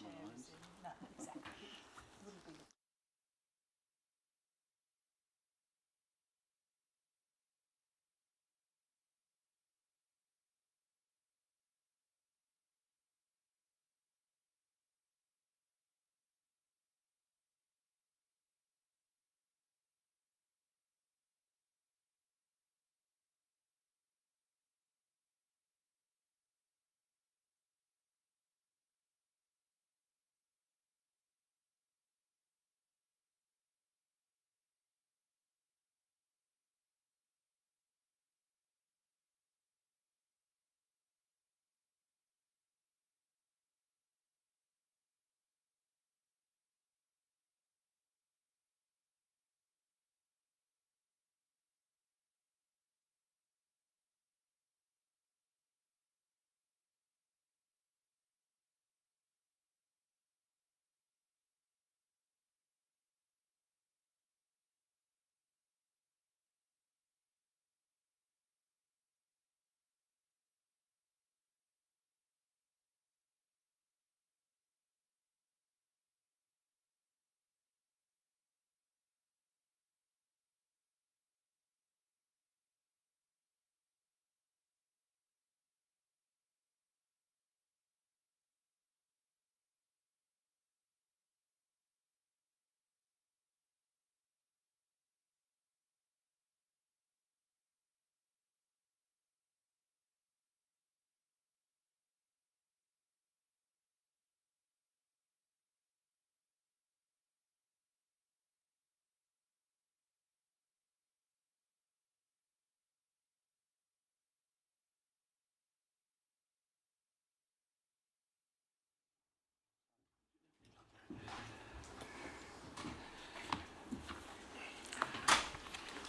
chair is in. No, exactly. It wouldn't be.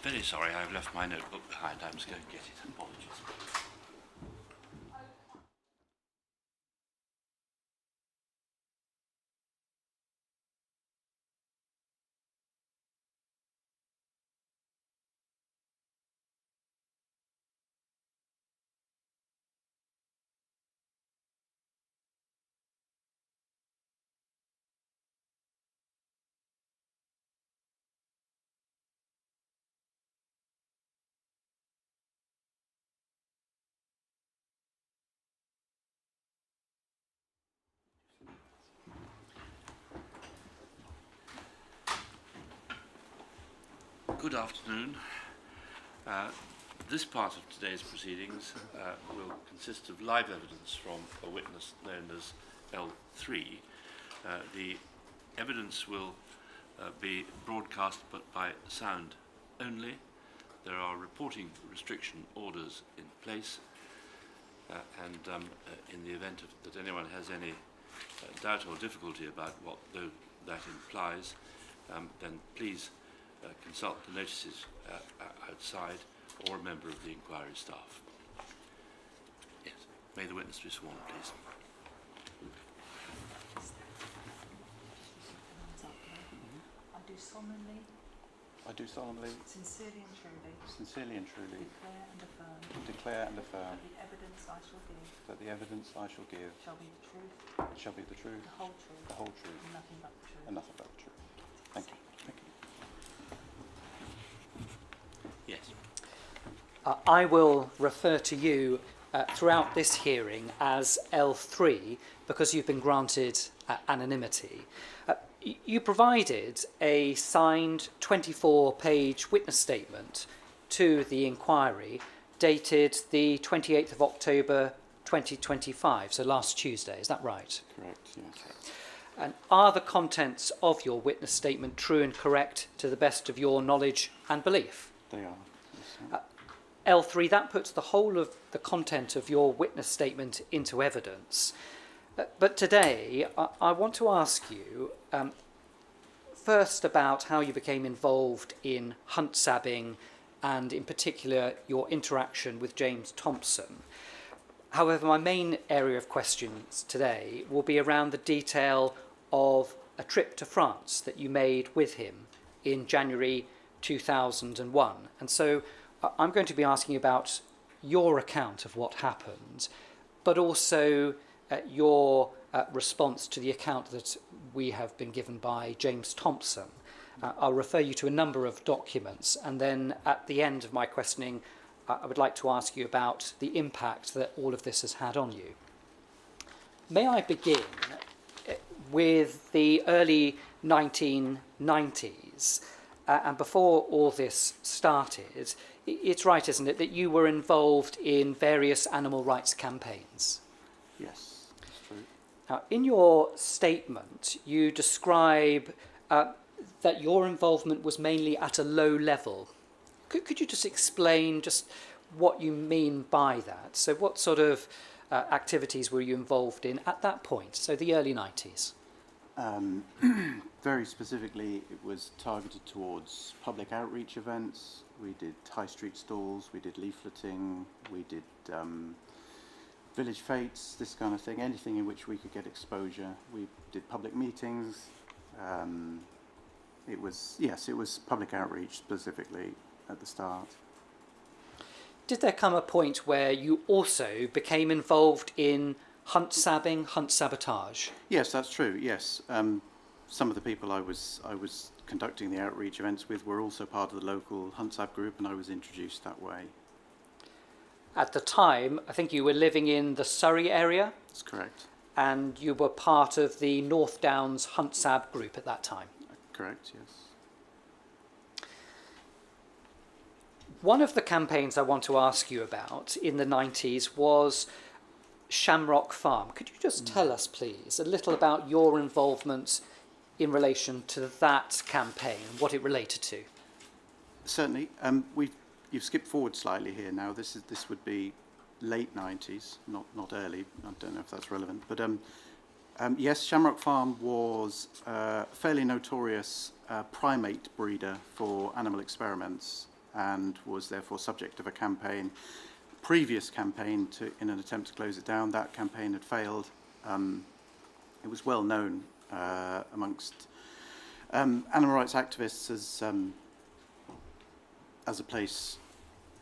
Very sorry, I've left my notebook behind. I must go and get it. Apologies. Good afternoon. This part of today's proceedings will consist of live evidence from a witness known as L3. The evidence will be broadcast but by sound only. There are reporting restriction orders in place, and in the event that anyone has any doubt or difficulty about what that implies, then please consult the notices outside or a member of the inquiry staff. Yes. May the witness be sworn, please. I do solemnly, sincerely and truly declare and affirm that the evidence I shall give shall be the truth, the whole truth, and nothing but the truth. Thank you. Thank you. Yes. I will refer to you throughout this hearing as L3 because you've been granted anonymity. You provided a signed 24-page witness statement to the inquiry dated the 28th of October 2025, so last Tuesday, is that right? Correct, yes. And are the contents of your witness statement true and correct to the best of your knowledge and belief? They are. Yes, L3, that puts the whole of the content of your witness statement into evidence. But today, I want to ask you first about how you became involved in hunt sabbing and in particular your interaction with James Thompson. However, my main area of questions today will be around the detail of a trip to France that you made with him in January 2001. And so I'm going to be asking about your account of what happened, but also your response to the account that we have been given by James Thompson. I'll refer you to a number of documents, and then at the end of my questioning, I would like to ask you about the impact that all of this has had on you. May I begin with the early 1990s? And before all this started, it's right, isn't it, that you were involved in various animal rights campaigns? Yes, that's true. Now, in your statement, you describe that your involvement was mainly at a low level. Could you just explain just what you mean by that? So what sort of activities were you involved in at that point, so the early 90s? Very specifically, it was targeted towards public outreach events. We did high street stalls, we did leafleting, we did village fetes, this kind of thing, anything in which we could get exposure. We did public meetings. It was public outreach specifically at the start. Did there come a point where you also became involved in hunt sabotage? Yes, that's true. Yes, some of the people I was conducting the outreach events with were also part of the local hunt sab group, and I was introduced that way. At the time, I think you were living in the Surrey area, That's correct. and you were part of the North Downs hunt sab group at that time. Correct. Yes. One of the campaigns I want to ask you about in the 90s was Shamrock Farm. Could you just tell us, please, a little about your involvement in relation to that campaign and what it related to? Certainly. You've skipped forward slightly here now. This would be late 90s, not early. I don't know if that's relevant. But yes, Shamrock Farm was a fairly notorious primate breeder for animal experiments, and was therefore subject of a campaign, previous campaign, in an attempt to close it down. That campaign had failed. It was well known amongst animal rights activists as a place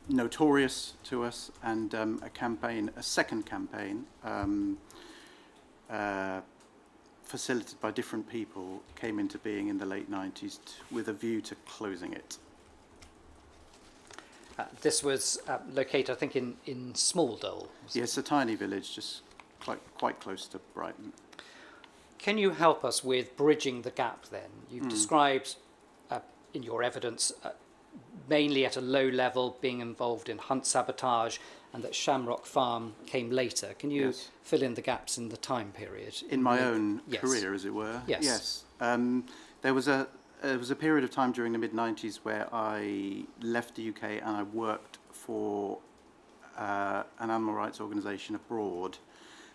notorious to us, and a second campaign facilitated by different people came into being in the late 90s with a view to closing it. This was located, I think, in Smaldale. Yes, a tiny village just quite close to Brighton. Can you help us with bridging the gap then? You've described in your evidence mainly at a low level being involved in hunt sabotage, and that Shamrock Farm came later. Can you fill in the gaps in the time period? In my own career, as it were? Yes. Yes. There was a period of time during the mid-90s where I left the UK and I worked for an animal rights organisation abroad,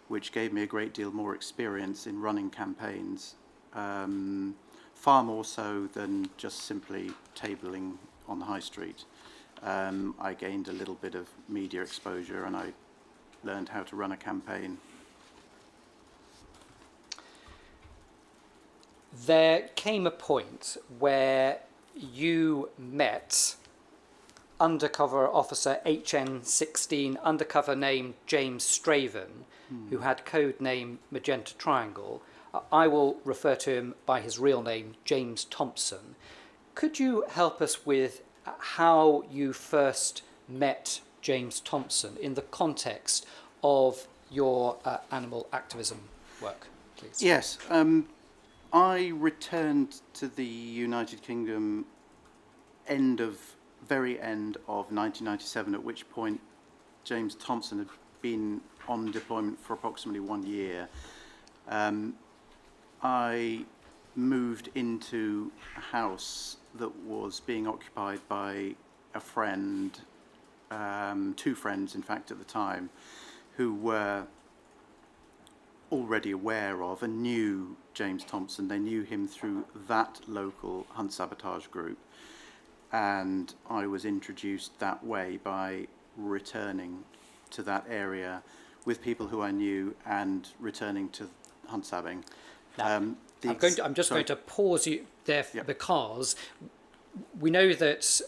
which gave me a great deal more experience in running campaigns, far more so than just simply tabling on the high street. I gained a little bit of media exposure, and I learned how to run a campaign. There came a point where you met undercover officer HN16, undercover name James Straven, who had code name Magenta Triangle. I will refer to him by his real name, James Thompson. Could you help us with how you first met James Thompson in the context of your animal activism work, please? Yes. I returned to the United Kingdom very end of 1997, at which point James Thompson had been on deployment for approximately 1 year. I moved into a house that was being occupied by a friend, 2 friends in fact at the time, who were already aware of and knew James Thompson. They knew him through that local hunt sabotage group, and I was introduced that way by returning to that area with people who I knew and returning to hunt sabbing. I'm just going to pause you there because we know that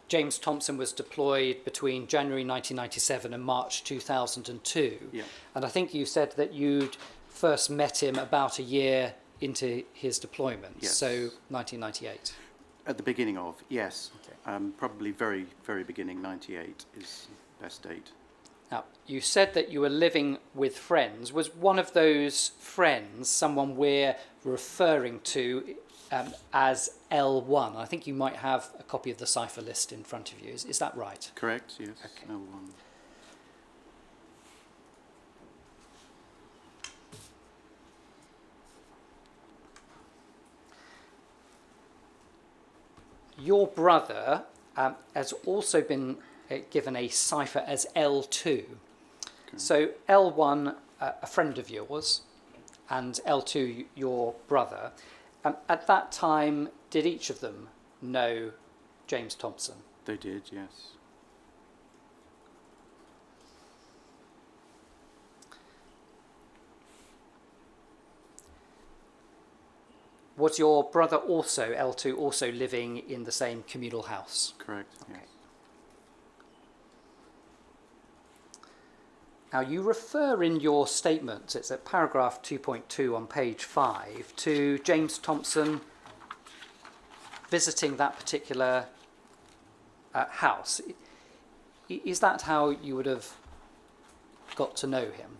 James Thompson was deployed between January 1997 and March 2002. Yeah. And I think you said that you'd first met him about a year into his deployment, Yes. so 1998. At the beginning of, yes. Okay. Probably very, very beginning, 98 is best date. Now, you said that you were living with friends. Was one of those friends someone we're referring to as L1? I think you might have a copy of the cipher list in front of you. Is that right? Correct, yes. Okay. L1. Your brother has also been given a cipher as L2. Okay. So L1, a friend of yours, and L2, your brother. At that time, did each of them know James Thompson? They did, yes. Was your brother also, L2, also living in the same communal house? Correct, yes. Now, you refer in your statement, it's at paragraph 2.2 on page 5, to James Thompson visiting that particular house. Is that how you would have got to know him?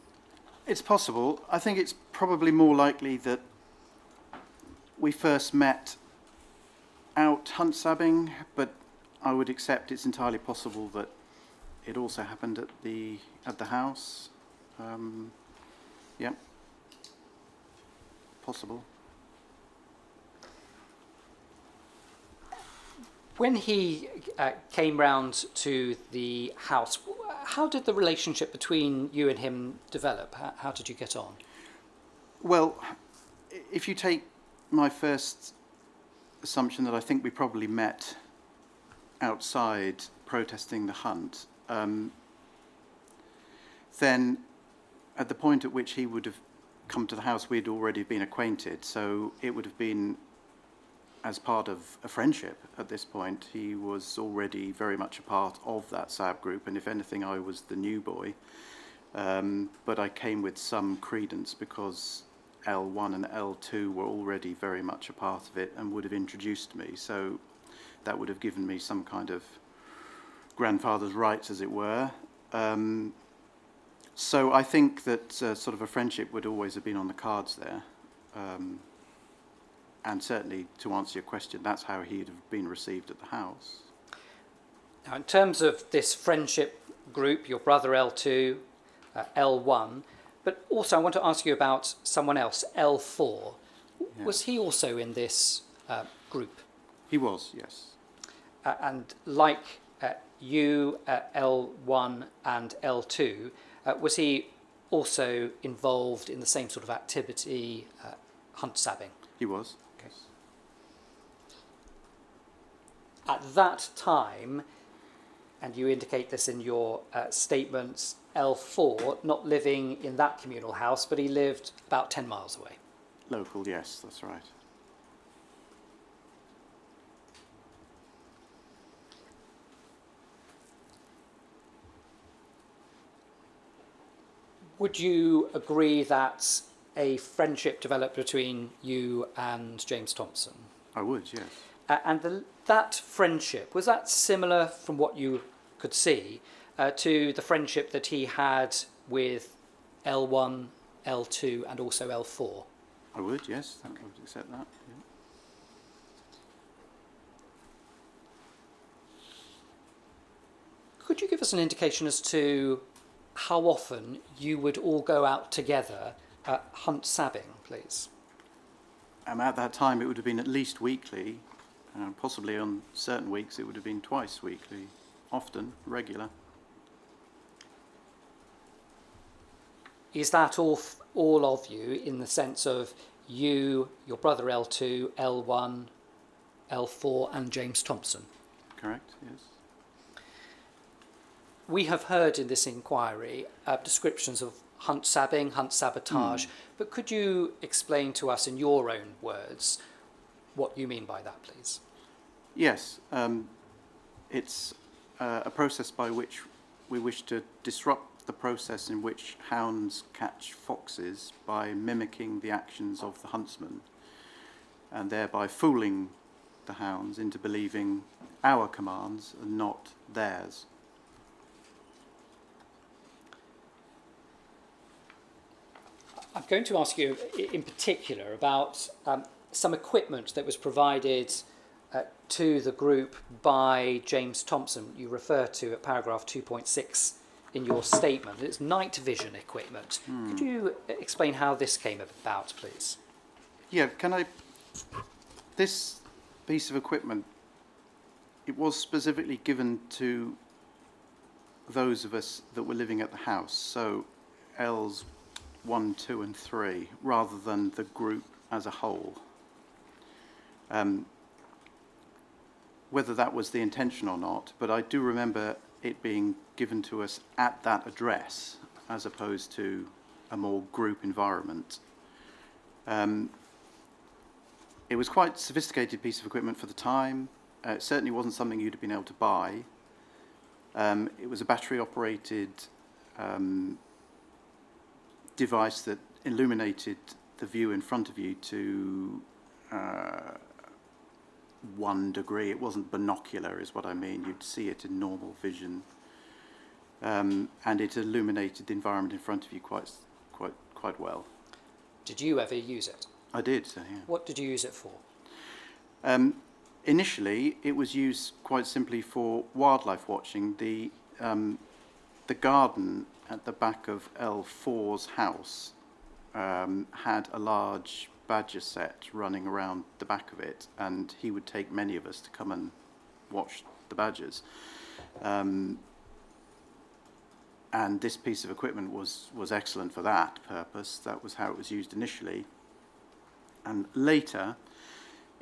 It's possible. I think it's probably more likely that we first met out hunt sabbing, but I would accept it's entirely possible that it also happened at the house. Yeah, possible. When he came round to the house, how did the relationship between you and him develop? How did you get on? Well, if you take my first assumption that I think we probably met outside protesting the hunt, then at the point at which he would have come to the house, we'd already been acquainted, so it would have been as part of a friendship at this point. He was already very much a part of that SAB group, and if anything, I was the new boy. But I came with some credence because L1 and L2 were already very much a part of it and would have introduced me, so that would have given me some kind of grandfather's rights, as it were. So I think that sort of a friendship would always have been on the cards there. And certainly, to answer your question, that's how he'd have been received at the house. Now, in terms of this friendship group, your brother L2, L1, but also I want to ask you about someone else, L4. Yeah. Was he also in this group? He was, yes. And like you, L1 and L2, was he also involved in the same sort of activity, hunt sabbing? He was. Okay. At that time, and you indicate this in your statements, L4 not living in that communal house, but he lived about 10 miles away. Local, yes, that's right. Would you agree that a friendship developed between you and James Thompson? I would, yes. And that friendship, was that similar from what you could see to the friendship that he had with L1, L2 and also L4? I would, yes. I would accept that. Yeah. Could you give us an indication as to how often you would all go out together hunt sabbing, please? At that time, it would have been at least weekly. Possibly on certain weeks, it would have been twice weekly. Often, regular. Is that all of you in the sense of you, your brother L2, L1, L4 and James Thompson? Correct, yes. We have heard in this inquiry descriptions of hunt sabbing, hunt sabotage, but could you explain to us in your own words what you mean by that, please? Yes, it's a process by which we wish to disrupt the process in which hounds catch foxes by mimicking the actions of the huntsman, and thereby fooling the hounds into believing our commands and not theirs. I'm going to ask you in particular about some equipment that was provided to the group by James Thompson. You refer to at paragraph 2.6 in your statement. It's night vision equipment. Could you explain how this came about, please? Yeah, this piece of equipment, it was specifically given to those of us that were living at the house, so L's 1, 2 and 3, rather than the group as a whole. Whether that was the intention or not, but I do remember it being given to us at that address as opposed to a more group environment. It was quite a sophisticated piece of equipment for the time. It certainly wasn't something you'd have been able to buy. It was a battery-operated device that illuminated the view in front of you to 1 degree. It wasn't binocular, is what I mean. You'd see it in normal vision, and it illuminated the environment in front of you quite well. Did you ever use it? I did. So, yeah. What did you use it for? Initially, it was used quite simply for wildlife watching. The garden at the back of L4's house had a large badger set running around the back of it, and he would take many of us to come and watch the badgers. And this piece of equipment was excellent for that purpose. That was how it was used initially. And later,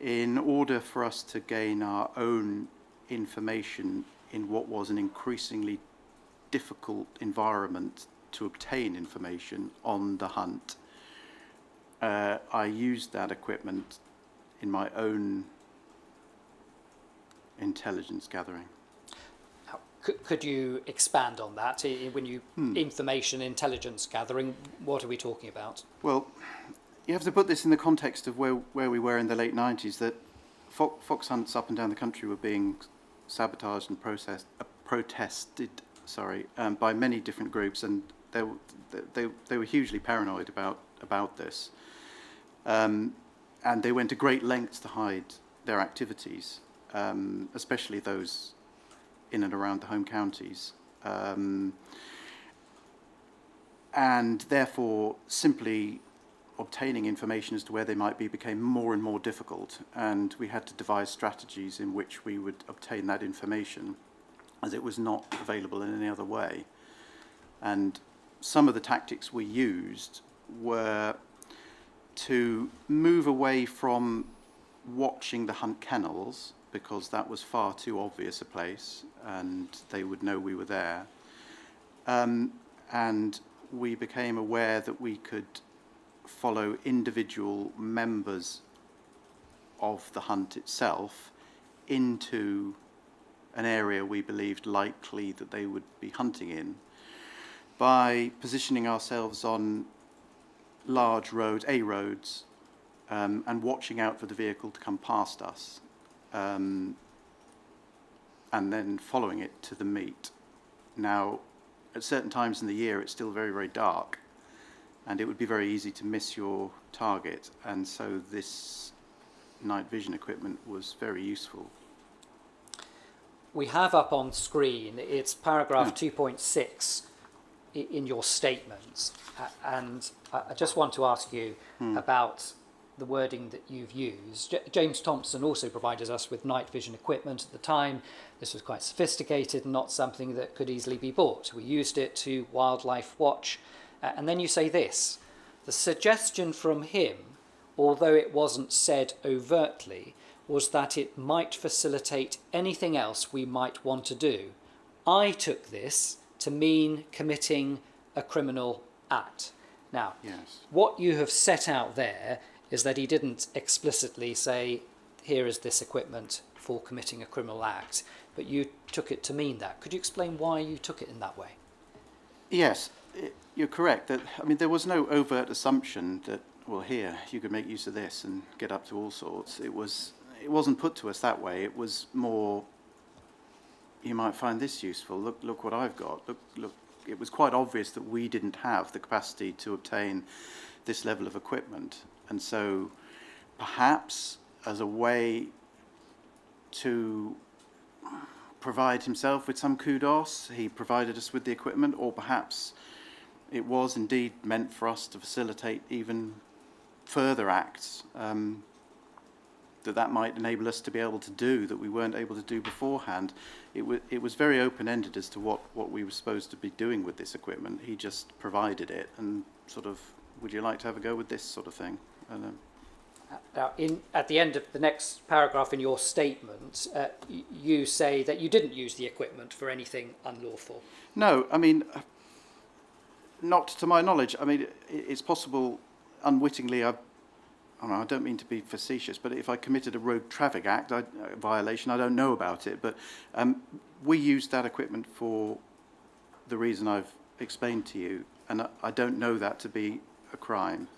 in order for us to gain our own information in what was an increasingly difficult environment to obtain information on the hunt, I used that equipment in my own intelligence gathering. Now, could you expand on that? When you information intelligence gathering, what are we talking about? Well, you have to put this in the context of where we were in the late 90s, that fox hunts up and down the country were being sabotaged and protested by many different groups, and they were hugely paranoid about this. And they went to great lengths to hide their activities, especially those in and around the home counties. And therefore, simply obtaining information as to where they might be became more and more difficult, and we had to devise strategies in which we would obtain that information, as it was not available in any other way. And some of the tactics we used were to move away from watching the hunt kennels, because that was far too obvious a place and they would know we were there. And we became aware that we could follow individual members of the hunt itself into an area we believed likely that they would be hunting in, by positioning ourselves on large roads, roads, and watching out for the vehicle to come past us, and then following it to the meet. Now, at certain times in the year, it's still very, very dark, and it would be very easy to miss your target, and so this night vision equipment was very useful. We have up on screen, it's paragraph 2.6 in your statements, and I just want to ask you about the wording that you've used. James Thompson also provided us with night vision equipment at the time. This was quite sophisticated and not something that could easily be bought. We used it to wildlife watch. And then you say this: the suggestion from him, although it wasn't said overtly, was that it might facilitate anything else we might want to do. I took this to mean committing a criminal act. Now, Yes. what you have set out there is that he didn't explicitly say, here is this equipment for committing a criminal act, but you took it to mean that. Could you explain why you took it in that way? Yes, you're correct. That, I mean, there was no overt assumption that, well, here, you could make use of this and get up to all sorts. It wasn't put to us that way. It was more, you might find this useful. Look what I've got. Look. It was quite obvious that we didn't have the capacity to obtain this level of equipment. And so perhaps as a way to provide himself with some kudos, he provided us with the equipment, or perhaps it was indeed meant for us to facilitate even further acts that might enable us to be able to do that we weren't able to do beforehand. It was very open-ended as to what we were supposed to be doing with this equipment. He just provided it and sort of, would you like to have a go with this sort of thing? And, Now, at the end of the next paragraph in your statement, you say that you didn't use the equipment for anything unlawful. no, I mean, not to my knowledge. I mean, it's possible unwittingly I don't mean to be facetious, but if I committed a road traffic act violation, I don't know about it. But we used that equipment for the reason I've explained to you, and I don't know that to be a crime.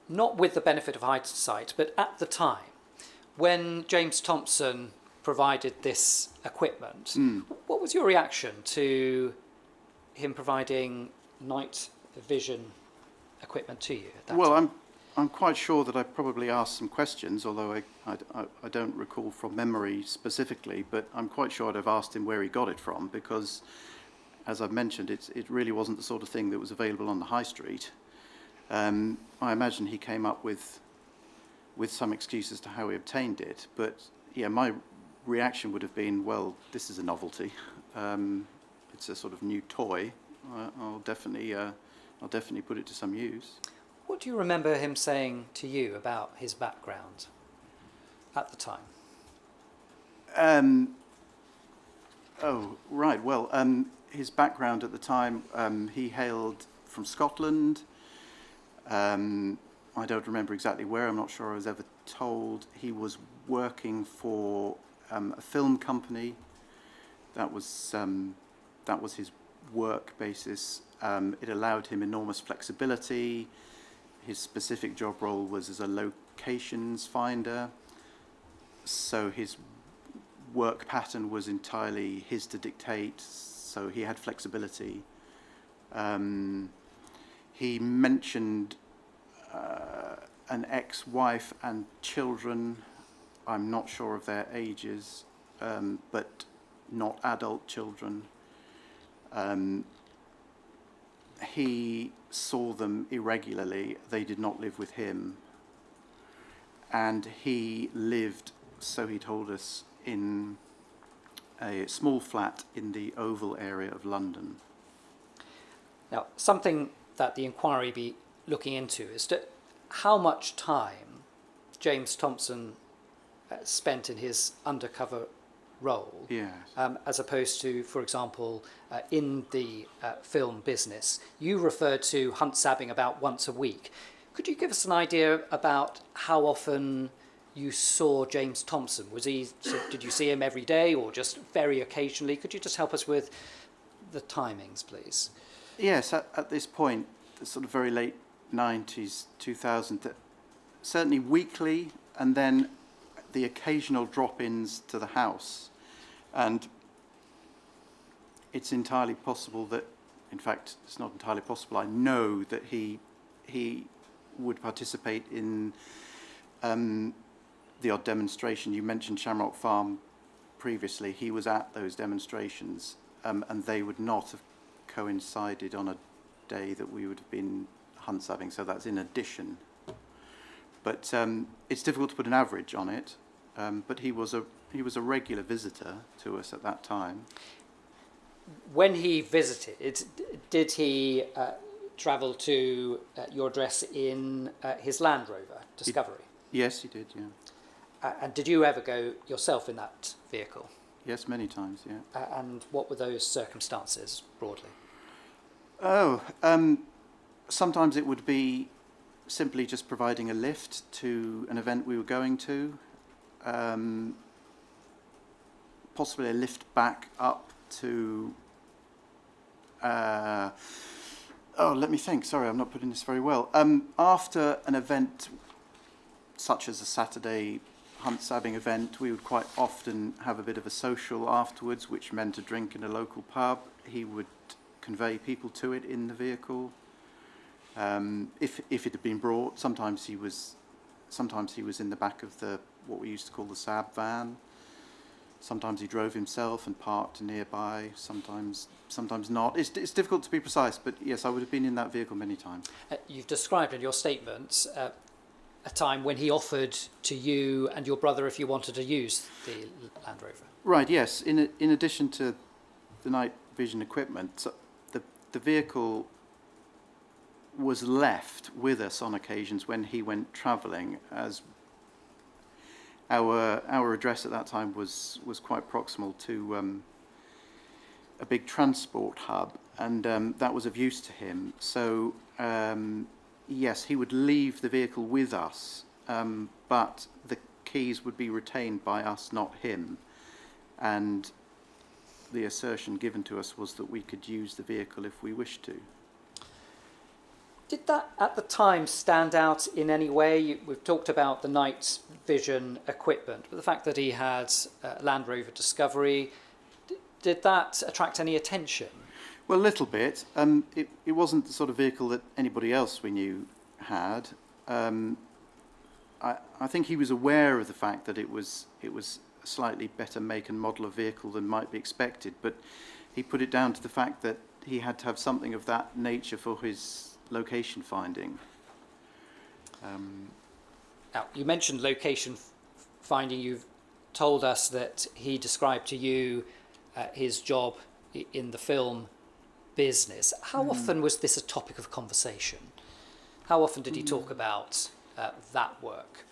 Not with the benefit of hindsight, but at the time, when James Thompson provided this equipment, what was your reaction to him providing night vision equipment to you at that time? I'm quite sure that I probably asked some questions, although I don't recall from memory specifically, but I'm quite sure I'd have asked him where he got it from, because, as I've mentioned, it really wasn't the sort of thing that was available on the high street. I imagine he came up with some excuse as to how he obtained it, but yeah, my reaction would have been, well, this is a novelty. It's a sort of new toy. I'll definitely put it to some use. What do you remember him saying to you about his background at the time? Oh, right. Well, his background at the time, he hailed from Scotland. I don't remember exactly where. I'm not sure I was ever told. He was working for a film company. That was his work basis. It allowed him enormous flexibility. His specific job role was as a locations finder. So his work pattern was entirely his to dictate. So he had flexibility. He mentioned an ex-wife and children. I'm not sure of their ages, but not adult children. He saw them irregularly. They did not live with him. And he lived, so he told us, in a small flat in the Oval area of London. Now, something that the inquiry be looking into is how much time James Thompson spent in his undercover role, Yes. as opposed to, for example, in the film business. You referred to hunt sabbing about once a week. Could you give us an idea about how often you saw James Thompson? Did you see him every day or just very occasionally? Could you just help us with the timings, please? Yes, at this point, the sort of very late 90s, 2000, certainly weekly, and then the occasional drop-ins to the house. And it's entirely possible that, in fact, it's not entirely possible, I know that he would participate in the odd demonstration. You mentioned Shamrock Farm previously. He was at those demonstrations, and they would not have coincided on a day that we would have been hunt sabbing, so that's in addition. But it's difficult to put an average on it. But he was a regular visitor to us at that time. When he visited, did he travel to your address in his Land Rover Discovery? Yes, he did, yeah. And did you ever go yourself in that vehicle? Yes, many times, yeah. And what were those circumstances, broadly? Sometimes it would be simply just providing a lift to an event we were going to. Possibly a lift back up to Let me think. Sorry, I'm not putting this very well. After an event such as a Saturday hunt sabbing event, we would quite often have a bit of a social afterwards, which meant a drink in a local pub. He would convey people to it in the vehicle. If it had been brought, sometimes he was in the back of the what we used to call the sab van. Sometimes he drove himself and parked nearby. Sometimes not. It's difficult to be precise, but yes, I would have been in that vehicle many times. You've described in your statement a time when he offered to you and your brother if you wanted to use the Land Rover. Right. Yes. In addition to the night vision equipment, so the vehicle was left with us on occasions when he went travelling, as our address at that time was quite proximal to a big transport hub, and that was of use to him. So yes, he would leave the vehicle with us, but the keys would be retained by us, not him. And the assertion given to us was that we could use the vehicle if we wished to. Did that at the time stand out in any way? We've talked about the night vision equipment, but the fact that he had Land Rover Discovery, did that attract any attention? Well, a little bit. It wasn't the sort of vehicle that anybody else we knew had. I think he was aware of the fact that it was a slightly better make and model of vehicle than might be expected, but he put it down to the fact that he had to have something of that nature for his location finding. Now, you mentioned location finding. You've told us that he described to you his job in the film business. How often was this a topic of conversation? How often did he talk about that work?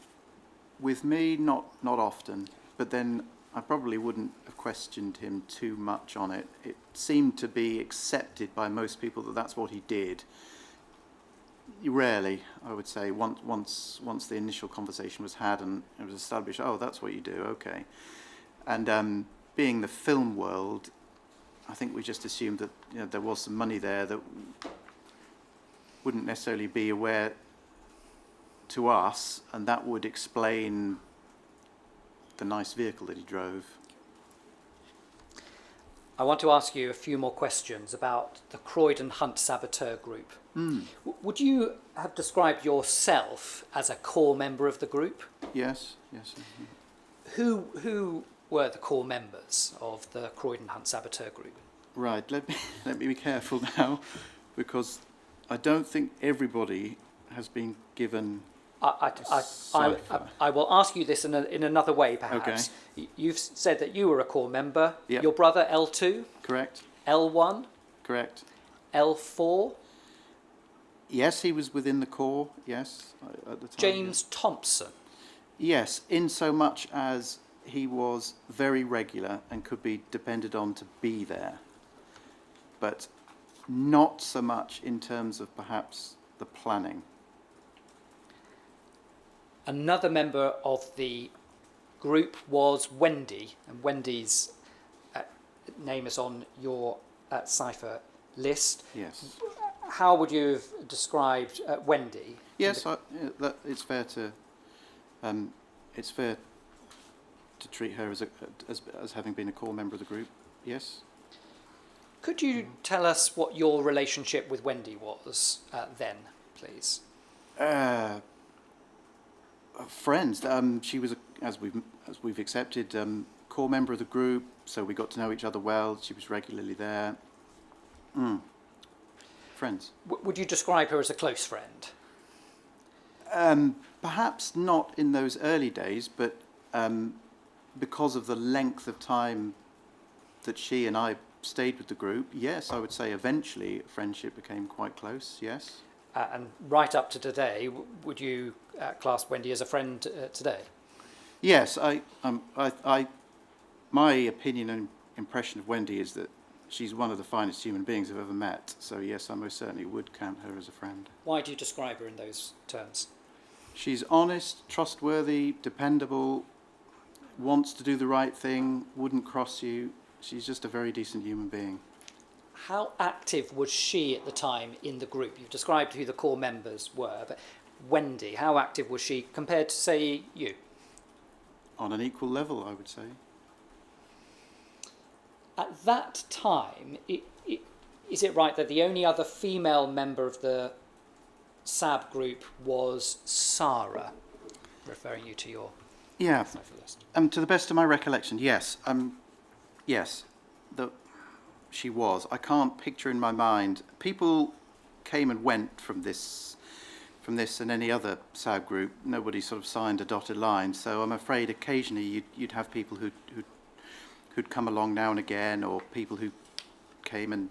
With me, not often, but then I probably wouldn't have questioned him too much on it. It seemed to be accepted by most people that that's what he did. Rarely, I would say, once the initial conversation was had and it was established, oh, that's what you do, okay. And being the film world, I think we just assumed that there was some money there that wouldn't necessarily be aware to us, and that would explain the nice vehicle that he drove. I want to ask you a few more questions about the Croydon Hunt Saboteur Group. Would you have described yourself as a core member of the group? Yes. Who were the core members of the Croydon Hunt Saboteur Group? Right. Let me be careful now, because I don't think everybody has been given. I will ask you this in another way, perhaps. Okay. You've said that you were a core member. Yep. Your brother, L2? Correct. L1? Correct. L4? Yes, he was within the core, yes, at the time. James Thompson? Yes, in so much as he was very regular and could be depended on to be there, but not so much in terms of perhaps the planning. Another member of the group was Wendy, and Wendy's name is on your cipher list. Yes. How would you have described Wendy? Yes, it's fair to treat her as having been a core member of the group. Yes. Could you tell us what your relationship with Wendy was then, please? Friends. She was, as we've accepted, core member of the group, so we got to know each other well. She was regularly there. Friends. Would you describe her as a close friend? Perhaps not in those early days, but because of the length of time that she and I stayed with the group, yes, I would say eventually friendship became quite close, yes. And right up to today, would you class Wendy as a friend today? Yes, my opinion and impression of Wendy is that she's one of the finest human beings I've ever met. So yes, I most certainly would count her as a friend. Why do you describe her in those terms? She's honest, trustworthy, dependable, wants to do the right thing, wouldn't cross you. She's just a very decent human being. how active was she at the time in the group? You've described who the core members were, but Wendy, how active was she compared to, say, you? On an equal level, I would say. At that time, is it right that the only other female member of the SAB group was Sarah, referring you to your Yeah. list? To the best of my recollection, yes. Yes, she was. I can't picture in my mind. People came and went from this and any other SAB group. Nobody sort of signed a dotted line. So I'm afraid occasionally you'd have people who'd come along now and again, or people who came and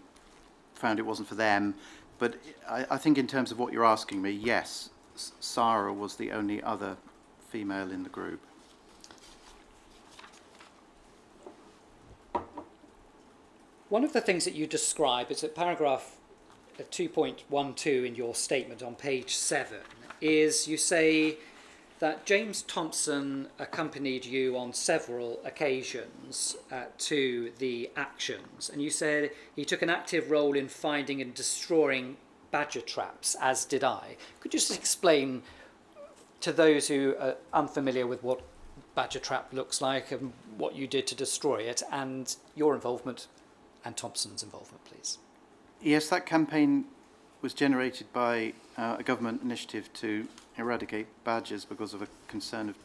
found it wasn't for them. But I think in terms of what you're asking me, yes, Sarah was the only other female in the group. One of the things that you describe is at paragraph 2.12 in your statement on page 7 is you say that James Thompson accompanied you on several occasions to the actions, and you said he took an active role in finding and destroying badger traps, as did I. Could you just explain to those who are unfamiliar with what badger trap looks like and what you did to destroy it, and your involvement and Thompson's involvement, please? Yes, that campaign was generated by a government initiative to eradicate badgers because of a concern of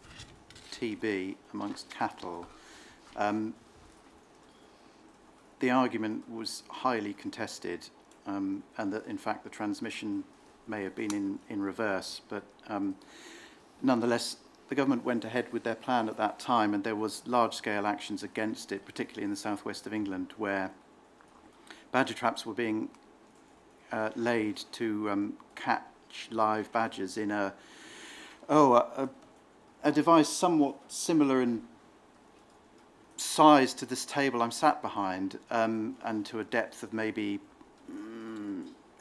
TB amongst cattle. The argument was highly contested, and that in fact the transmission may have been in reverse, but nonetheless the government went ahead with their plan at that time, and there was large-scale actions against it, particularly in the southwest of England, where badger traps were being laid to catch live badgers in a device somewhat similar in size to this table I'm sat behind, and to a depth of maybe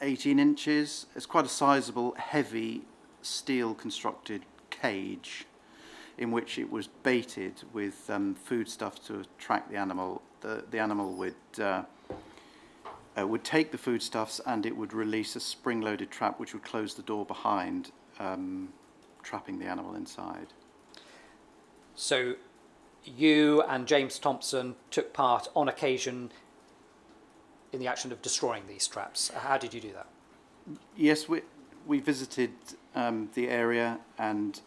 18 inches. It's quite a sizable, heavy, steel-constructed cage in which it was baited with foodstuff to attract the animal. The animal would take the foodstuffs, and it would release a spring-loaded trap which would close the door behind, trapping the animal inside. So you and James Thompson took part on occasion in the action of destroying these traps. How did you do that? Yes, we visited the area, and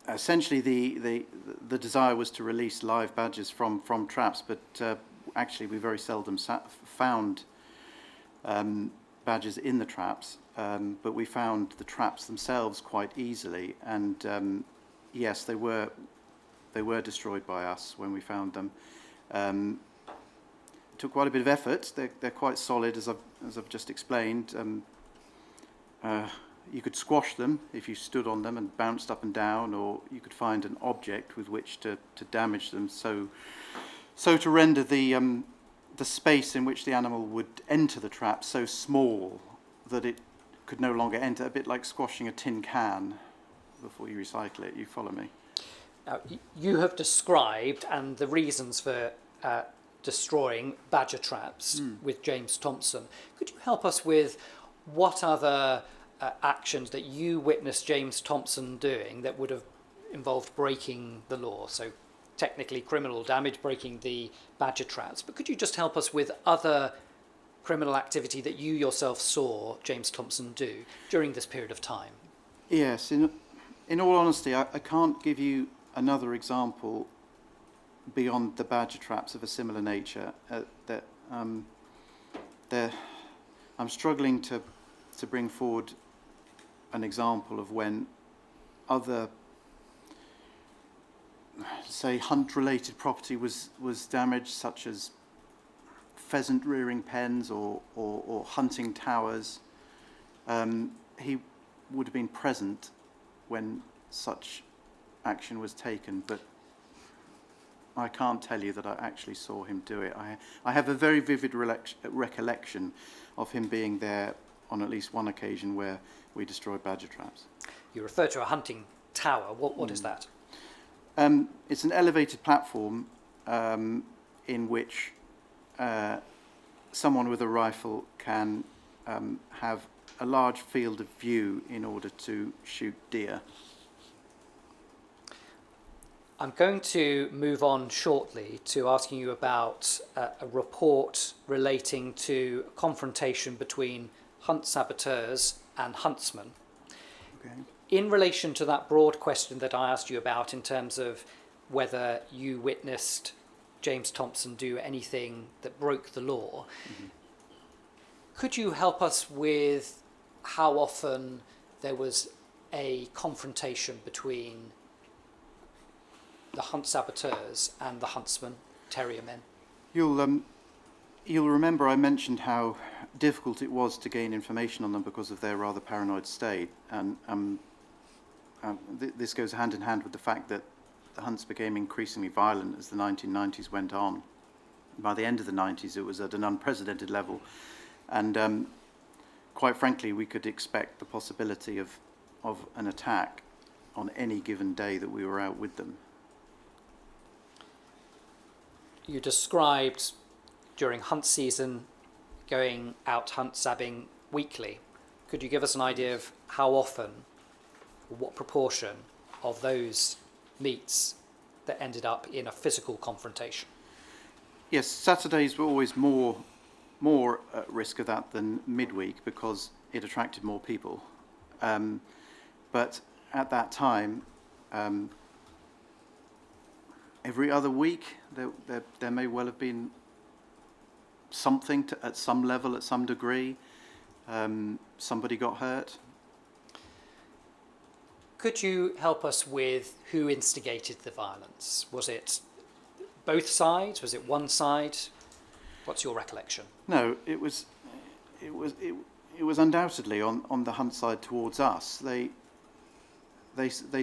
essentially the desire was to release live badgers from traps, but actually we very seldom found badgers in the traps, but we found the traps themselves quite easily, and yes, they were destroyed by us when we found them. It took quite a bit of effort. They're quite solid, as I've just explained. You could squash them if you stood on them and bounced up and down, or you could find an object with which to damage them, so to render the space in which the animal would enter the trap so small that it could no longer enter, a bit like squashing a tin can before you recycle it. You follow me? Now, you have described and the reasons for destroying badger traps with James Thompson. Could you help us with what other actions that you witnessed James Thompson doing that would have involved breaking the law? So technically criminal damage, breaking the badger traps. But could you just help us with other criminal activity that you yourself saw James Thompson do during this period of time? Yes, in all honesty, I can't give you another example beyond the badger traps of a similar nature. I'm struggling to bring forward an example of when other, say, hunt-related property was damaged, such as pheasant rearing pens or hunting towers. He would have been present when such action was taken, but I can't tell you that I actually saw him do it. I have a very vivid recollection of him being there on at least one occasion where we destroyed badger traps. You refer to a hunting tower. What is that? It's an elevated platform in which someone with a rifle can have a large field of view in order to shoot deer. I'm going to move on shortly to asking you about a report relating to a confrontation between hunt saboteurs and huntsmen. Okay. In relation to that broad question that I asked you about in terms of whether you witnessed James Thompson do anything that broke the law, could you help us with how often there was a confrontation between the hunt saboteurs and the huntsmen, terrier men? You'll remember I mentioned how difficult it was to gain information on them because of their rather paranoid state, and this goes hand in hand with the fact that the hunts became increasingly violent as the 1990s went on. By the end of the 90s, it was at an unprecedented level, and quite frankly, we could expect the possibility of an attack on any given day that we were out with them. You described during hunt season going out hunt sabbing weekly. Could you give us an idea of how often, or what proportion of those meets that ended up in a physical confrontation? Yes, Saturdays were always more at risk of that than midweek because it attracted more people. But at that time, every other week there may well have been something at some level, at some degree. Somebody got hurt. Could you help us with who instigated the violence? Was it both sides? Was it one side? What's your recollection? No, it was undoubtedly on the hunt side towards us. They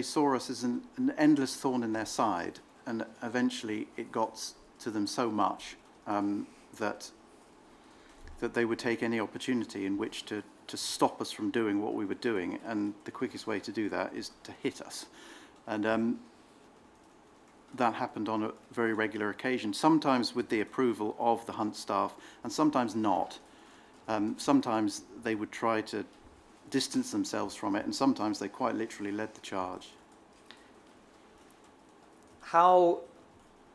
saw us as an endless thorn in their side, and eventually it got to them so much that they would take any opportunity in which to stop us from doing what we were doing, and the quickest way to do that is to hit us. And that happened on a very regular occasion, sometimes with the approval of the hunt staff, and sometimes not. Sometimes they would try to distance themselves from it, and sometimes they quite literally led the charge. How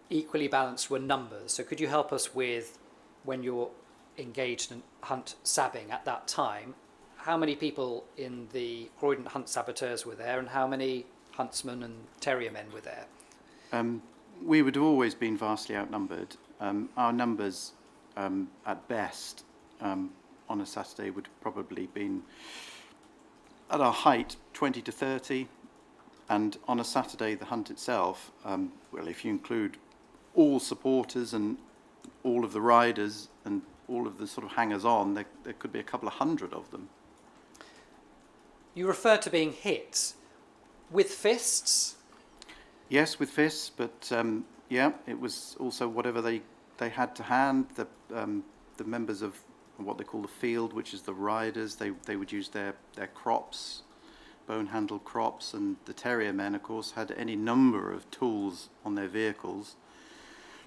equally balanced were numbers? So could you help us with, when you're engaged in hunt sabbing at that time, how many people in the Croydon hunt saboteurs were there, and how many huntsmen and terrier men were there? We would have always been vastly outnumbered. Our numbers, at best, on a Saturday would have probably been, at our height, 20 to 30. And on a Saturday, the hunt itself, well, if you include all supporters and all of the riders and all of the sort of hangers-on, there could be a couple of hundred of them. You refer to being hit with fists? Yes, with fists, but yeah, it was also whatever they had to hand. The members of what they call the field, which is the riders, they would use their crops, bone-handled crops, and the terrier men, of course, had any number of tools on their vehicles,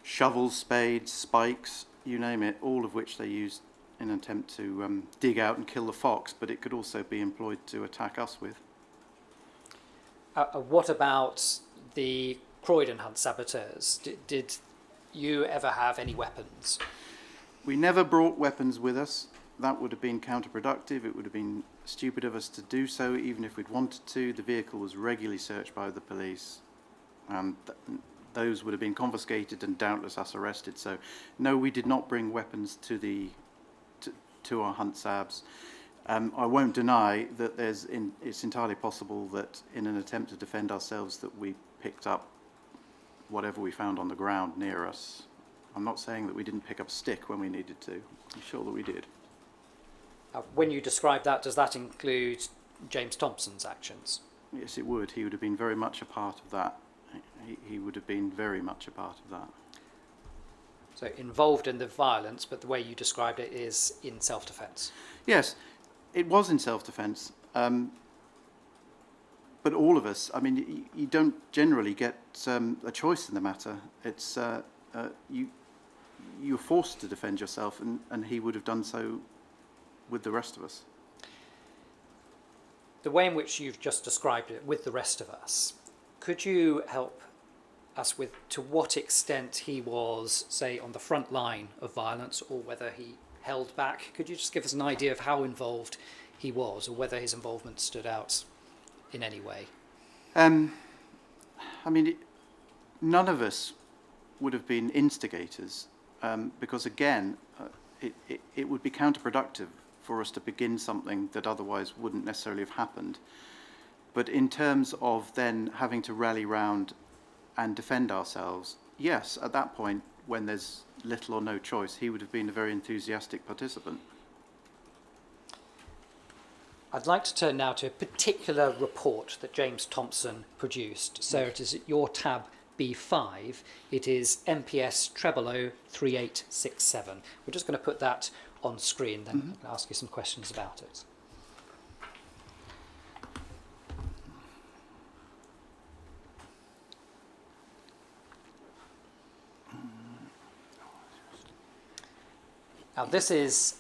shovels, spades, spikes, you name it, all of which they used in an attempt to dig out and kill the fox, but it could also be employed to attack us with. What about the Croydon hunt saboteurs? Did you ever have any weapons? We never brought weapons with us. That would have been counterproductive. It would have been stupid of us to do so, even if we'd wanted to. The vehicle was regularly searched by the police, and those would have been confiscated and doubtless us arrested. So, no, we did not bring weapons to our hunt sabs. I won't deny that it's entirely possible that in an attempt to defend ourselves that we picked up whatever we found on the ground near us. I'm not saying that we didn't pick up a stick when we needed to. I'm sure that we did. When you describe that, does that include James Thompson's actions? Yes, it would. He would have been very much a part of that. He would have been very much a part of that. So involved in the violence, but the way you described it is in self-defence. Yes, it was in self-defence. But all of us, I mean, you don't generally get a choice in the matter. It's you're forced to defend yourself, and he would have done so with the rest of us. The way in which you've just described it with the rest of us, could you help us with to what extent he was, say, on the front line of violence, or whether he held back? Could you just give us an idea of how involved he was, or whether his involvement stood out in any way? I mean, none of us would have been instigators, because again, it would be counterproductive for us to begin something that otherwise wouldn't necessarily have happened. But in terms of then having to rally round and defend ourselves, yes, at that point, when there's little or no choice, he would have been a very enthusiastic participant. I'd like to turn now to a particular report that James Thompson produced. So it is at your tab B5. It is MPS 003867. We're just going to put that on screen, then I can ask you some questions about it. Now this is,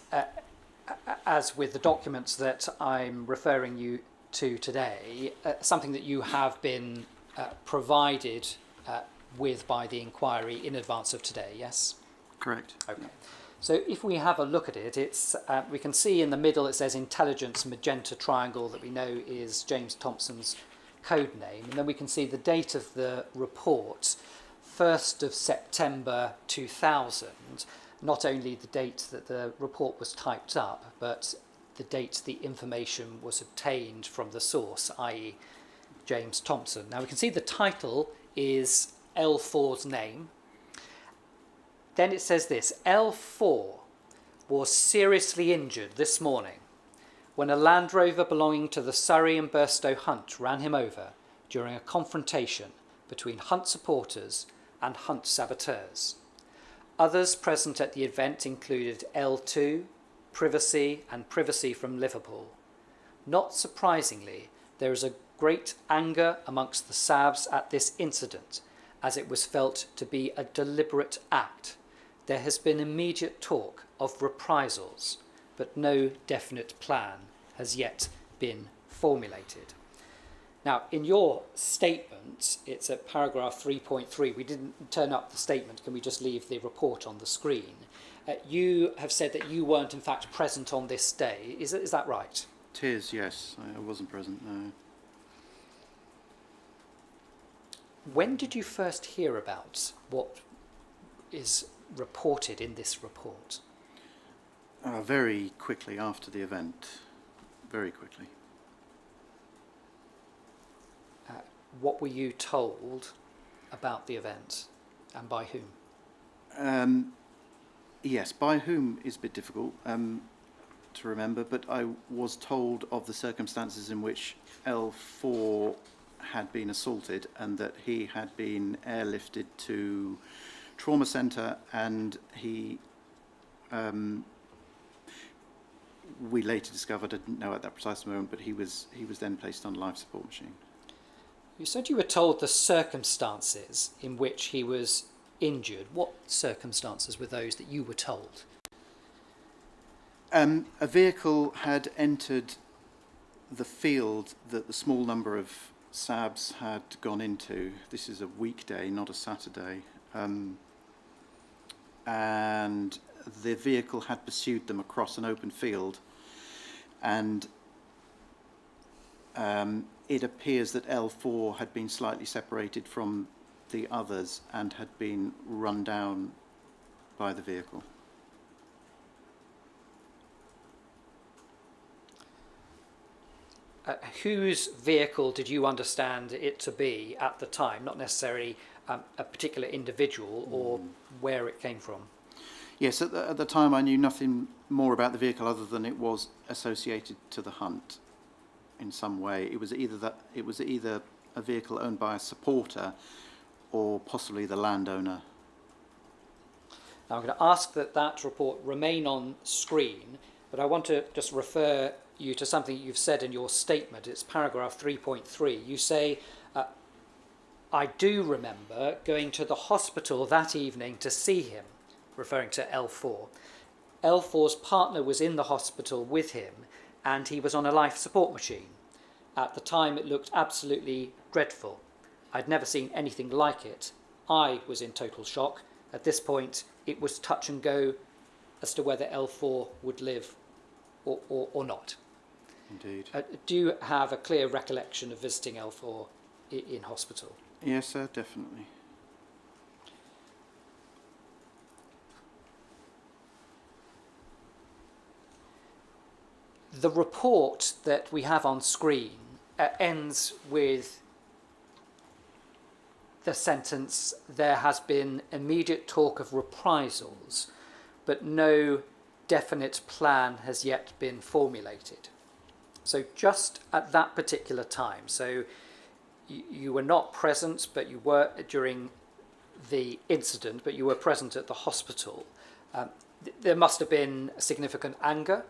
as with the documents that I'm referring you to today, something that you have been provided with by the inquiry in advance of today, yes? Correct. Okay. So if we have a look at it, it's we can see in the middle it says intelligence magenta triangle, that we know is James Thompson's code name, and then we can see the date of the report, 1st of September 2000, not only the date that the report was typed up, but the date the information was obtained from the source, i.e. James Thompson. Now we can see the title is L4's name. Then it says this: L4 was seriously injured this morning when a Land Rover belonging to the Surrey and Burstow Hunt ran him over during a confrontation between Hunt supporters and Hunt saboteurs. Others present at the event included L2, Privacy and Privacy from Liverpool. Not surprisingly, there is a great anger amongst the SABs at this incident, as it was felt to be a deliberate act. There has been immediate talk of reprisals, but no definite plan has yet been formulated. Now, in your statement, it's at paragraph 3.3. We didn't turn up the statement. Can we just leave the report on the screen? You have said that you weren't, in fact, present on this day. Is that right? It is, yes. I wasn't present, no. When did you first hear about what is reported in this report? Very quickly after the event. Very quickly. What were you told about the event, and by whom? Yes, by whom is a bit difficult to remember, but I was told of the circumstances in which L4 had been assaulted and that he had been airlifted to trauma centre, and he we later discovered, I didn't know at that precise moment, but he was then placed on a life support machine. You said you were told the circumstances in which he was injured. What circumstances were those that you were told? A vehicle had entered the field that the small number of SABs had gone into. This is a weekday, not a Saturday. And the vehicle had pursued them across an open field, and it appears that L4 had been slightly separated from the others and had been run down by the vehicle. Whose vehicle did you understand it to be at the time? Not necessarily a particular individual, or where it came from? Yes, at the time I knew nothing more about the vehicle other than it was associated to the hunt in some way. It was either a vehicle owned by a supporter or possibly the landowner. Now I'm going to ask that report remain on screen, but I want to just refer you to something you've said in your statement. It's paragraph 3.3. You say, I do remember going to the hospital that evening to see him, referring to L4. L4's partner was in the hospital with him and he was on a life support machine. At the time it looked absolutely dreadful. I'd never seen anything like it. I was in total shock. At this point it was touch and go as to whether L4 would live or not. Indeed. Do you have a clear recollection of visiting L4 in hospital? Yes, sir, definitely. The report that we have on screen ends with the sentence, "There has been immediate talk of reprisals, but no definite plan has yet been formulated." So just at that particular time, so you were not present, but you were during the incident, but you were present at the hospital. There must have been significant anger.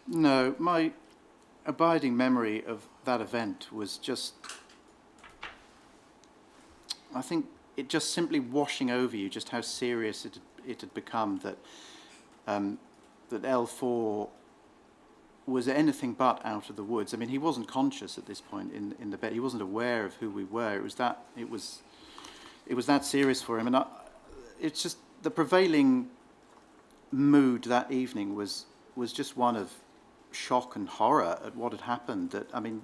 No, my abiding memory of that event was just, I think it just simply washing over you just how serious it had become, that that L4 was anything but out of the woods. I mean, he wasn't conscious at this point in the bed. He wasn't aware of who we were. It was that serious for him, and it's just the prevailing mood that evening was just one of shock and horror at what had happened. That, I mean,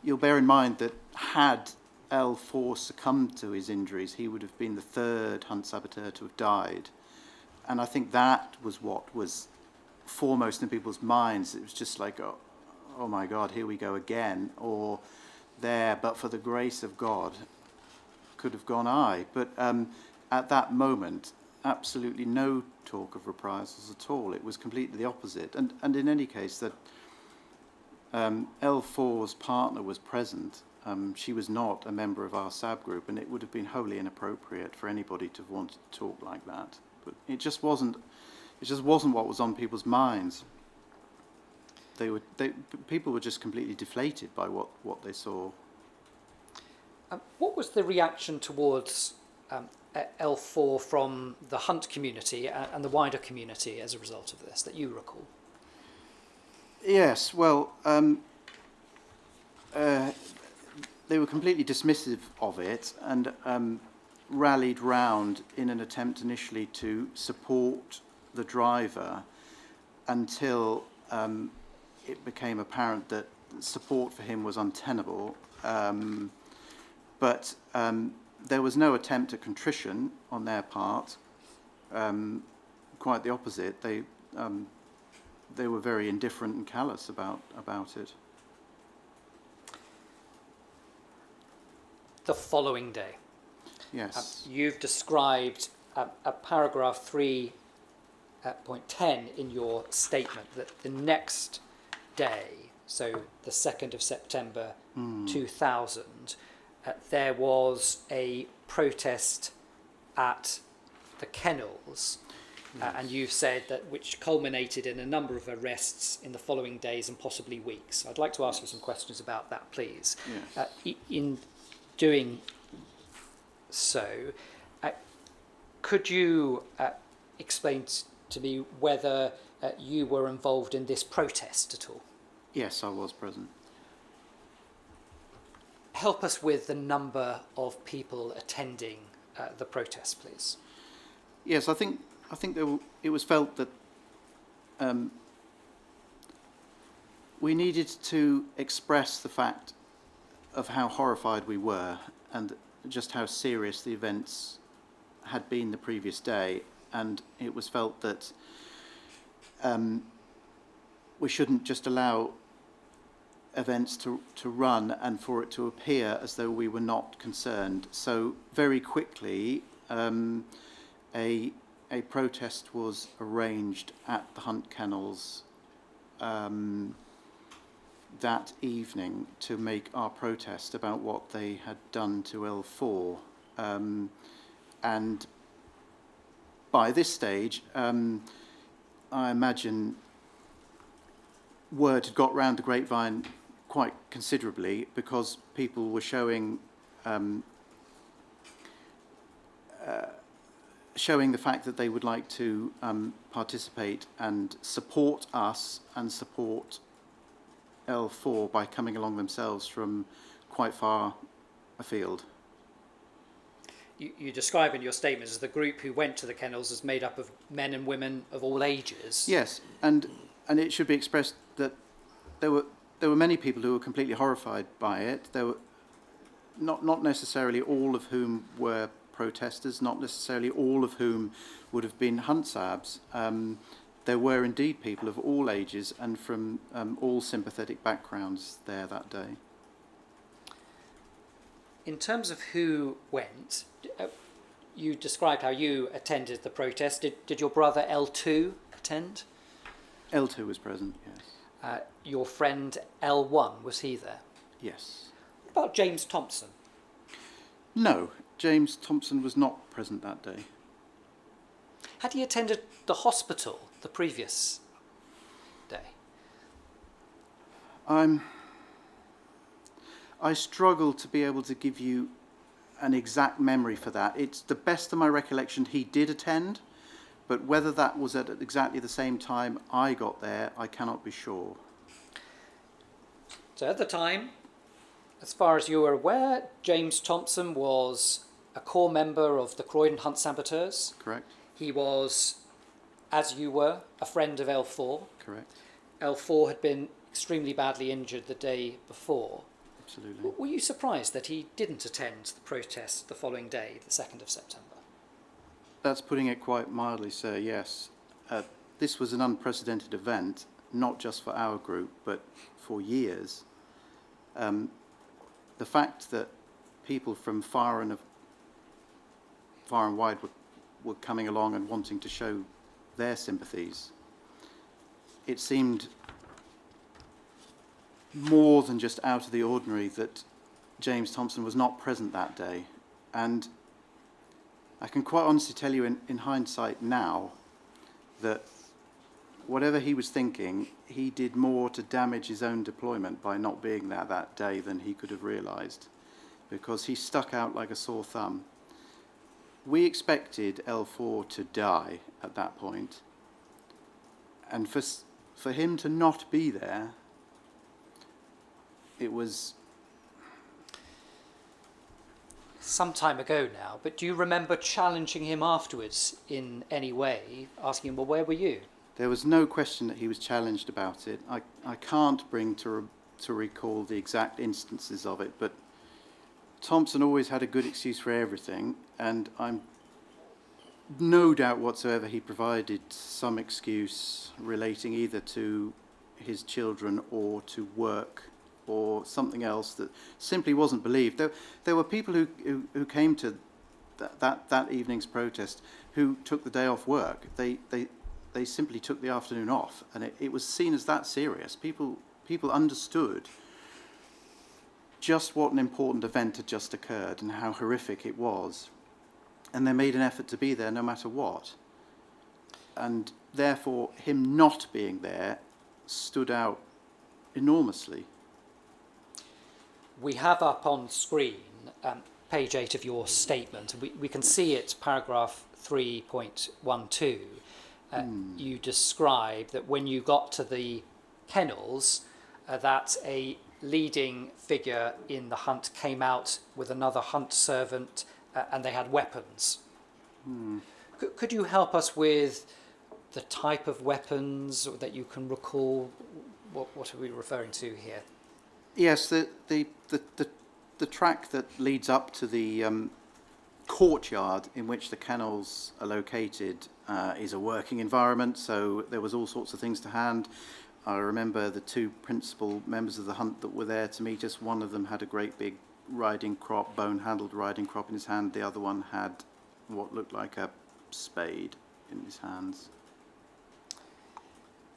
you'll bear in mind that had L4 succumbed to his injuries, he would have been the third hunt saboteur to have died. And I think that was what was foremost in people's minds. It was just like, oh my God, here we go again. Or there, but for the grace of God, could have gone I. But at that moment, absolutely no talk of reprisals at all. It was completely the opposite. And in any case, that L4's partner was present. She was not a member of our SAB group, and it would have been wholly inappropriate for anybody to want to talk like that. But it just wasn't what was on people's minds. People were just completely deflated by what they saw. What was the reaction towards L4 from the hunt community and the wider community as a result of this, that you recall? Yes, well, they were completely dismissive of it and rallied round in an attempt initially to support the driver until it became apparent that support for him was untenable. But there was no attempt at contrition on their part. Quite the opposite. They were very indifferent and callous about it. The following day. Yes. You've described a paragraph 3.10 in your statement that the next day, so the 2nd of September 2000, there was a protest at the kennels, and you've said that which culminated in a number of arrests in the following days and possibly weeks. I'd like to ask you some questions about that, please. Yes. In doing so, could you explain to me whether you were involved in this protest at all? Yes, I was present. Help us with the number of people attending the protest, please. Yes, I think it was felt that we needed to express the fact of how horrified we were and just how serious the events had been the previous day, and it was felt that we shouldn't just allow events to run and for it to appear as though we were not concerned. So very quickly a protest was arranged at the hunt kennels that evening to make our protest about what they had done to L4. And by this stage, I imagine word had got round the grapevine quite considerably, because people were showing showing the fact that they would like to participate and support us and support L4 by coming along themselves from quite far afield. You describe in your statement as the group who went to the kennels is made up of men and women of all ages. Yes, and it should be expressed that there were many people who were completely horrified by it. There were not necessarily all of whom were protesters, not necessarily all of whom would have been Huntsabs. There were indeed people of all ages and from all sympathetic backgrounds there that day. In terms of who went, you described how you attended the protest. Did your brother L2 attend? L2 was present, yes. Your friend L1, was he there? Yes. What about James Thompson? No, James Thompson was not present that day. Had he attended the hospital the previous day? I struggle to be able to give you an exact memory for that. It's the best of my recollection he did attend, but whether that was at exactly the same time I got there, I cannot be sure. So at the time, as far as you were aware, James Thompson was a core member of the Croydon Hunt Saboteurs. Correct? He was, as you were, a friend of L4. Correct. L4 had been extremely badly injured the day before. Absolutely. Were you surprised that he didn't attend the protest the following day, the 2nd of September? That's putting it quite mildly, sir, yes. This was an unprecedented event, not just for our group, but for years. The fact that people from far and wide were coming along and wanting to show their sympathies, it seemed more than just out of the ordinary that James Thompson was not present that day. And I can quite honestly tell you in hindsight now that whatever he was thinking, he did more to damage his own deployment by not being there that day than he could have realised, because he stuck out like a sore thumb. We expected L4 to die at that point, and for him to not be there, it was some time ago now, but do you remember challenging him afterwards in any way, asking him, well, where were you? There was no question that he was challenged about it. I can't bring to recall the exact instances of it, but Thompson always had a good excuse for everything, and I'm no doubt whatsoever he provided some excuse relating either to his children or to work or something else that simply wasn't believed. There were people who came to that evening's protest who took the day off work. They simply took the afternoon off, and it was seen as that serious. People understood just what an important event had just occurred and how horrific it was, and they made an effort to be there no matter what. And therefore, him not being there stood out enormously. We have up on screen page 8 of your statement. We can see it, paragraph 3.12. You describe that when you got to the kennels, that a leading figure in the hunt came out with another hunt servant and they had weapons. Could you help us with the type of weapons that you can recall? What are we referring to here? Yes, the track that leads up to the courtyard in which the kennels are located is a working environment, so there was all sorts of things to hand. I remember the two principal members of the hunt that were there to meet us. One of them had a great big riding crop, bone-handled riding crop in his hand. The other one had what looked like a spade in his hands.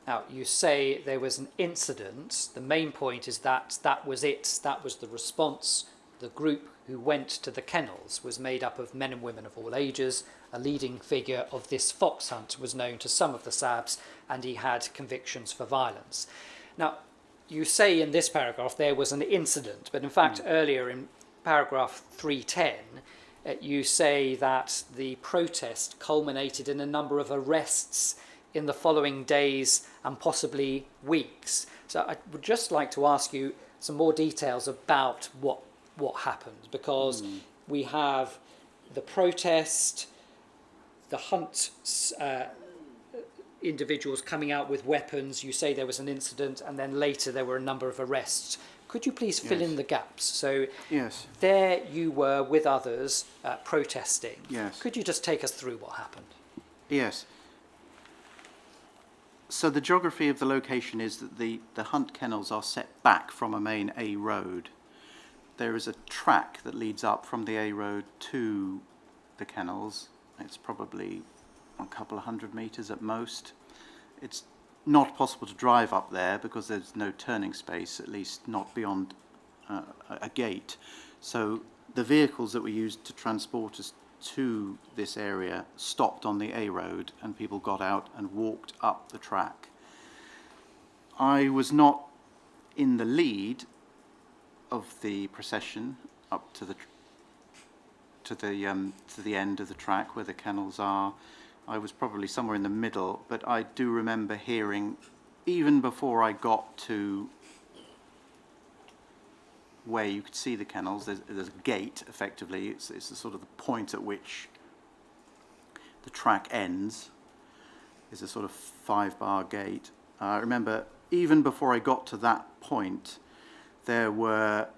Now, you say there was an incident. The main point is that was it. That was the response. The group who went to the kennels was made up of men and women of all ages. A leading figure of this fox hunt was known to some of the SABs, and he had convictions for violence. Now, you say in this paragraph there was an incident, but in fact earlier in paragraph 310, you say that the protest culminated in a number of arrests in the following days and possibly weeks. So I would just like to ask you some more details about what happened, because we have the protest, the hunt individuals coming out with weapons. You say there was an incident, and then later there were a number of arrests. Could you please fill in the gaps? So Yes. there you were with others protesting. Yes. Could you just take us through what happened? Yes. So the geography of the location is that the hunt kennels are set back from a main A road. There is a track that leads up from the A road to the kennels. It's probably a couple of 100 metres at most. It's not possible to drive up there because there's no turning space, at least not beyond a gate. So the vehicles that were used to transport us to this area stopped on the A road, and people got out and walked up the track. I was not in the lead of the procession up to the end of the track where the kennels are. I was probably somewhere in the middle, but I do remember hearing, even before I got to where you could see the kennels, there's a gate, effectively. It's the sort of the point at which the track ends. Is a sort of 5-bar gate. I remember, even before I got to that point, there were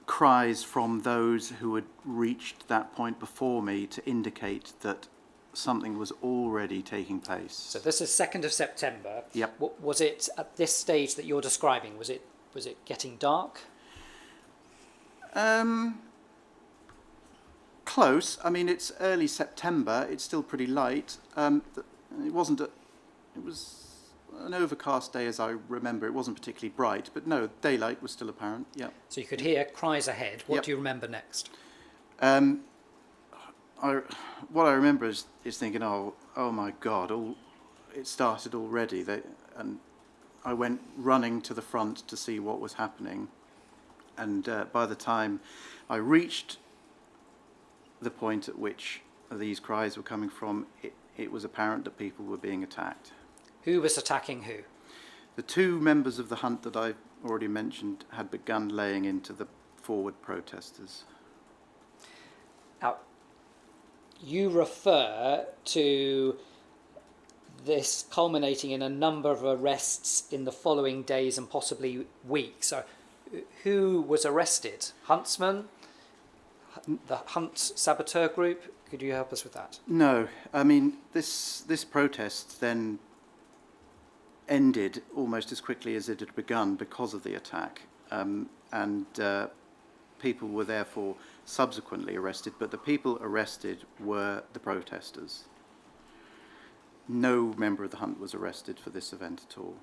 cries from those who had reached that point before me to indicate that something was already taking place. So this is 2nd of September. Yep. Was it at this stage that you're describing? Was it getting dark? Close. I mean, it's early September. It's still pretty light. It was an overcast day, as I remember. It wasn't particularly bright, but no, daylight was still apparent. Yeah. So you could hear cries ahead. What Yep. do you remember next? What I remember is thinking, oh my God, it started already. And I went running to the front to see what was happening. And by the time I reached the point at which these cries were coming from, it was apparent that people were being attacked. Who was attacking who? The two members of the hunt that I already mentioned had begun laying into the forward protesters. Now, you refer to this culminating in a number of arrests in the following days and possibly weeks. So who was arrested? Huntsman? The Hunt Saboteur Group? Could you help us with that? No, I mean, this protest then ended almost as quickly as it had begun because of the attack, and people were therefore subsequently arrested, but the people arrested were the protesters. No member of the hunt was arrested for this event at all.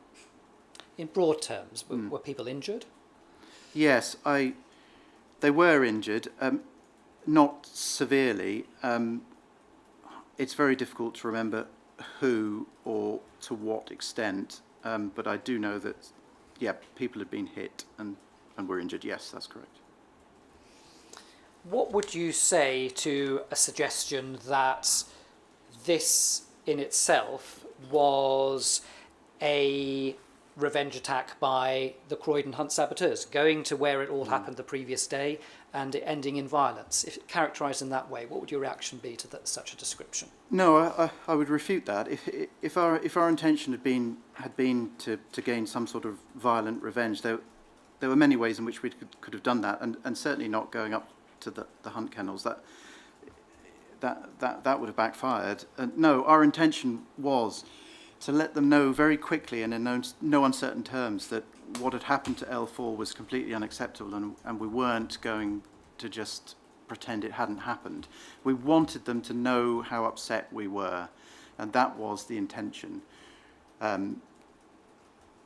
In broad terms, were people injured? Yes, they were injured, not severely. It's very difficult to remember who or to what extent, but I do know that, yeah, people had been hit and were injured. Yes, that's correct. What would you say to a suggestion that this in itself was a revenge attack by the Croydon Hunt Saboteurs, going to where it all happened the previous day and it ending in violence? If characterised in that way, what would your reaction be to such a description? No, I would refute that. If our intention had been to gain some sort of violent revenge, there were many ways in which we could have done that, and certainly not going up to the hunt kennels. That would have backfired. No, our intention was to let them know very quickly and in no uncertain terms that what had happened to L4 was completely unacceptable, and we weren't going to just pretend it hadn't happened. We wanted them to know how upset we were, and that was the intention.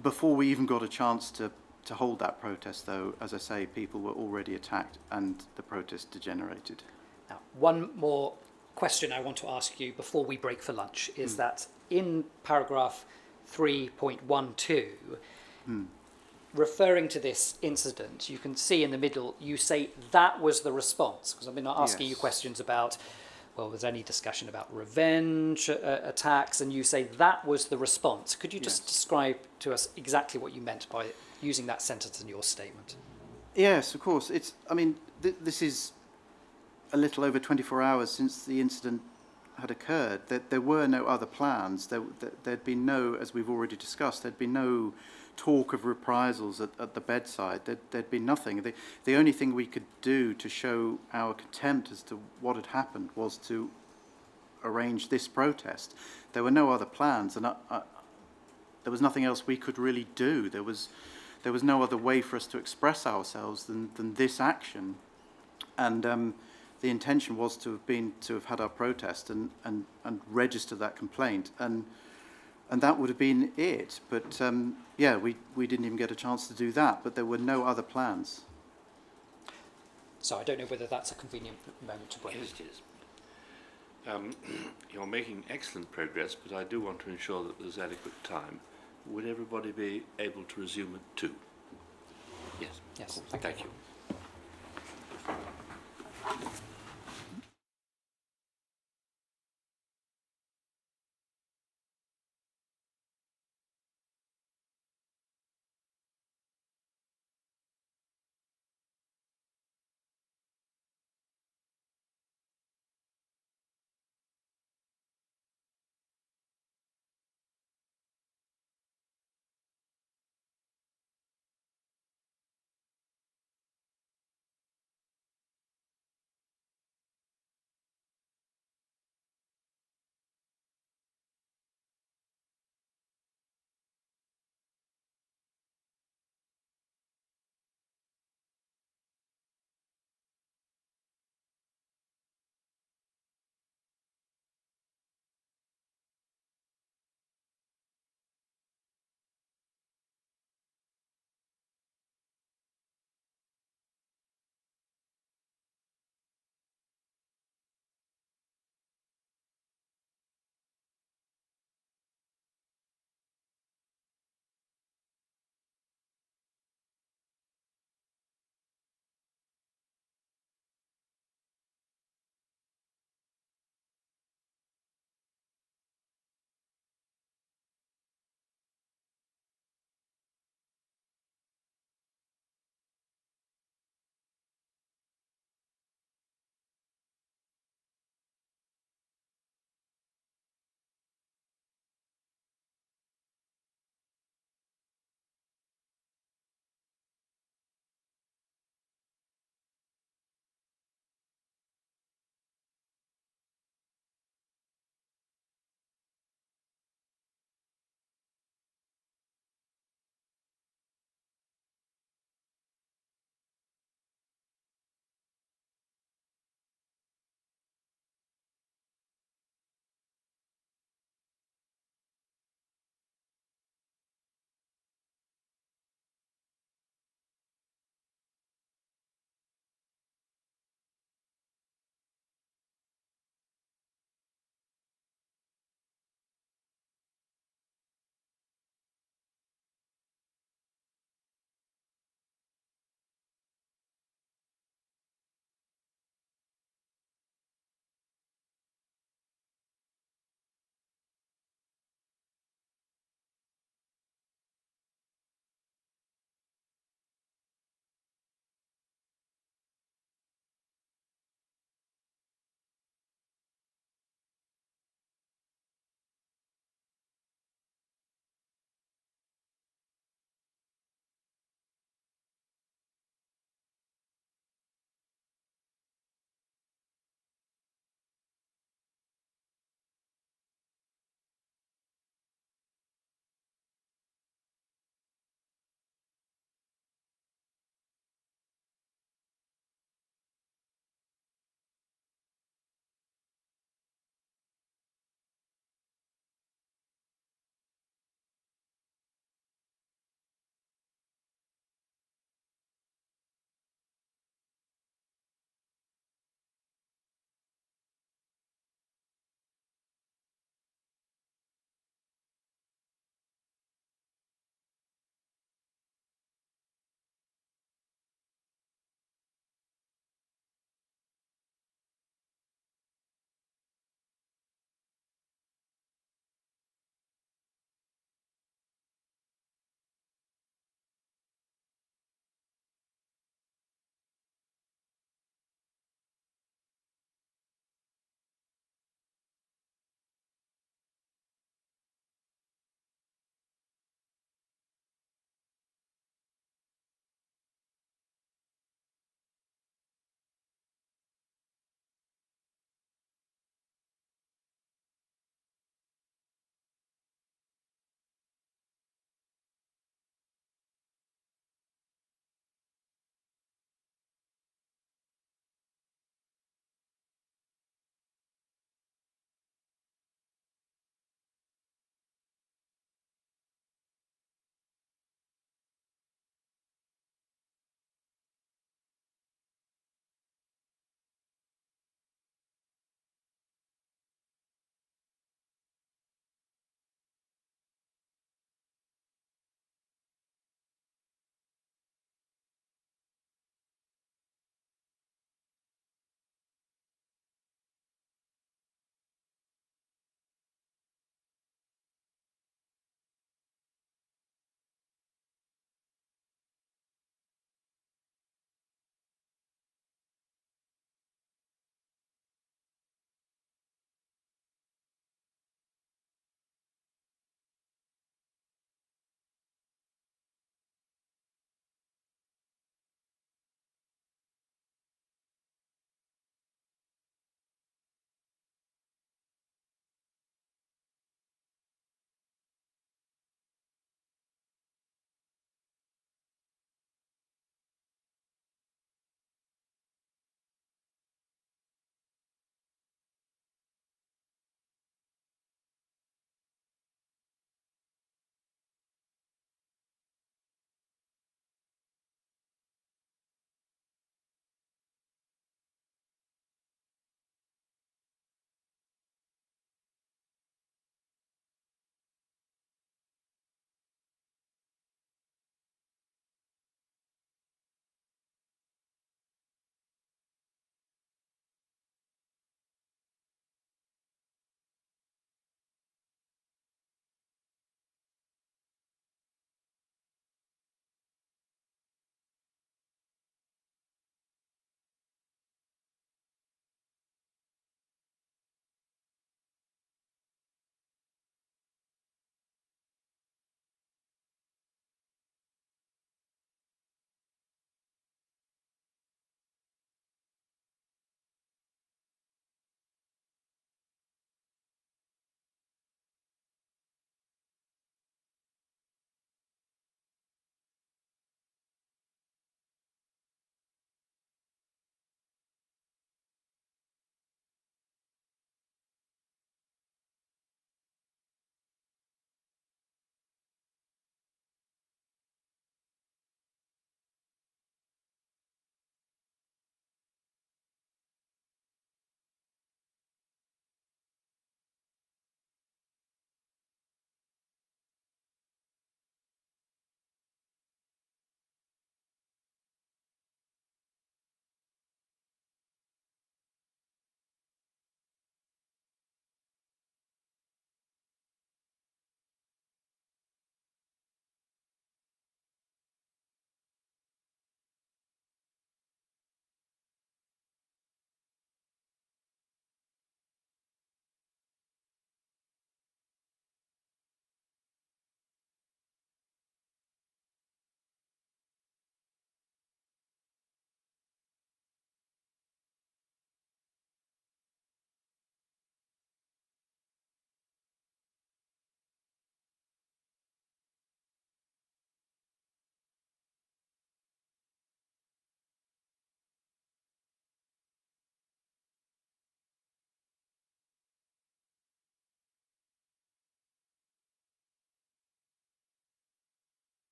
Before we even got a chance to hold that protest, though, as I say, people were already attacked and the protest degenerated. Now, one more question I want to ask you before we break for lunch is that in paragraph 3.12, referring to this incident, you can see in the middle, you say that was the response. Because I've been asking you Yes. questions about, well, was there any discussion about revenge attacks? And you say that was the response. Could you just Yes. describe to us exactly what you meant by using that sentence in your statement? Yes, of course. I mean, this is a little over 24 hours since the incident had occurred. There were no other plans. There'd been no, as we've already discussed, there'd been no talk of reprisals at the bedside. There'd been nothing. The only thing we could do to show our contempt as to what had happened was to arrange this protest. There were no other plans, and there was nothing else we could really do. There was no other way for us to express ourselves than this action. And the intention was to have had our protest and register that complaint, and that would have been it. But yeah, we didn't even get a chance to do that. But there were no other plans. So I don't know whether that's a convenient moment to break. Yes, it is. You're making excellent progress, but I do want to ensure that there's adequate time. Would everybody be able to resume at 2? Yes. Yes. Thank you.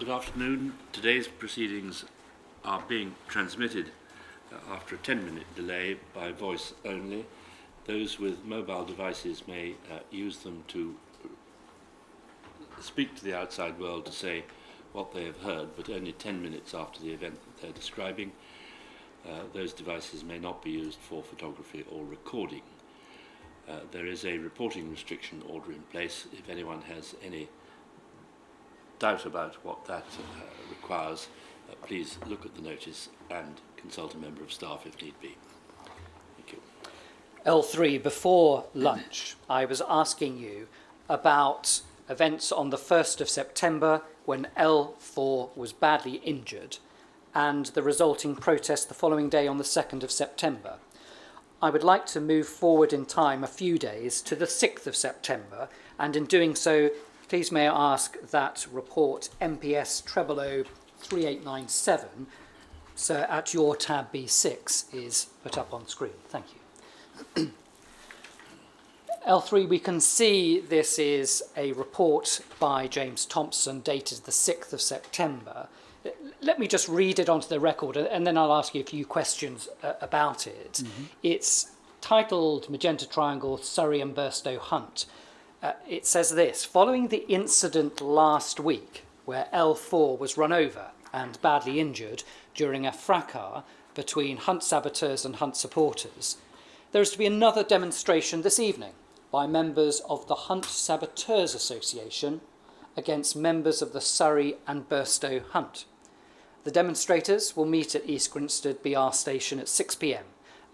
Good afternoon. Today's proceedings are being transmitted after a 10-minute delay by voice only. Those with mobile devices may use them to speak to the outside world to say what they have heard, but only 10 minutes after the event that they're describing. Those devices may not be used for photography or recording. There is a reporting restriction order in place. If anyone has any doubt about what that requires, please look at the notice and consult a member of staff if need be. Thank you. L3, before lunch, I was asking you about events on the 1st of September when L4 was badly injured and the resulting protest the following day on the 2nd of September. I would like to move forward in time a few days to the 6th of September, and in doing so, please may I ask that report MPS 3897, so at your tab B6, is put up on screen. Thank you. L3, we can see this is a report by James Thompson dated the 6th of September. Let me just read it onto the record and then I'll ask you a few questions about it. Mm-hmm. It's titled Magenta Triangle, Surrey and Burstow Hunt. It says this: following the incident last week where L4 was run over and badly injured during a fracas between Hunt saboteurs and Hunt supporters, there is to be another demonstration this evening by members of the Hunt Saboteurs Association against members of the Surrey and Burstow Hunt. The demonstrators will meet at East Grinstead BR station at 6 p.m.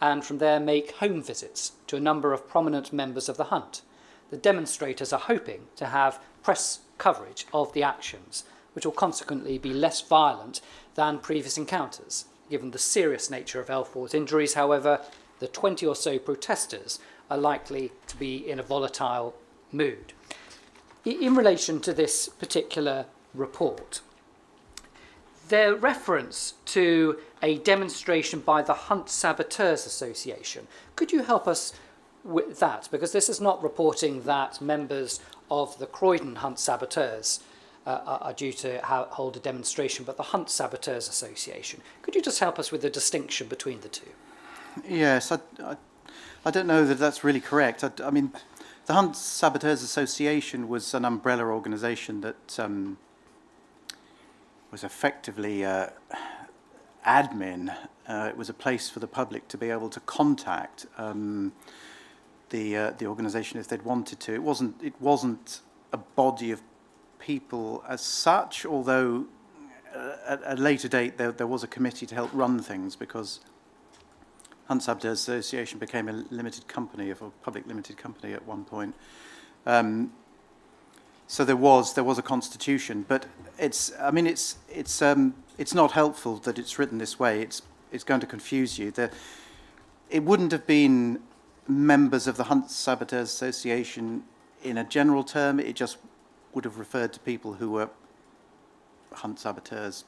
and from there make home visits to a number of prominent members of the Hunt. The demonstrators are hoping to have press coverage of the actions, which will consequently be less violent than previous encounters. Given the serious nature of L4's injuries, however, the 20 or so protesters are likely to be in a volatile mood. In relation to this particular report, their reference to a demonstration by the Hunt Saboteurs Association, could you help us with that? Because this is not reporting that members of the Croydon Hunt Saboteurs are due to hold a demonstration, but the Hunt Saboteurs Association. Could you just help us with the distinction between the two? Yes, I don't know that that's really correct. I mean, the Hunt Saboteurs Association was an umbrella organisation that was effectively admin. It was a place for the public to be able to contact the organisation if they'd wanted to. It wasn't a body of people as such, although at a later date there was a committee to help run things, because Hunt Saboteurs Association became a limited company, a public limited company at one point. So there was a constitution, but it's not helpful that it's written this way. It's going to confuse you. It wouldn't have been members of the Hunt Saboteurs Association in a general term. It just would have referred to people who were Hunt saboteurs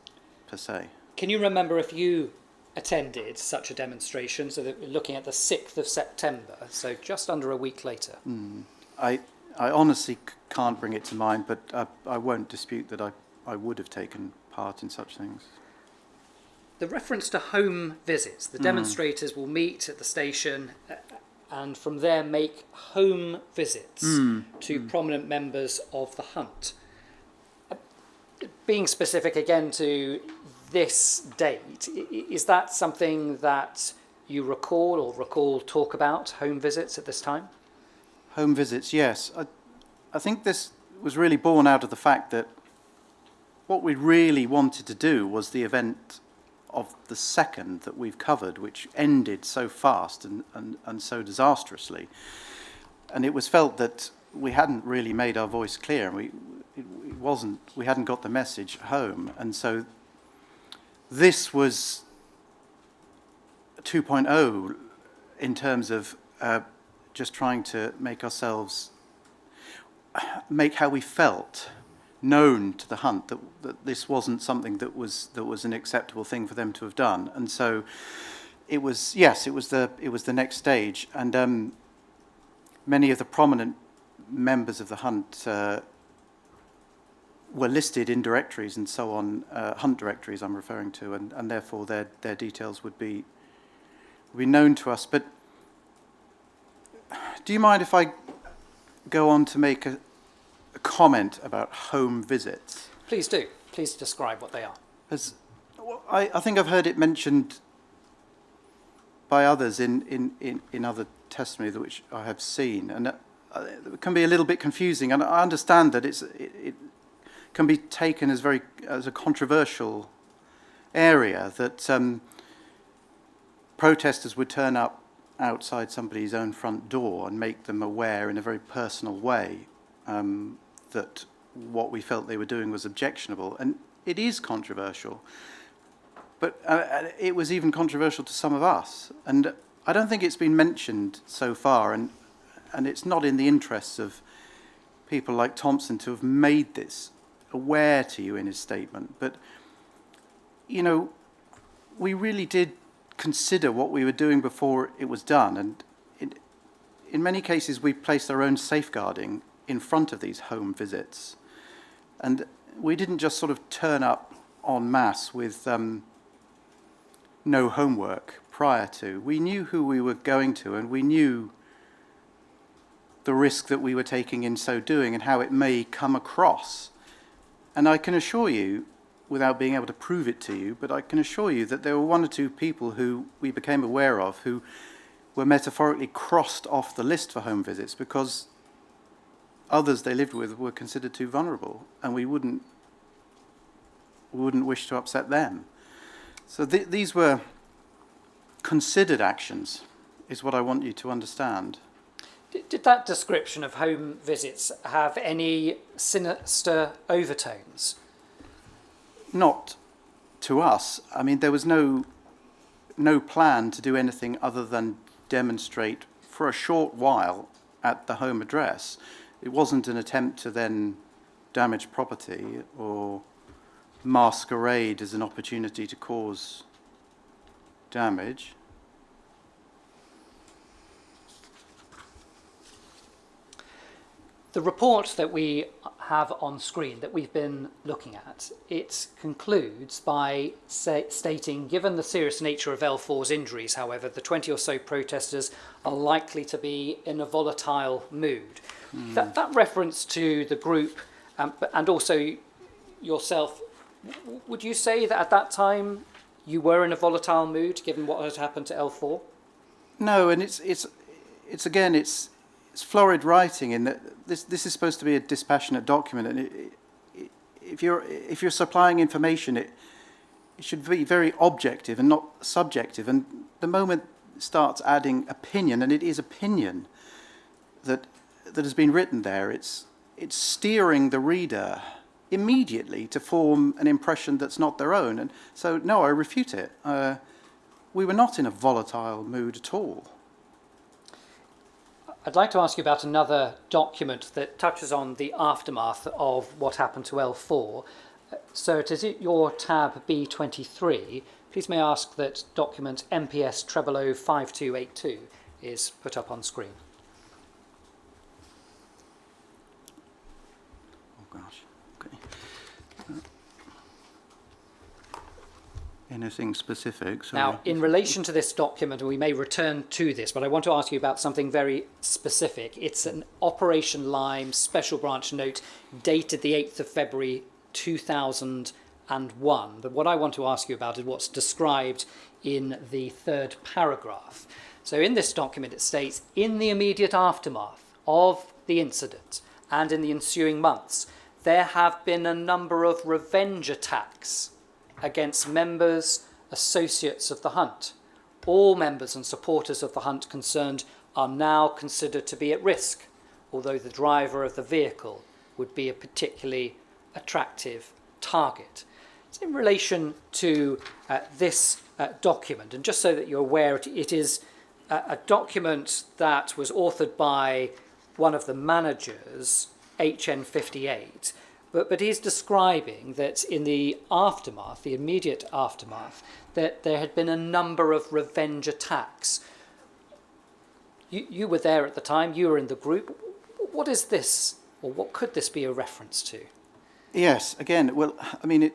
per se. Can you remember if you attended such a demonstration? So that we're looking at the 6th of September, so just under a week later. I honestly can't bring it to mind, but I won't dispute that I would have taken part in such things. The reference to home visits, the demonstrators will meet at the station and from there make home visits to prominent members of the Hunt. Being specific again to this date, is that something that you recall talk about, home visits at this time? Home visits, yes. I think this was really born out of the fact that what we really wanted to do was the event of the 2nd that we've covered, which ended so fast and so disastrously. And it was felt that we hadn't really made our voice clear. We hadn't got the message home. And so this was 2.0 in terms of just trying to make how we felt known to the Hunt, that this wasn't something that was an acceptable thing for them to have done. And so it was the next stage, and many of the prominent members of the Hunt were listed in directories and so on, hunt directories I'm referring to, and therefore their details would be known to us. But do you mind if I go on to make a comment about home visits? Please do. Please describe what they are. I think I've heard it mentioned by others in other testimony which I have seen, and it can be a little bit confusing. And I understand that it can be taken as a controversial area, that protesters would turn up outside somebody's own front door and make them aware in a very personal way that what we felt they were doing was objectionable. And it is controversial. But it was even controversial to some of us. And I don't think it's been mentioned so far, and it's not in the interests of people like Thompson to have made this aware to you in his statement. But, you know, we really did consider what we were doing before it was done. And in many cases, we placed our own safeguarding in front of these home visits. And we didn't just sort of turn up en masse with no homework prior to. We knew who we were going to, and we knew the risk that we were taking in so doing and how it may come across. And I can assure you, without being able to prove it to you, but I can assure you that there were one or two people who we became aware of who were metaphorically crossed off the list for home visits because others they lived with were considered too vulnerable, and we wouldn't wish to upset them. So these were considered actions, is what I want you to understand. Did that description of home visits have any sinister overtones? Not to us. I mean, there was no plan to do anything other than demonstrate for a short while at the home address. It wasn't an attempt to then damage property or masquerade as an opportunity to cause damage. The report that we have on screen that we've been looking at, it concludes by stating, given the serious nature of L4's injuries, however, the 20 or so protesters are likely to be in a volatile mood. That reference to the group and also yourself, would you say that at that time you were in a volatile mood given what had happened to L4? No, and it's florid writing in that this is supposed to be a dispassionate document, and if you're supplying information, it should be very objective and not subjective. And the moment it starts adding opinion, and it is opinion that has been written there, it's steering the reader immediately to form an impression that's not their own. And so, no, I refute it. We were not in a volatile mood at all. I'd like to ask you about another document that touches on the aftermath of what happened to L4. So it is your tab B23. Please may I ask that document MPS 005282 is put up on screen. Oh gosh, okay. Anything specific? Sorry. Now, in relation to this document, and we may return to this, but I want to ask you about something very specific. It's an Operation Lime Special Branch note dated the 8th of February 2001. But what I want to ask you about is what's described in the third paragraph. So in this document it states, in the immediate aftermath of the incident and in the ensuing months, there have been a number of revenge attacks against members, associates of the hunt. All members and supporters of the hunt concerned are now considered to be at risk, although the driver of the vehicle would be a particularly attractive target. So in relation to this document, and just so that you're aware, it is a document that was authored by one of the managers, HN58, but he's describing that in the aftermath, the immediate aftermath, that there had been a number of revenge attacks. You were there at the time, you were in the group. What is this, or what could this be a reference to? Yes, again, well, I mean,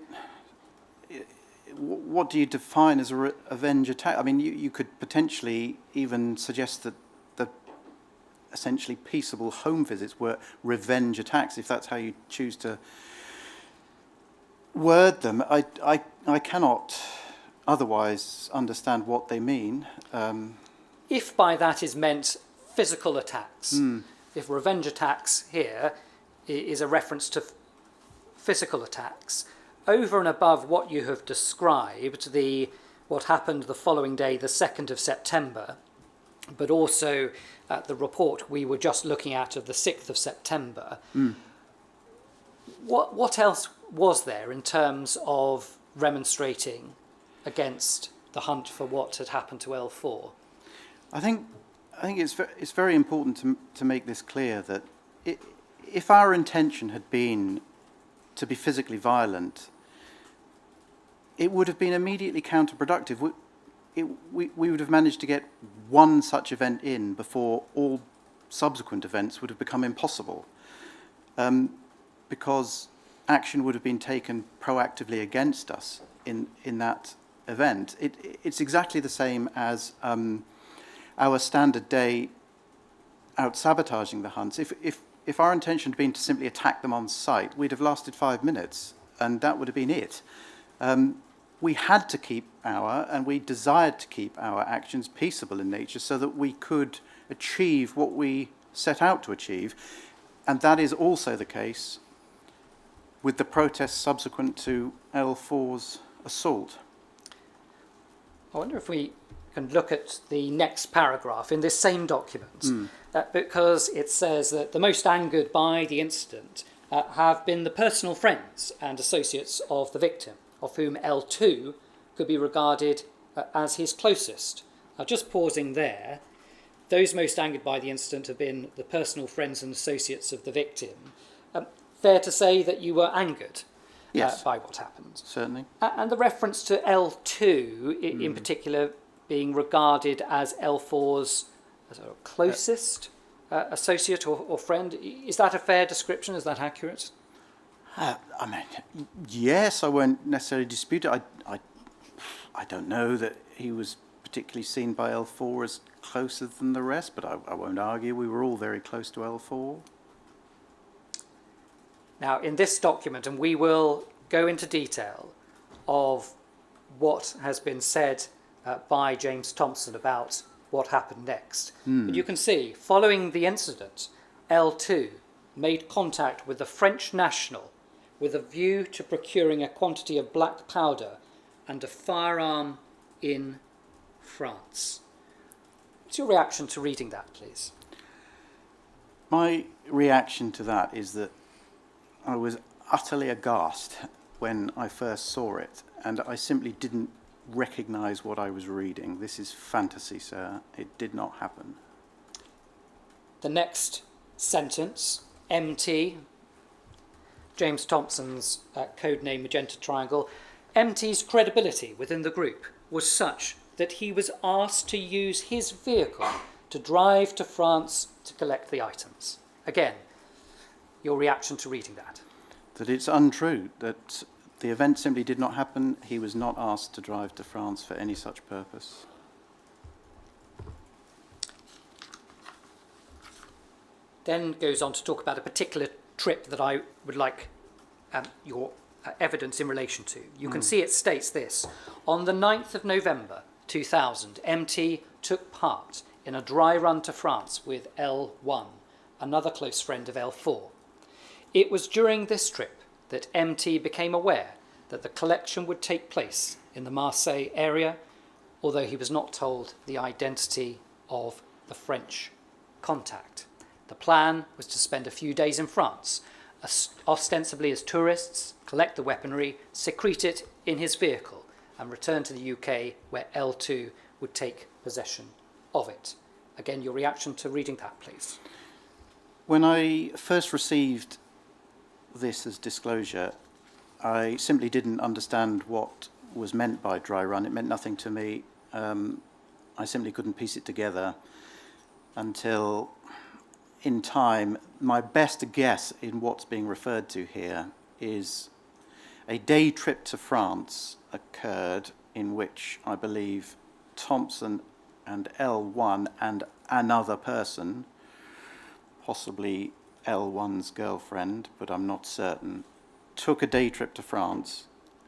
what do you define as a revenge attack? I mean, you could potentially even suggest that the essentially peaceable home visits were revenge attacks, if that's how you choose to word them. I cannot otherwise understand what they mean. If by that is meant physical attacks, if revenge attacks here is a reference to physical attacks, over and above what you have described, what happened the following day, the 2nd of September, but also the report we were just looking at of the 6th of September, what else was there in terms of remonstrating against the hunt for what had happened to L4? I think it's very important to make this clear that if our intention had been to be physically violent, it would have been immediately counterproductive. We would have managed to get one such event in before all subsequent events would have become impossible, because action would have been taken proactively against us in that event. It's exactly the same as our standard day out sabotaging the hunts. If our intention had been to simply attack them on sight, we'd have lasted 5 minutes, and that would have been it. We had to keep and we desired to keep our actions peaceable in nature so that we could achieve what we set out to achieve. And that is also the case with the protests subsequent to L4's assault. I wonder if we can look at the next paragraph in this same document, because it says that the most angered by the incident have been the personal friends and associates of the victim, of whom L2 could be regarded as his closest. Now, just pausing there, those most angered by the incident have been the personal friends and associates of the victim. Fair to say that you were angered by what happened? Certainly. And the reference to L2 in particular being regarded as L4's closest associate or friend, is that a fair description? Is that accurate? I mean, yes, I won't necessarily dispute it. I don't know that he was particularly seen by L4 as closer than the rest, but I won't argue. We were all very close to L4. Now, in this document, and we will go into detail of what has been said by James Thompson about what happened next. But you can see, following the incident, L2 made contact with the French national with a view to procuring a quantity of black powder and a firearm in France. What's your reaction to reading that, please? My reaction to that is that I was utterly aghast when I first saw it, and I simply didn't recognise what I was reading. This is fantasy, sir. It did not happen. The next sentence, MT, James Thompson's codename Magenta Triangle, MT's credibility within the group was such that he was asked to use his vehicle to drive to France to collect the items. Again, your reaction to reading that? That it's untrue, that the event simply did not happen. He was not asked to drive to France for any such purpose. Then goes on to talk about a particular trip that I would like your evidence in relation to. You can see it states this: on the 9th of November 2000, MT took part in a dry run to France with L1, another close friend of L4. It was during this trip that MT became aware that the collection would take place in the Marseille area, although he was not told the identity of the French contact. The plan was to spend a few days in France, ostensibly as tourists, collect the weaponry, secrete it in his vehicle, and return to the UK, where L2 would take possession of it. Again, your reaction to reading that, please. When I first received this as disclosure, I simply didn't understand what was meant by dry run. It meant nothing to me. I simply couldn't piece it together until, in time, my best guess in what's being referred to here is a day trip to France occurred in which I believe Thompson and L1 and another person, possibly L1's girlfriend, but I'm not certain, took a day trip to France,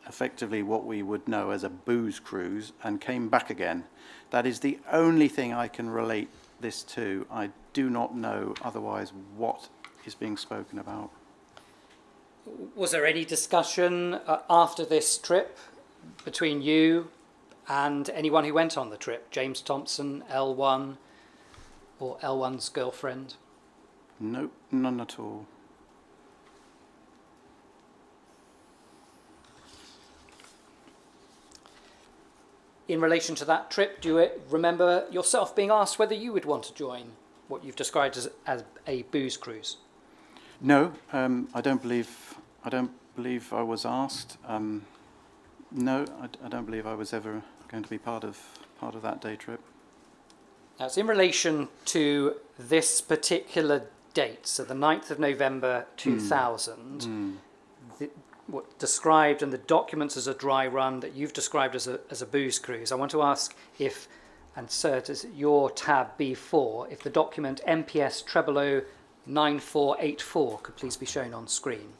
effectively what we would know as a booze cruise, and came back again. That is the only thing I can relate this to. I do not know otherwise what is being spoken about. Was there any discussion after this trip between you and anyone who went on the trip? James Thompson, L1, or L1's girlfriend? No, none at all. In relation to that trip, do you remember yourself being asked whether you would want to join what you've described as a booze cruise? No, I don't believe I was asked. No, I don't believe I was ever going to be part of that day trip. Now, it's in relation to this particular date, so the 9th of November 2000, what described in the documents as a dry run that you've described as a booze cruise. I want to ask if, and sir, it is your tab B4, if the document MPS 009484 could please be shown on screen.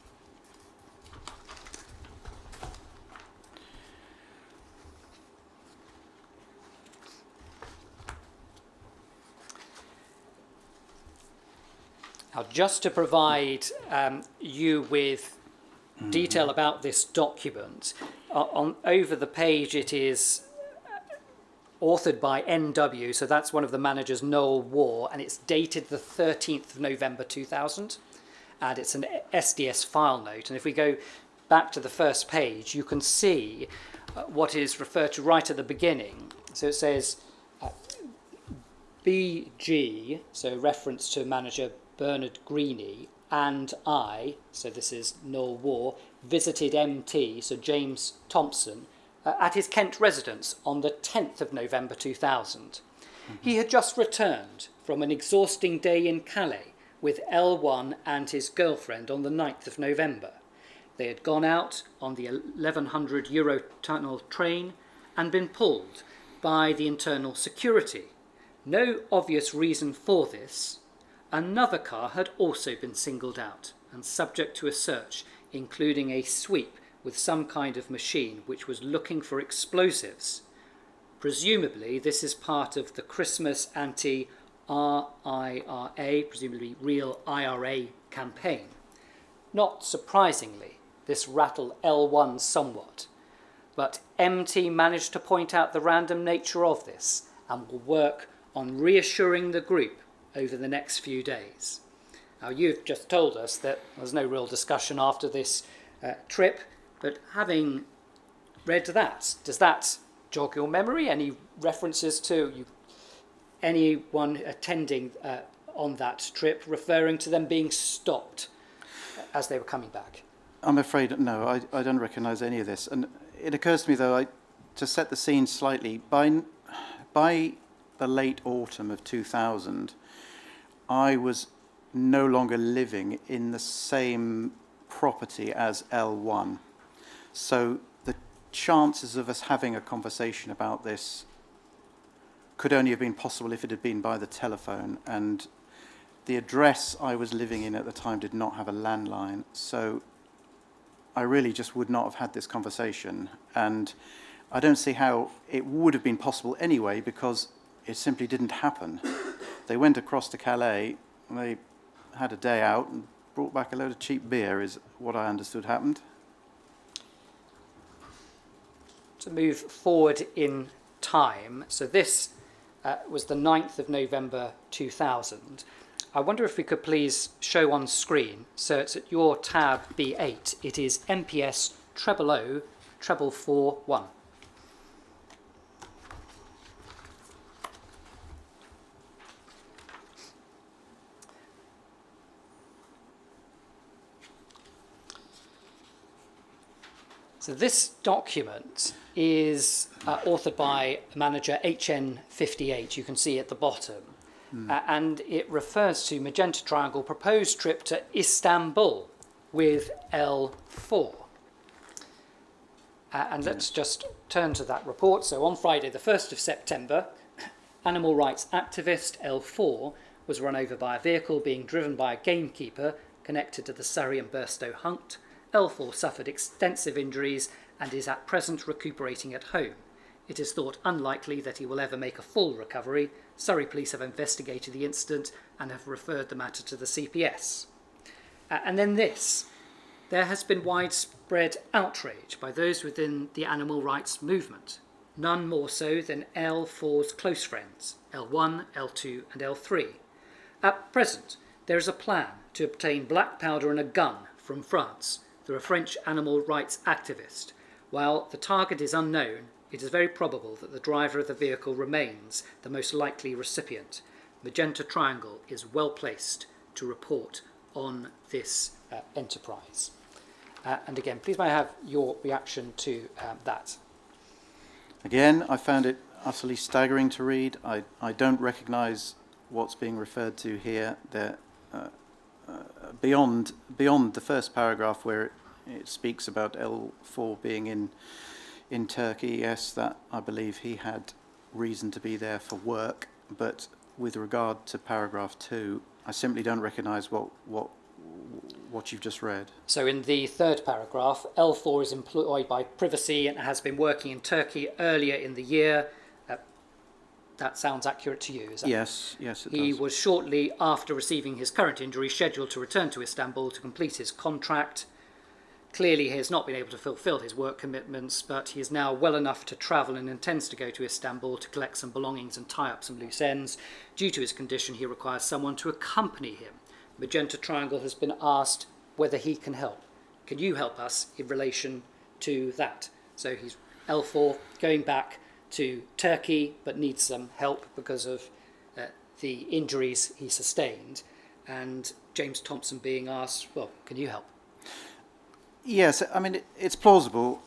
Now, just to provide you with detail about this document, over the page it is authored by NW, so that's one of the managers, Noel Waugh, and it's dated the 13th of November 2000, and it's an SDS file note. And if we go back to the first page, you can see what is referred to right at the beginning. So it says BG, so reference to manager Bernard Greene, and I, so this is Noel Waugh, visited MT, so James Thompson, at his Kent residence on the 10th of November 2000. He had just returned from an exhausting day in Calais with L1 and his girlfriend on the 9th of November. They had gone out on the 1100 Eurotunnel train and been pulled by the internal security. No obvious reason for this. Another car had also been singled out and subject to a search, including a sweep with some kind of machine which was looking for explosives. Presumably, this is part of the Christmas anti-RIRA, presumably real IRA campaign. Not surprisingly, this rattled L1 somewhat, but MT managed to point out the random nature of this and will work on reassuring the group over the next few days. Now, you've just told us that there's no real discussion after this trip, but having read that, does that jog your memory? Any references to anyone attending on that trip referring to them being stopped as they were coming back? I'm afraid, no, I don't recognise any of this. And it occurs to me, though, to set the scene slightly, by the late autumn of 2000, I was no longer living in the same property as L1. So the chances of us having a conversation about this could only have been possible if it had been by the telephone. And the address I was living in at the time did not have a landline. So I really just would not have had this conversation. And I don't see how it would have been possible anyway, because it simply didn't happen. They went across to Calais, and they had a day out and brought back a load of cheap beer, is what I understood happened. To move forward in time, so this was the 9th of November 2000. I wonder if we could please show on screen, so it's at your tab B8, it is MPS 000441. So this document is authored by manager HN58, you can see at the bottom, and it refers to Magenta Triangle proposed trip to Istanbul with L4. And let's just turn to that report. So on Friday, the 1st of September, animal rights activist L4 was run over by a vehicle being driven by a gamekeeper connected to the Surrey and Burstow hunt. L4 suffered extensive injuries and is at present recuperating at home. It is thought unlikely that he will ever make a full recovery. Surrey police have investigated the incident and have referred the matter to the CPS. And then this. There has been widespread outrage by those within the animal rights movement, none more so than L4's close friends, L1, L2 and L3. At present, there is a plan to obtain black powder and a gun from France through a French animal rights activist. While the target is unknown, it is very probable that the driver of the vehicle remains the most likely recipient. Magenta Triangle is well placed to report on this enterprise. And again, please may I have your reaction to that? Again, I found it utterly staggering to read. I don't recognise what's being referred to here. Beyond the first paragraph where it speaks about L4 being in Turkey, yes, that I believe he had reason to be there for work. But with regard to paragraph 2, I simply don't recognise what you've just read. So in the third paragraph, L4 is employed by Privacy and has been working in Turkey earlier in the year. That sounds accurate to you, is that? Yes, it does. He was shortly after receiving his current injury scheduled to return to Istanbul to complete his contract. Clearly he has not been able to fulfil his work commitments, but he is now well enough to travel and intends to go to Istanbul to collect some belongings and tie up some loose ends. Due to his condition, he requires someone to accompany him. Magenta Triangle has been asked whether he can help. Can you help us in relation to that? So he's L4 going back to Turkey but needs some help because of the injuries he sustained. And James Thompson being asked, well, can you help? Yes, I mean, it's plausible.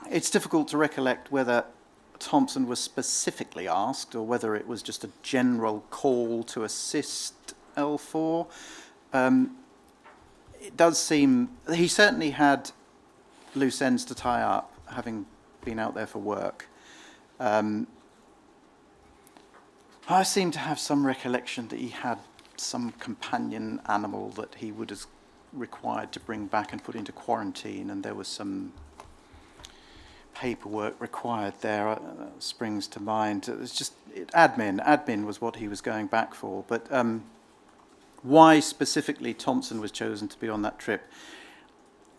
It's difficult to recollect whether Thompson was specifically asked or whether it was just a general call to assist L4. It does seem he certainly had loose ends to tie up, having been out there for work. I seem to have some recollection that he had some companion animal that he would have required to bring back and put into quarantine, and there was some paperwork required there. Springs to mind. It was just admin was what he was going back for. But why specifically Thompson was chosen to be on that trip,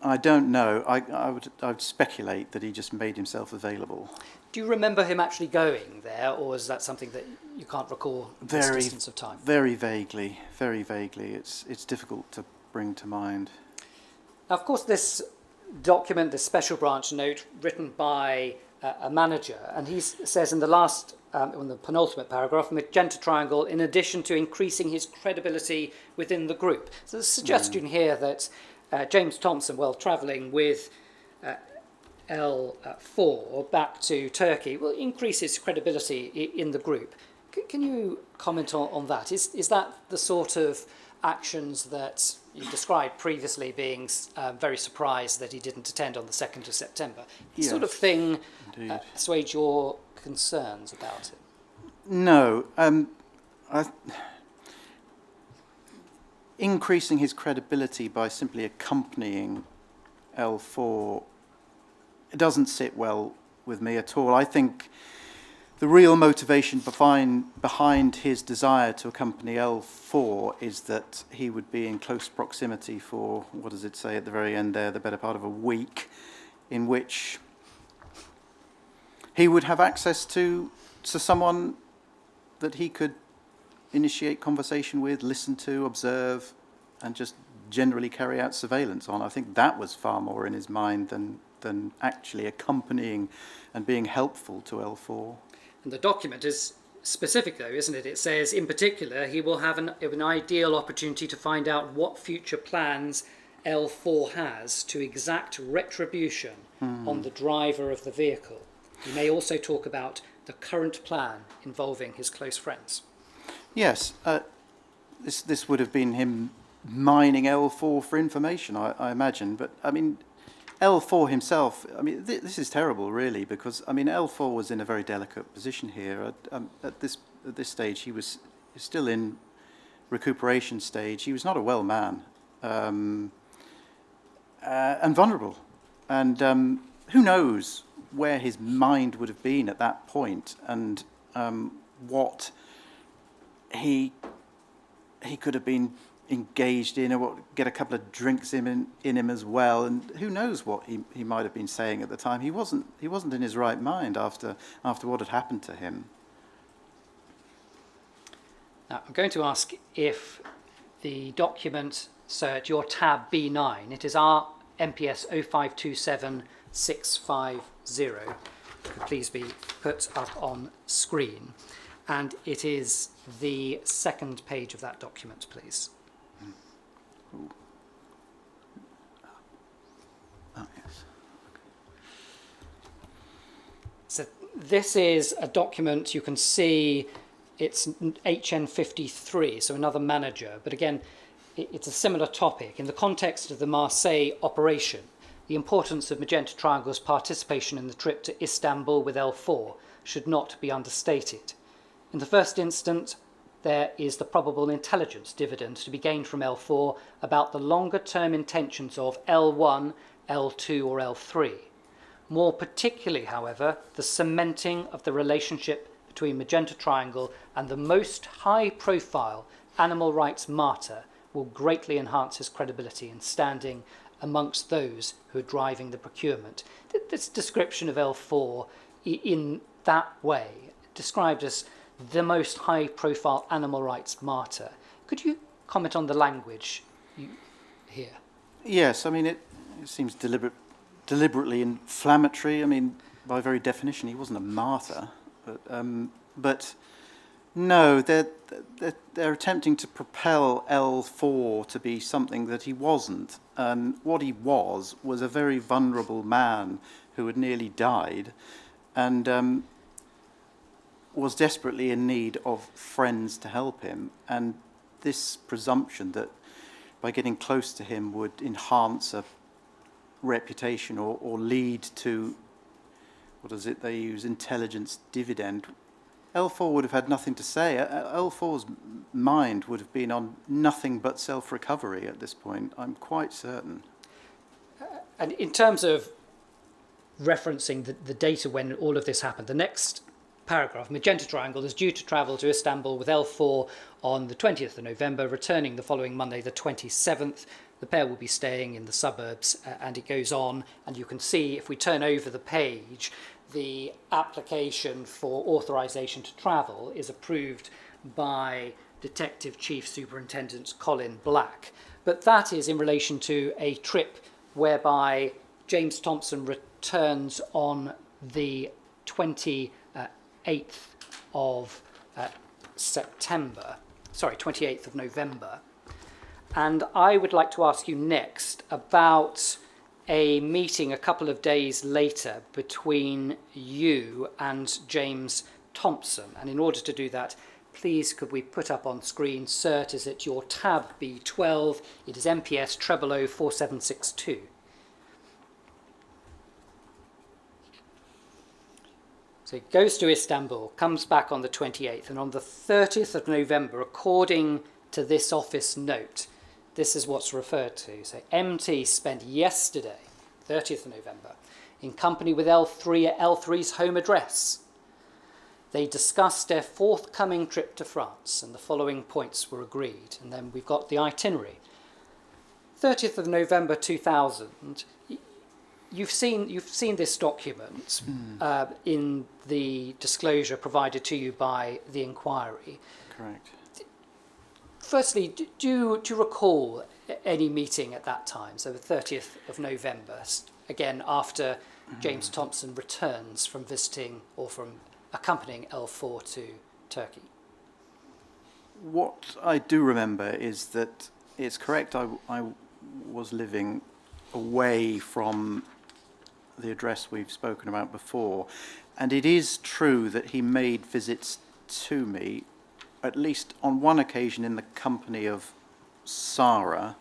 I don't know. I would speculate that he just made himself available. Do you remember him actually going there, or is that something that you can't recall this distance of time? Very vaguely. It's difficult to bring to mind. Now, of course, this document, this special branch note, written by a manager, and he says in the last, in the penultimate paragraph, Magenta Triangle, in addition to increasing his credibility within the group. So the suggestion here that James Thompson, while travelling with L4 back to Turkey, will increase his credibility in the group. Can you comment on that? Is that the sort of actions that you described previously, being very surprised that he didn't attend on the 2nd of September? Yes, sort of thing assuage your concerns about it? No. Increasing his credibility by simply accompanying L4, it doesn't sit well with me at all. I think the real motivation behind his desire to accompany L4 is that he would be in close proximity for, what does it say at the very end there, the better part of a week, in which he would have access to someone that he could initiate conversation with, listen to, observe, and just generally carry out surveillance on. I think that was far more in his mind than actually accompanying and being helpful to L4. And the document is specific, though, isn't it? It says, in particular, he will have an ideal opportunity to find out what future plans L4 has to exact retribution on the driver of the vehicle. He may also talk about the current plan involving his close friends. Yes, this would have been him mining L4 for information, I imagine. But, I mean, L4 himself, I mean, this is terrible, really, because, I mean, L4 was in a very delicate position here. At this stage, he was still in recuperation stage. He was not a well man, and vulnerable. And who knows where his mind would have been at that point, and what he could have been engaged in, or what, get a couple of drinks in him as well, and who knows what he might have been saying at the time. He wasn't in his right mind after what had happened to him. Now, I'm going to ask if the document, so at your tab B9, it is our MPS 0527650, could please be put up on screen. And it is the second page of that document, please. Ooh. Oh, yes. So this is a document, you can see it's HN53, so another manager. But again, it's a similar topic. In the context of the Marseille operation, the importance of Magenta Triangle's participation in the trip to Istanbul with L4 should not be understated. In the first instance, there is the probable intelligence dividend to be gained from L4 about the longer-term intentions of L1, L2 or L3. More particularly, however, the cementing of the relationship between Magenta Triangle and the most high-profile animal rights martyr will greatly enhance his credibility in standing amongst those who are driving the procurement. This description of L4 in that way, described as the most high-profile animal rights martyr. Could you comment on the language here? Yes, I mean, it seems deliberately inflammatory. I mean, by very definition, he wasn't a martyr. But no, they're attempting to propel L4 to be something that he wasn't. And what he was a very vulnerable man who had nearly died, and was desperately in need of friends to help him. And this presumption that by getting close to him would enhance a reputation or lead to, what is it they use, intelligence dividend, L4 would have had nothing to say. L4's mind would have been on nothing but self-recovery at this point, I'm quite certain. And in terms of referencing the data when all of this happened, the next paragraph, Magenta Triangle is due to travel to Istanbul with L4 on the 20th of November, returning the following Monday, the 27th. The pair will be staying in the suburbs, and it goes on. And you can see, if we turn over the page, the application for authorization to travel is approved by Detective Chief Superintendent Colin Black. But that is in relation to a trip whereby James Thompson returns on the 28th of September, sorry, 28th of November. And I would like to ask you next about a meeting a couple of days later between you and James Thompson. And in order to do that, please could we put up on screen, CERT is at your tab B12, it is MPS 004762. So it goes to Istanbul, comes back on the 28th, and on the 30th of November, according to this office note, this is what's referred to. So MT spent yesterday, 30th of November, in company with L3 at L3's home address. They discussed their forthcoming trip to France, and the following points were agreed. And then we've got the itinerary. 30th of November 2000, you've seen this document in the disclosure provided to you by the inquiry. Correct. Firstly, do you recall any meeting at that time, so the 30th of November, again after James Thompson returns from visiting or from accompanying L4 to Turkey? What I do remember is that it's correct, I was living away from the address we've spoken about before, and it is true that he made visits to me, at least on one occasion in the company of Sarah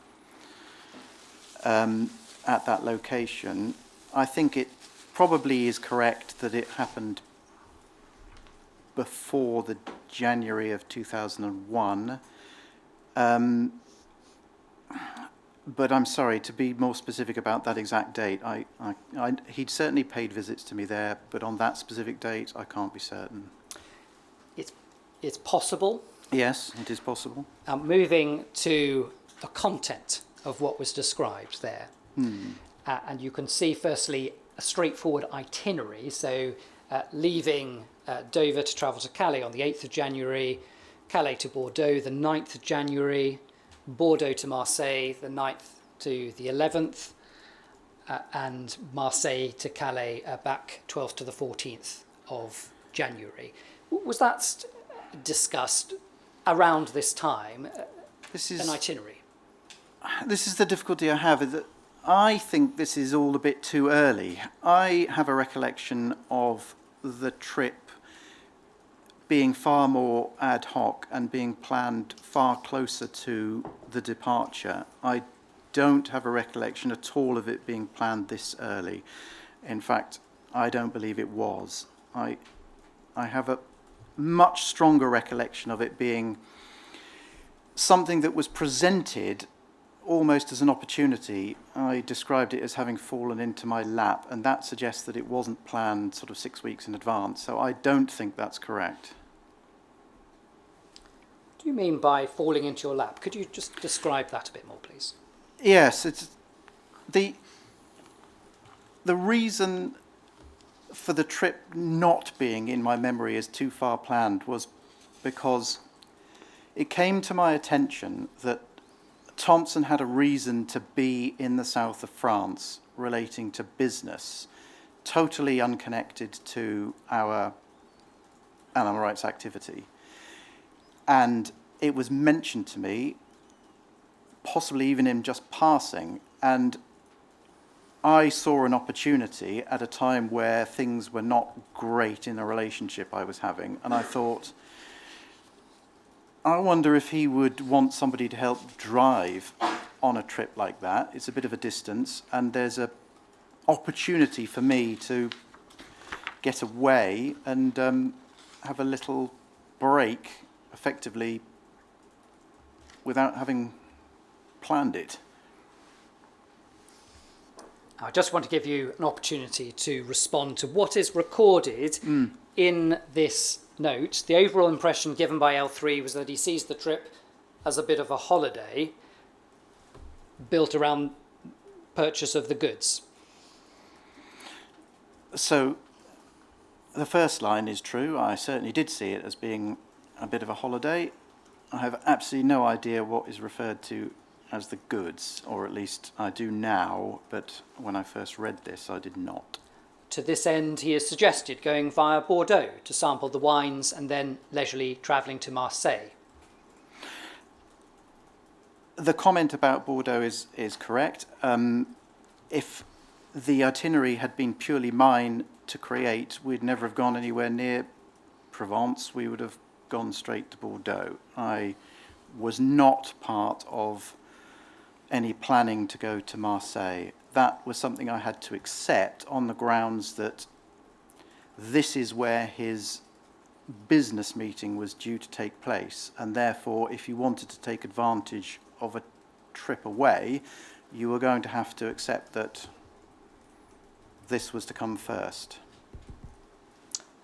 at that location. I think it probably is correct that it happened before the January of 2001. But I'm sorry, to be more specific about that exact date, he'd certainly paid visits to me there, but on that specific date, I can't be certain. It's possible. Yes, it is possible. Moving to the content of what was described there. And you can see, firstly, a straightforward itinerary. So leaving Dover to travel to Calais on the 8th of January, Calais to Bordeaux the 9th of January, Bordeaux to Marseille the 9th to the 11th, and Marseille to Calais back 12th to the 14th of January. Was that discussed around this time, an itinerary? This is the difficulty I have, is that I think this is all a bit too early. I have a recollection of the trip being far more ad hoc and being planned far closer to the departure. I don't have a recollection at all of it being planned this early. In fact, I don't believe it was. I have a much stronger recollection of it being something that was presented almost as an opportunity. I described it as having fallen into my lap, and that suggests that it wasn't planned sort of 6 weeks in advance. So I don't think that's correct. What do you mean by falling into your lap? Could you just describe that a bit more, please? Yes, it's the reason for the trip not being in my memory as too far planned was because it came to my attention that Thompson had a reason to be in the south of France relating to business, totally unconnected to our animal rights activity. And it was mentioned to me, possibly even in just passing, and I saw an opportunity at a time where things were not great in a relationship I was having, and I thought, I wonder if he would want somebody to help drive on a trip like that. It's a bit of a distance, and there's an opportunity for me to get away and have a little break, effectively, without having planned it. I just want to give you an opportunity to respond to what is recorded in this note. The overall impression given by L3 was that he sees the trip as a bit of a holiday built around purchase of the goods. So the first line is true. I certainly did see it as being a bit of a holiday. I have absolutely no idea what is referred to as the goods, or at least I do now, but when I first read this, I did not. To this end, he has suggested going via Bordeaux to sample the wines and then leisurely travelling to Marseille. The comment about Bordeaux is correct. If the itinerary had been purely mine to create, we'd never have gone anywhere near Provence. We would have gone straight to Bordeaux. I was not part of any planning to go to Marseille. That was something I had to accept on the grounds that this is where his business meeting was due to take place, and therefore if you wanted to take advantage of a trip away, you were going to have to accept that this was to come first.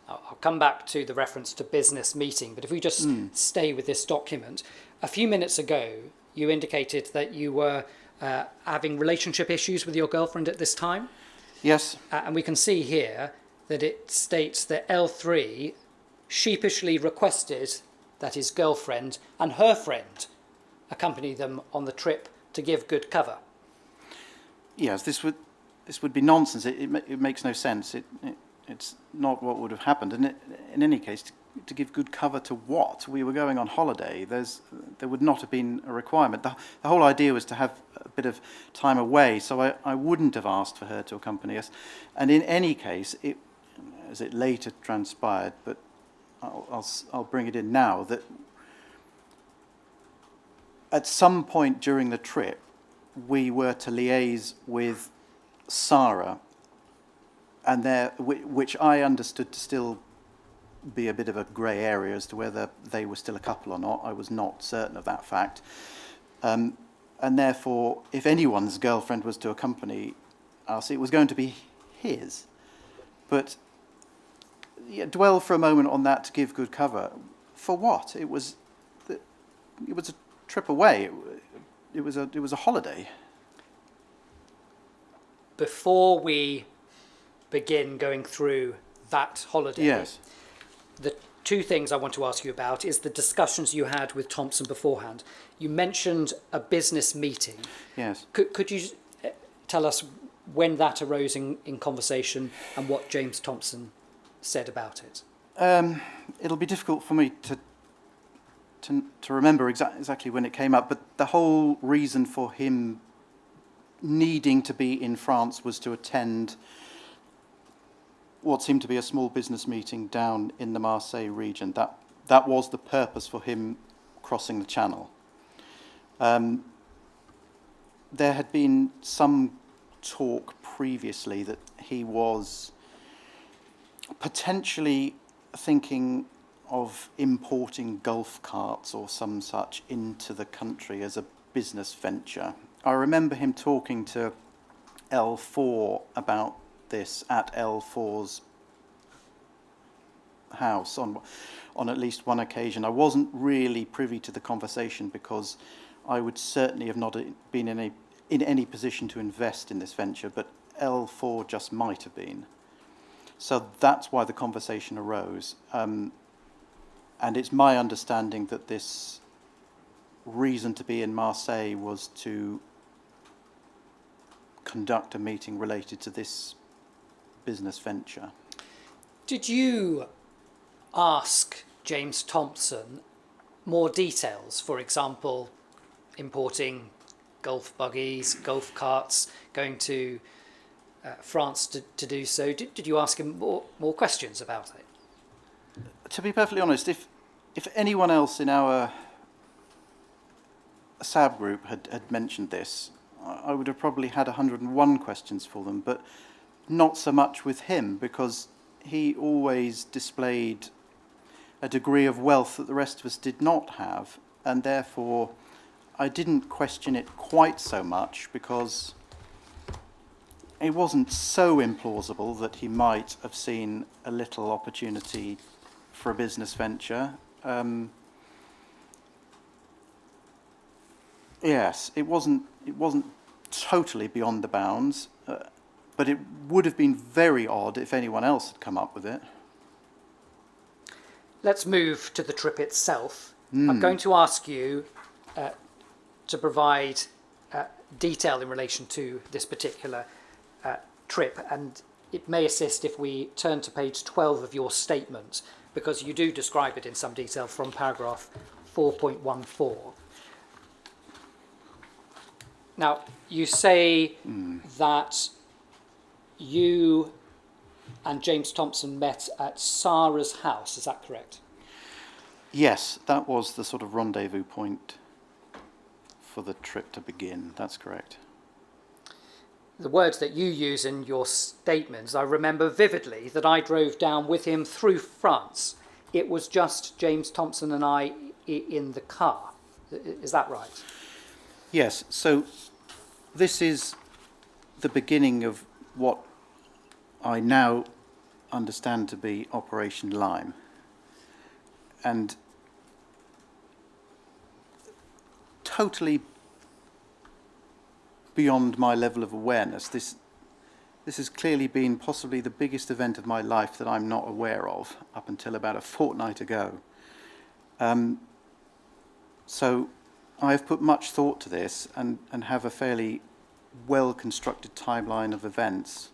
I'll come back to the reference to business meeting, but if we just stay with this document. A few minutes ago, you indicated that you were having relationship issues with your girlfriend at this time. Yes. And we can see here that it states that L3 sheepishly requested that his girlfriend and her friend accompany them on the trip to give good cover. Yes, this would be nonsense. It makes no sense. It's not what would have happened. And in any case, to give good cover to what? We were going on holiday. There would not have been a requirement. The whole idea was to have a bit of time away, so I wouldn't have asked for her to accompany us. And in any case, as it later transpired, but I'll bring it in now, that at some point during the trip, we were to liaise with Sarah, and which I understood to still be a bit of a grey area as to whether they were still a couple or not. I was not certain of that fact. And therefore, if anyone's girlfriend was to accompany us, it was going to be his. But yeah, dwell for a moment on that to give good cover. For what? It was a trip away. It was a holiday. Before we begin going through that holiday, Yes. the two things I want to ask you about is the discussions you had with Thompson beforehand. You mentioned a business meeting. Yes. Could you tell us when that arose in conversation and what James Thompson said about it? It'll be difficult for me to remember exactly when it came up, but the whole reason for him needing to be in France was to attend what seemed to be a small business meeting down in the Marseille region. That was the purpose for him crossing the channel. There had been some talk previously that he was potentially thinking of importing golf carts or some such into the country as a business venture. I remember him talking to L4 about this at L4's house on at least one occasion. I wasn't really privy to the conversation because I would certainly have not been in any position to invest in this venture, but L4 just might have been. So that's why the conversation arose. And it's my understanding that this reason to be in Marseille was to conduct a meeting related to this business venture. Did you ask James Thompson more details? For example, importing golf buggies, golf carts, going to France to do so. Did you ask him more questions about it? To be perfectly honest, if anyone else in our SAB group had mentioned this, I would have probably had 101 questions for them, but not so much with him, because he always displayed a degree of wealth that the rest of us did not have, and therefore I didn't question it quite so much, because it wasn't so implausible that he might have seen a little opportunity for a business venture. Yes, it wasn't totally beyond the bounds, but it would have been very odd if anyone else had come up with it. Let's move to the trip itself. I'm going to ask you to provide detail in relation to this particular trip, and it may assist if we turn to page 12 of your statement, because you do describe it in some detail from paragraph 4.14. Now, you say that you and James Thompson met at Sarah's house, is that correct? Yes, that was the sort of rendezvous point for the trip to begin, that's correct. The words that you use in your statements, I remember vividly that I drove down with him through France. It was just James Thompson and I in the car. Is that right? Yes, so this is the beginning of what I now understand to be Operation Lime. And totally beyond my level of awareness, this has clearly been possibly the biggest event of my life that I'm not aware of up until about a fortnight ago. So I've put much thought to this and have a fairly well-constructed timeline of events,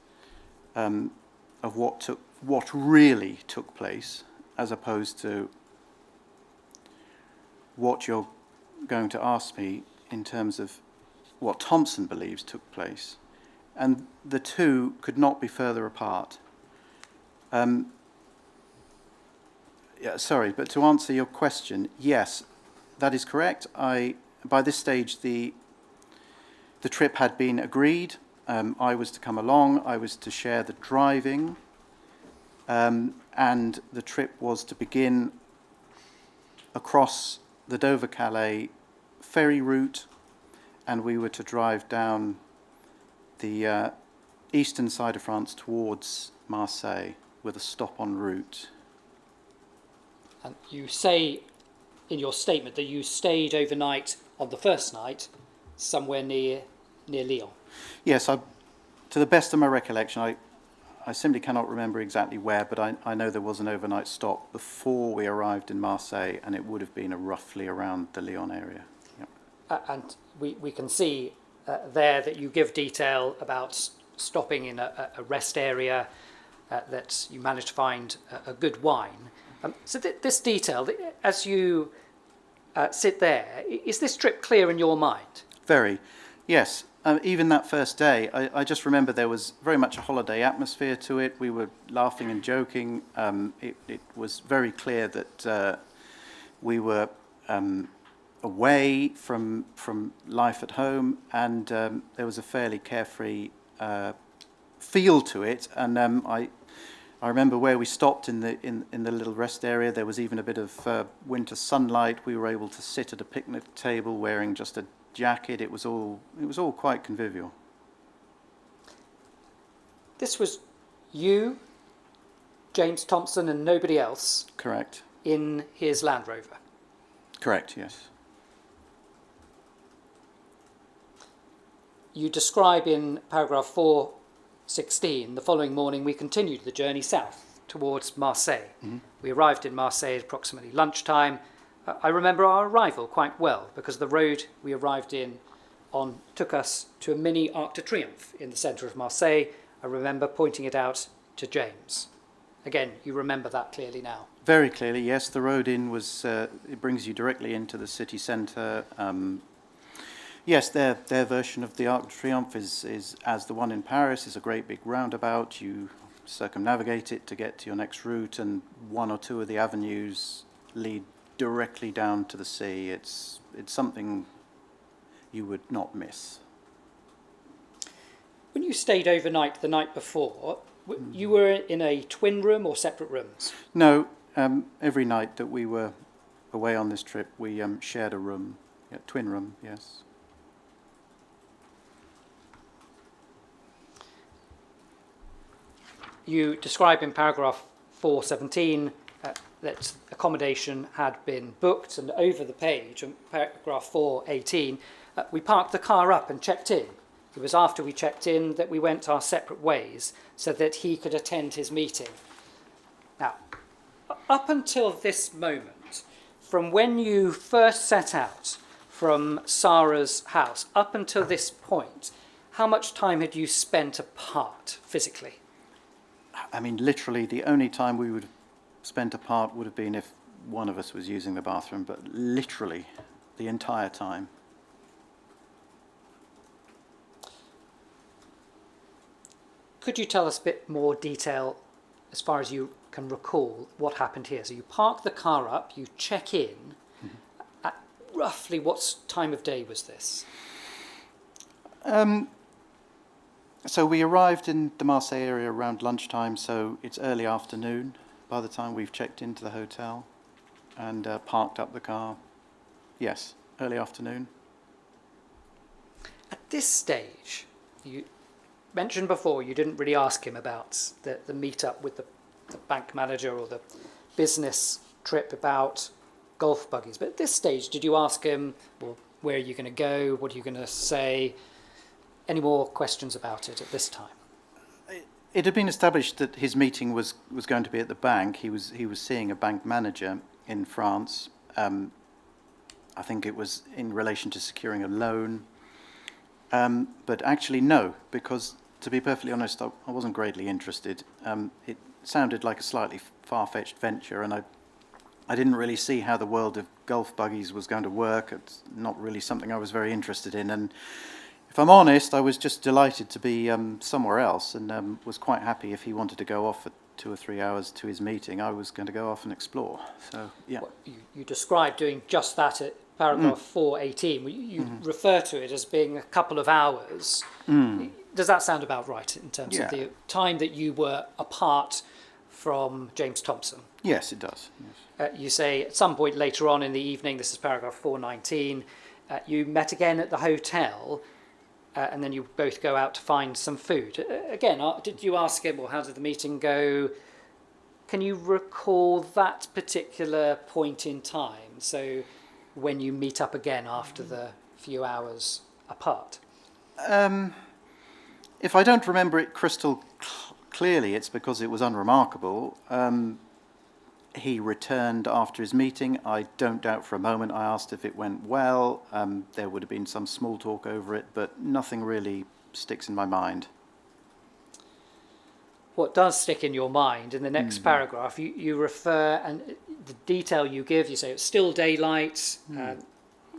of what really took place, as opposed to what you're going to ask me in terms of what Thompson believes took place. And the two could not be further apart. Sorry, but to answer your question, yes, that is correct. I by this stage, the trip had been agreed. I was to come along. I was to share the driving. And the trip was to begin across the Dover-Calais ferry route, and we were to drive down the eastern side of France towards Marseille with a stop en route. And you say in your statement that you stayed overnight on the first night somewhere near Lyon. Yes, to the best of my recollection, I simply cannot remember exactly where, but I know there was an overnight stop before we arrived in Marseille, and it would have been roughly around the Lyon area. Yep. And we can see there that you give detail about stopping in a rest area, that you managed to find a good wine. So this detail, as you sit there, is this trip clear in your mind? Very, yes. Even that first day, I just remember there was very much a holiday atmosphere to it. We were laughing and joking. It was very clear that we were away from life at home, and there was a fairly carefree feel to it. And I remember where we stopped in the little rest area. There was even a bit of winter sunlight. We were able to sit at a picnic table wearing just a jacket. It was all quite convivial. This was you, James Thompson, and nobody else. Correct. In his Land Rover. Correct. Yes. You describe in paragraph 416, the following morning we continued the journey south towards Marseille. Mm-hmm. We arrived in Marseille at approximately lunchtime. I remember our arrival quite well because the road we arrived on took us to a mini Arc de Triomphe in the centre of Marseille. I remember pointing it out to James. Again, you remember that clearly now. Very clearly, yes. The road in was, it brings you directly into the city centre. Yes, their version of the Arc de Triomphe is as the one in Paris, is a great big roundabout. You circumnavigate it to get to your next route, and one or two of the avenues lead directly down to the sea. It's something you would not miss. When you stayed overnight the night before, you were in a twin room or separate rooms? No, every night that we were away on this trip, we shared a room. Yeah, twin room, yes. You describe in paragraph 417 that accommodation had been booked, and over the page, in paragraph 418, we parked the car up and checked in. It was after we checked in that we went our separate ways so that he could attend his meeting. Now, up until this moment, from when you first set out from Sarah's house, up until this point, how much time had you spent apart physically? I mean, literally, the only time we would have spent apart would have been if one of us was using the bathroom, but literally the entire time. Could you tell us a bit more detail, as far as you can recall, what happened here? So you park the car up, you check in. Mm-hmm. At roughly what time of day was this? So we arrived in the Marseille area around lunchtime, so it's early afternoon by the time we've checked into the hotel and parked up the car. Yes, early afternoon. At this stage, you mentioned before you didn't really ask him about the meet-up with the bank manager or the business trip about golf buggies. But at this stage, did you ask him, well, where are you going to go? What are you going to say? Any more questions about it at this time? It had been established that his meeting was going to be at the bank. He was seeing a bank manager in France. I think it was in relation to securing a loan. But actually, no, because to be perfectly honest, I wasn't greatly interested. It sounded like a slightly far-fetched venture, and I didn't really see how the world of golf buggies was going to work. It's not really something I was very interested in. And if I'm honest, I was just delighted to be somewhere else, and was quite happy if he wanted to go off for 2 or 3 hours to his meeting. I was going to go off and explore. So, yeah. You described doing just that paragraph 418, you refer to it as being a couple of hours. Does that sound about right in terms of the time that you were apart from James Thompson? Yes, it does. Yes. You say at some point later on in the evening, this is paragraph 419, you met again at the hotel, and then you both go out to find some food. Again, did you ask him, well, how did the meeting go? Can you recall that particular point in time? So when you meet up again after the few hours apart? If I don't remember it crystal clearly, it's because it was unremarkable. He returned after his meeting. I don't doubt for a moment I asked if it went well. There would have been some small talk over it, but nothing really sticks in my mind. What does stick in your mind in the next paragraph, you refer, and the detail you give, you say it's still daylight.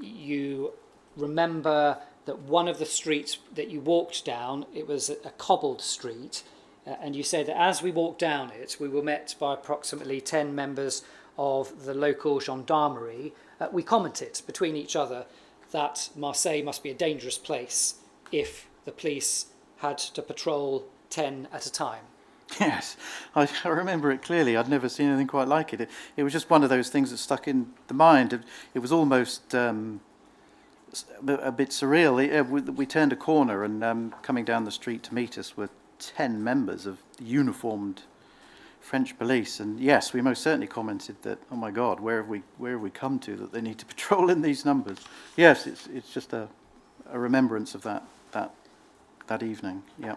You remember that one of the streets that you walked down, it was a cobbled street, and you said that as we walked down it, we were met by approximately 10 members of the local gendarmerie. We commented between each other that Marseille must be a dangerous place if the police had to patrol 10 at a time. Yes, I remember it clearly. I'd never seen anything quite like it. It was just one of those things that stuck in the mind. It was almost a bit surreal. We turned a corner, and coming down the street to meet us were 10 members of uniformed French police. And yes, we most certainly commented that, oh my God, where have we come to that they need to patrol in these numbers? Yes, it's just a remembrance of that evening. Yeah.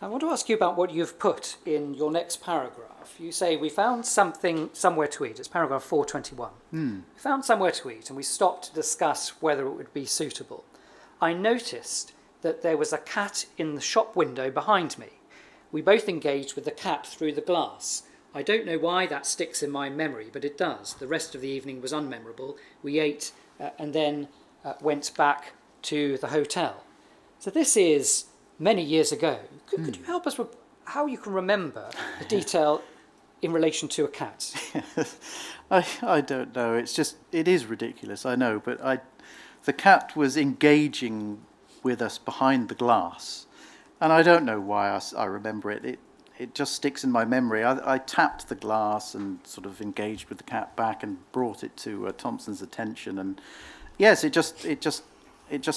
I want to ask you about what you've put in your next paragraph. You say, we found something somewhere to eat. It's paragraph 421. We found somewhere to eat, and we stopped to discuss whether it would be suitable. I noticed that there was a cat in the shop window behind me. We both engaged with the cat through the glass. I don't know why that sticks in my memory, but it does. The rest of the evening was unmemorable. We ate and then went back to the hotel. So this is many years ago. Could you help us with how you can remember the detail in relation to a cat? I don't know. It is ridiculous, I know, but the cat was engaging with us behind the glass, and I don't know why I remember it. It just sticks in my memory. I tapped the glass and sort of engaged with the cat back and brought it to Thompson's attention, and yes, it just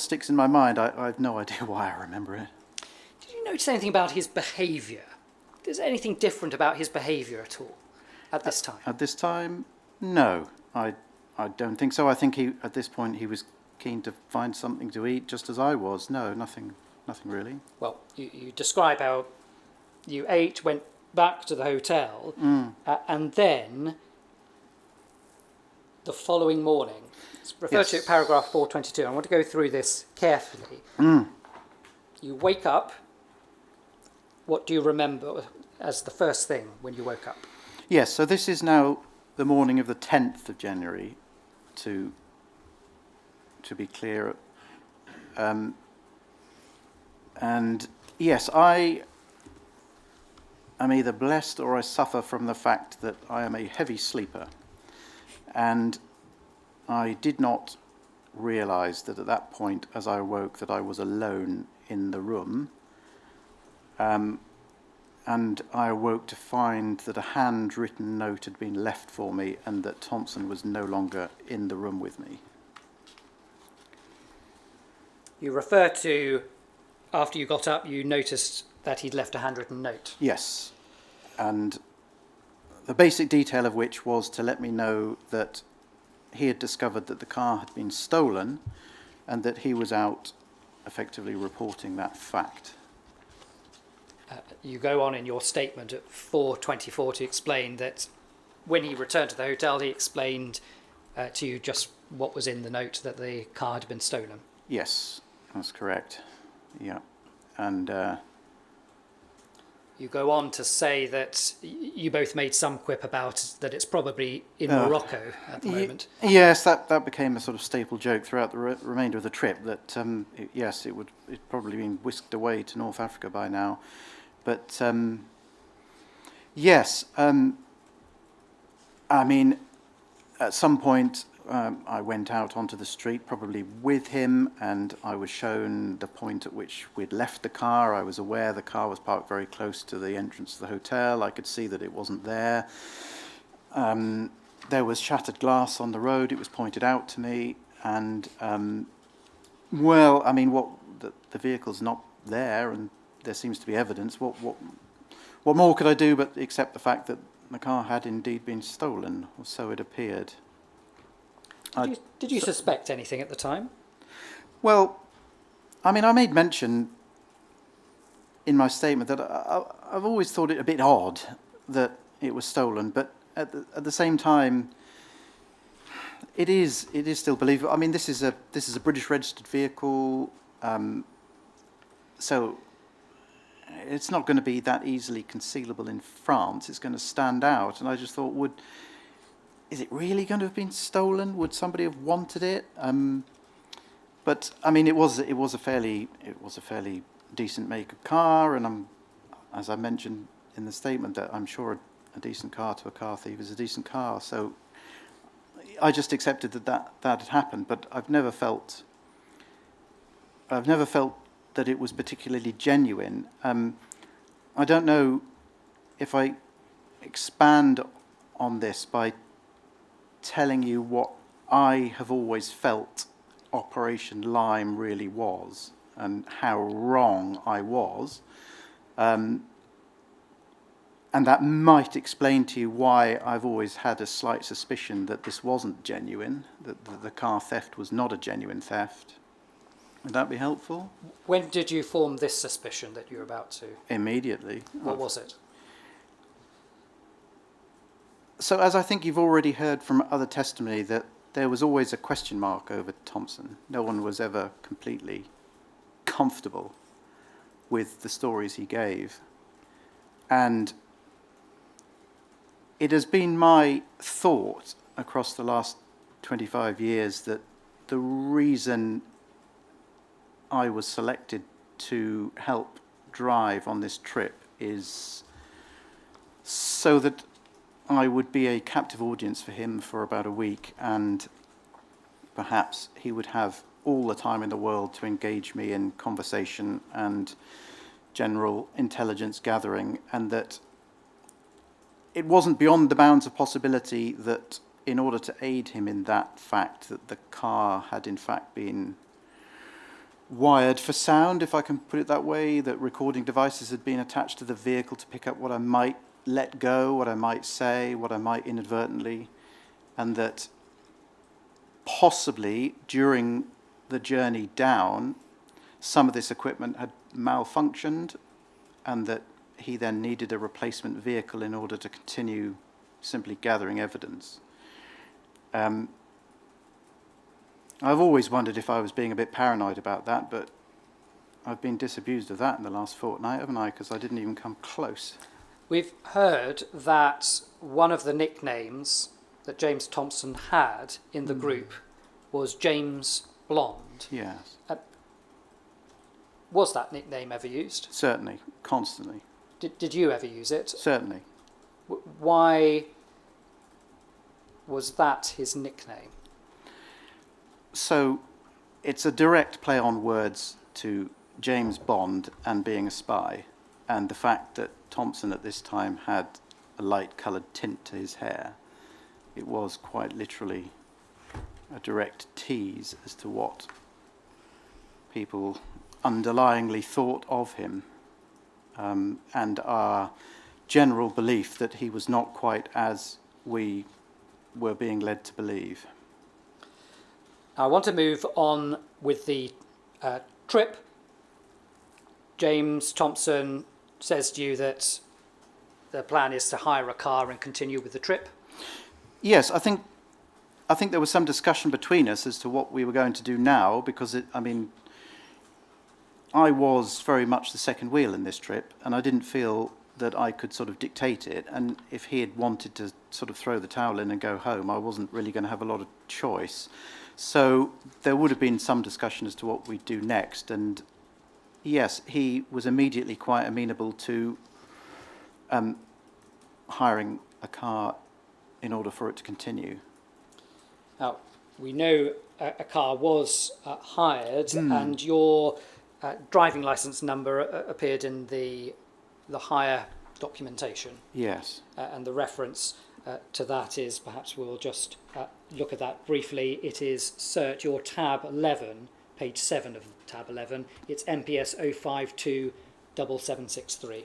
sticks in my mind. I have no idea why I remember it. Did you notice anything about his behaviour? Is there anything different about his behaviour at all at this time? At this time, no. I don't think so. I think at this point he was keen to find something to eat, just as I was. No, nothing really. Well, you describe how you ate, went back to the hotel, and then the following morning, it's referred to at paragraph 422. I want to go through this carefully. You wake up. What do you remember as the first thing when you woke up? Yes, so this is now the morning of the 10th of January, to be clear. And yes, I am either blessed or I suffer from the fact that I am a heavy sleeper. And I did not realise that at that point, as I awoke, that I was alone in the room. And I awoke to find that a handwritten note had been left for me and that Thompson was no longer in the room with me. You refer to, after you got up, you noticed that he'd left a handwritten note. Yes, and the basic detail of which was to let me know that he had discovered that the car had been stolen and that he was out effectively reporting that fact. You go on in your statement at 4:24 to explain that when he returned to the hotel, he explained to you just what was in the note, that the car had been stolen. Yes, that's correct. Yeah, and you go on to say that you both made some quip about that it's probably in Morocco at the moment. Yes, that became a sort of staple joke throughout the remainder of the trip, that it'd probably been whisked away to North Africa by now. But yes, I mean, at some point I went out onto the street, probably with him, and I was shown the point at which we'd left the car. I was aware the car was parked very close to the entrance to the hotel. I could see that it wasn't there. There was shattered glass on the road. It was pointed out to me, and well, I mean, the vehicle's not there, and there seems to be evidence. What more could I do but accept the fact that the car had indeed been stolen, or so it appeared. Did you suspect anything at the time? Well, I mean, I made mention in my statement that I've always thought it a bit odd that it was stolen, but at the same time, it is still believable. I mean, this is a British registered vehicle, so it's not going to be that easily concealable in France. It's going to stand out, and I just thought, is it really going to have been stolen? Would somebody have wanted it? But I mean, it was a fairly decent make of car, and as I mentioned in the statement, that I'm sure a decent car to a car thief is a decent car. So I just accepted that had happened, but I've never felt that it was particularly genuine. I don't know if I expand on this by telling you what I have always felt Operation Lime really was and how wrong I was. And that might explain to you why I've always had a slight suspicion that this wasn't genuine, that the car theft was not a genuine theft. Would that be helpful? When did you form this suspicion that you're about to? Immediately. What was it? So, as I think you've already heard from other testimony, that there was always a question mark over Thompson. No one was ever completely comfortable with the stories he gave. And it has been my thought across the last 25 years that the reason I was selected to help drive on this trip is so that I would be a captive audience for him for about a week, and perhaps he would have all the time in the world to engage me in conversation and general intelligence gathering, and that it wasn't beyond the bounds of possibility that in order to aid him in that fact, that the car had in fact been wired for sound, if I can put it that way, that recording devices had been attached to the vehicle to pick up what I might let go, what I might say, what I might inadvertently, and that possibly during the journey down, some of this equipment had malfunctioned, and that he then needed a replacement vehicle in order to continue simply gathering evidence. I've always wondered if I was being a bit paranoid about that, but I've been disabused of that in the last fortnight, haven't I? Because I didn't even come close. We've heard that one of the nicknames that James Thompson had in the group was James Blonde. Yes. Was that nickname ever used? Certainly, constantly. Did you ever use it? Certainly. Why was that his nickname? So it's a direct play on words to James Bond and being a spy, and the fact that Thompson at this time had a light-coloured tint to his hair. It was quite literally a direct tease as to what people underlyingly thought of him, and our general belief that he was not quite as we were being led to believe. I want to move on with the trip. James Thompson says to you that the plan is to hire a car and continue with the trip. Yes, I think there was some discussion between us as to what we were going to do now, because I was very much the second wheel in this trip, and I didn't feel that I could sort of dictate it. And if he had wanted to sort of throw the towel in and go home, I wasn't really going to have a lot of choice. So there would have been some discussion as to what we'd do next. And yes, he was immediately quite amenable to hiring a car in order for it to continue. Now, we know a car was hired, and your driving licence number appeared in the hire documentation. Yes. And the reference to that is, perhaps we'll just look at that briefly. It is search your tab 11, page 7 of tab 11. It's MPS 0527763.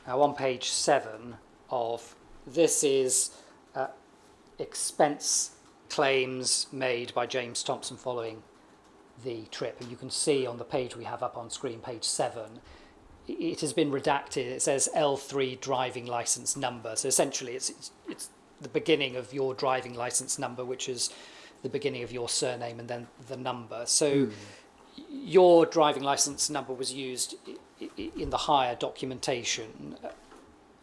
Now on page 7 of this is expense claims made by James Thompson following the trip. And you can see on the page we have up on screen, page 7, it has been redacted. It says L3 driving license number. So essentially it's the beginning of your driving license number, which is the beginning of your surname and then the number. So your driving license number was used in the hire documentation.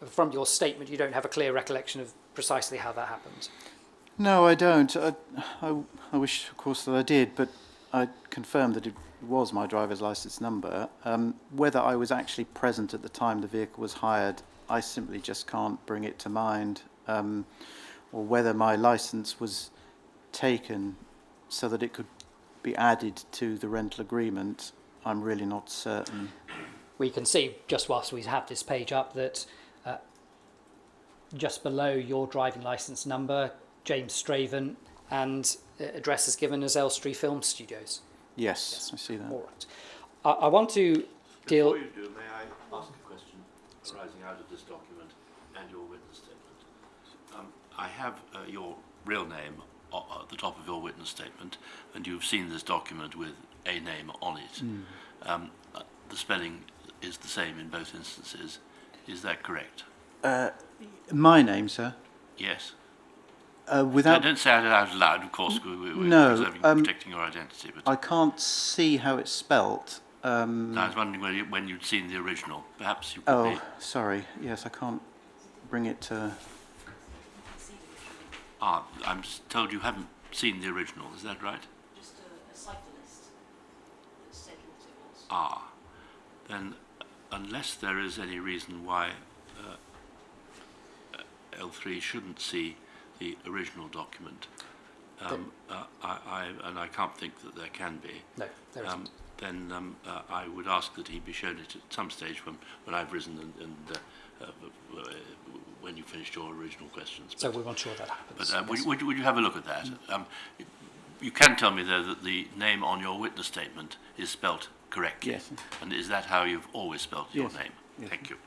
From your statement, you don't have a clear recollection of precisely how that happened. No, I don't. I wish, of course, that I did, but I confirmed that it was my driver's license number. Whether I was actually present at the time the vehicle was hired, I simply just can't bring it to mind. Or whether my license was taken so that it could be added to the rental agreement, I'm really not certain. We can see, just whilst we have this page up, that just below your driving licence number, James Straven, and address is given as Elstree Film Studios. Yes, I see that. All right. I want to deal... Before you do, may I ask a question arising out of this document and your witness statement? I have your real name at the top of your witness statement, and you've seen this document with a name on it. The spelling is the same in both instances. Is that correct? My name, sir? Yes. Without... Don't say it out loud, of course. We're No, preserving, protecting your identity. But I can't see how it's spelt. I was wondering when you'd seen the original. Perhaps you could Oh, be... sorry. Yes, I can't bring it to... I'm told you haven't seen the original. Is that right? Just a cyclist that said what it was. Then unless there is any reason why L3 shouldn't see the original document, I can't think that there can be. No, there isn't. Then I would ask that he be shown it at some stage when I've risen and when you finished your original questions. So we want sure that happens. But Yes. would you have a look at that? You can tell me, though, that the name on your witness statement is spelt correctly. Yes. And is that how you've always spelt your Yes. name? Yes. Thank you.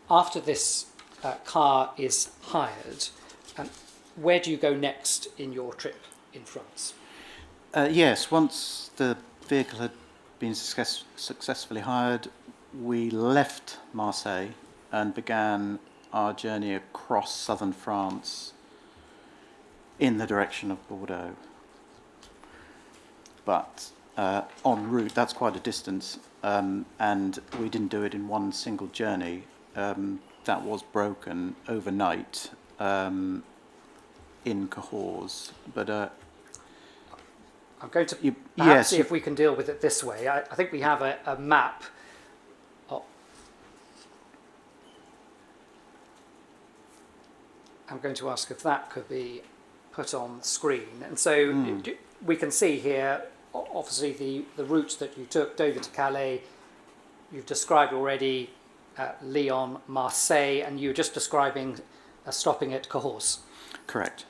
After this car is hired, where do you go next in your trip in France? Yes, once the vehicle had been successfully hired, we left Marseille and began our journey across southern France in the direction of Bordeaux. But en route, that's quite a distance, and we didn't do it in one single journey. That was broken overnight in Cahors. But I'm going to You- perhaps yes, see you- if we can deal with it this way. I think we have a map. I'm going to ask if that could be put on the screen. And so we can see here, obviously, the routes that you took, Dover to Calais. You've described already Lyon, Marseille, and you were just describing stopping at Cahors. correct.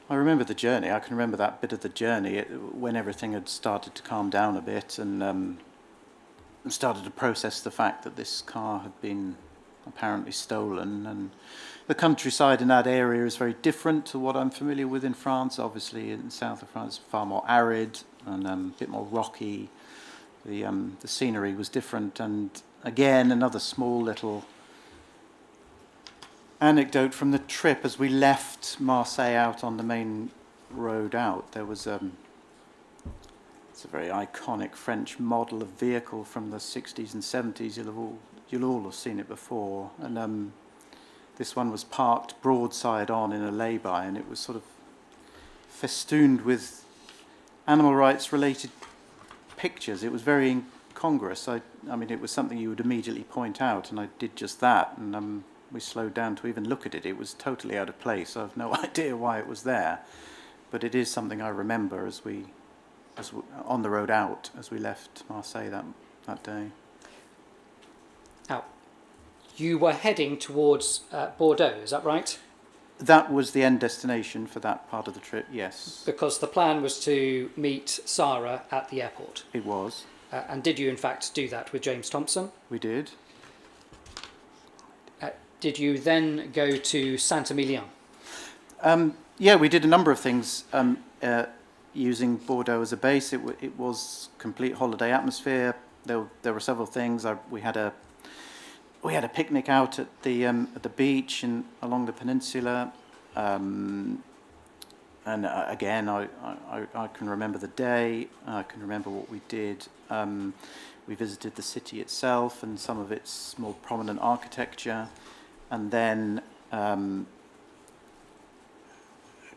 I remember the journey. I can remember that bit of the journey when everything had started to calm down a bit and started to process the fact that this car had been apparently stolen. And the countryside in that area is very different to what I'm familiar with in France. Obviously, in the south of France, far more arid and a bit more rocky. The scenery was different. And again, another small little anecdote from the trip. As we left Marseille out on the main road out, there was it's a very iconic French model of vehicle from the 60s and 70s. You'll have all you'll all have seen it before. And this one was parked broadside on in a lay-by, and it was sort of festooned with animal rights related pictures. It was very incongruous. I mean, it was something you would immediately point out, and I did just that, and we slowed down to even look at it. It was totally out of place. I have no idea why it was there, but it is something I remember as we on the road out as we left Marseille that day. Now, you were heading towards Bordeaux, is that right? That was the end destination for that part of the trip, yes. Because the plan was to meet Sarah at the airport. It was. And did you, in fact, do that with James Thompson? We did. Did you then go to Saint-Emilion? Yeah, we did a number of things using Bordeaux as a base. It was complete holiday atmosphere. There were several things. We had a picnic out at the beach and along the peninsula. And again, I can remember the day. I can remember what we did. We visited the city itself and some of its more prominent architecture. And then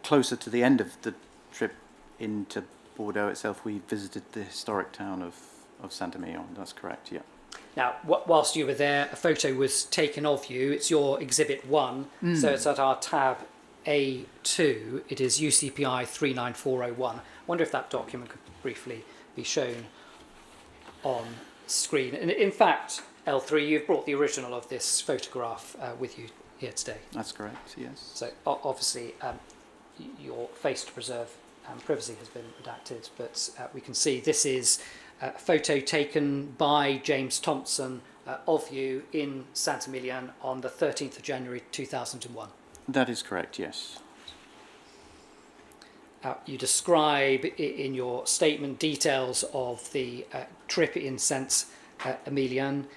closer to the end of the trip into Bordeaux itself, we visited the historic town of Saint-Emilion. That's correct, yeah. Now, whilst you were there, a photo was taken of you. It's your Exhibit 1, so it's at our tab A2. It is UCPI 39401. I wonder if that document could briefly be shown on screen. And in fact, L3, you've brought the original of this photograph with you here today. That's correct, yes. So obviously your face to preserve privacy has been redacted, but we can see this is a photo taken by James Thompson of you in Saint-Emilion on the 13th of January 2001. That is correct, yes. You describe in your statement details of the trip in Saint-Emilion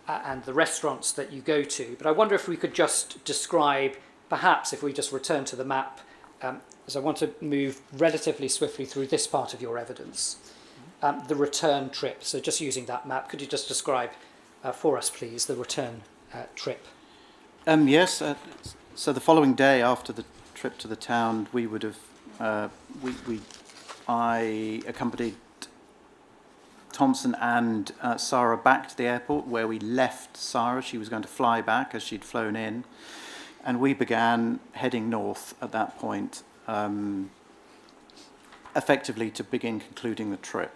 and the restaurants that you go to, but I wonder if we could just describe, perhaps if we just return to the map, as I want to move relatively swiftly through this part of your evidence, the return trip. So just using that map, could you just describe for us, please, the return trip? Yes. So the following day after the trip to the town, we would have, I accompanied Thompson and Sarah back to the airport where we left Sarah. She was going to fly back as she'd flown in. And we began heading north at that point, effectively to begin concluding the trip.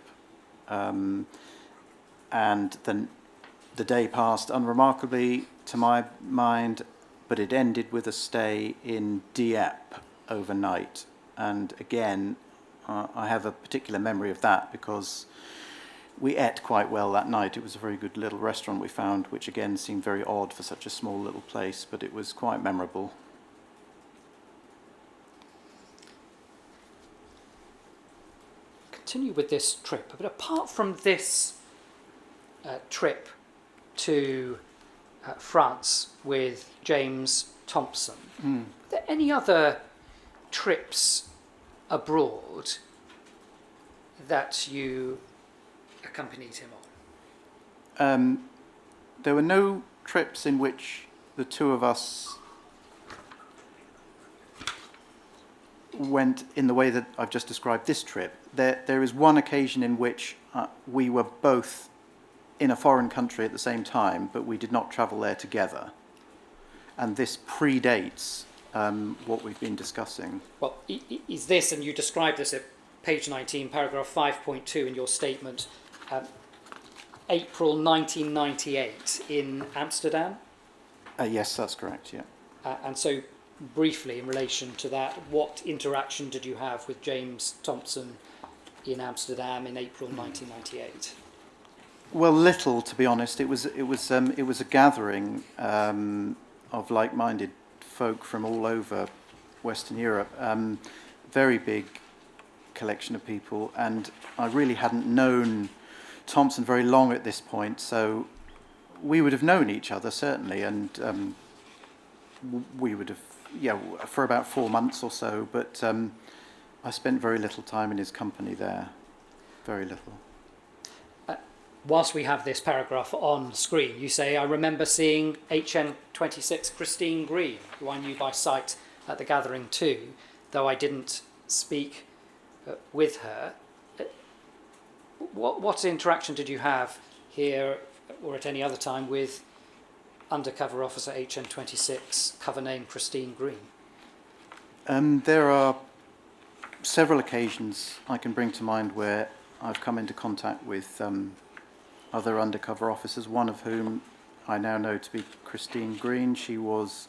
And then the day passed unremarkably to my mind, but it ended with a stay in Dieppe overnight. And again, I have a particular memory of that because we ate quite well that night. It was a very good little restaurant we found, which again seemed very odd for such a small little place, but it was quite memorable. Continue with this trip, but apart from this trip to France with James Thompson, are there any other trips abroad that you accompanied him on? There were no trips in which the two of us went in the way that I've just described this trip. There is one occasion in which we were both in a foreign country at the same time, but we did not travel there together. And this predates what we've been discussing. Well, is this, and you describe this at page 19, paragraph 5.2 in your statement, April 1998 in Amsterdam? Yes, that's correct, yeah. And so, briefly, in relation to that, what interaction did you have with James Thompson in Amsterdam in April 1998? Well, little, to be honest. It was a gathering of like-minded folk from all over Western Europe. Very big collection of people, and I really hadn't known Thompson very long at this point, so we would have known each other certainly, and we would have, for about 4 months or so, but I spent very little time in his company there, very little. whilst we have this paragraph on screen, you say, I remember seeing HN26 Christine Green, who I knew by sight at the gathering too, though I didn't speak with her. What interaction did you have here or at any other time with undercover officer HN26, cover name Christine Green? There are several occasions I can bring to mind where I've come into contact with other undercover officers, one of whom I now know to be Christine Green. She was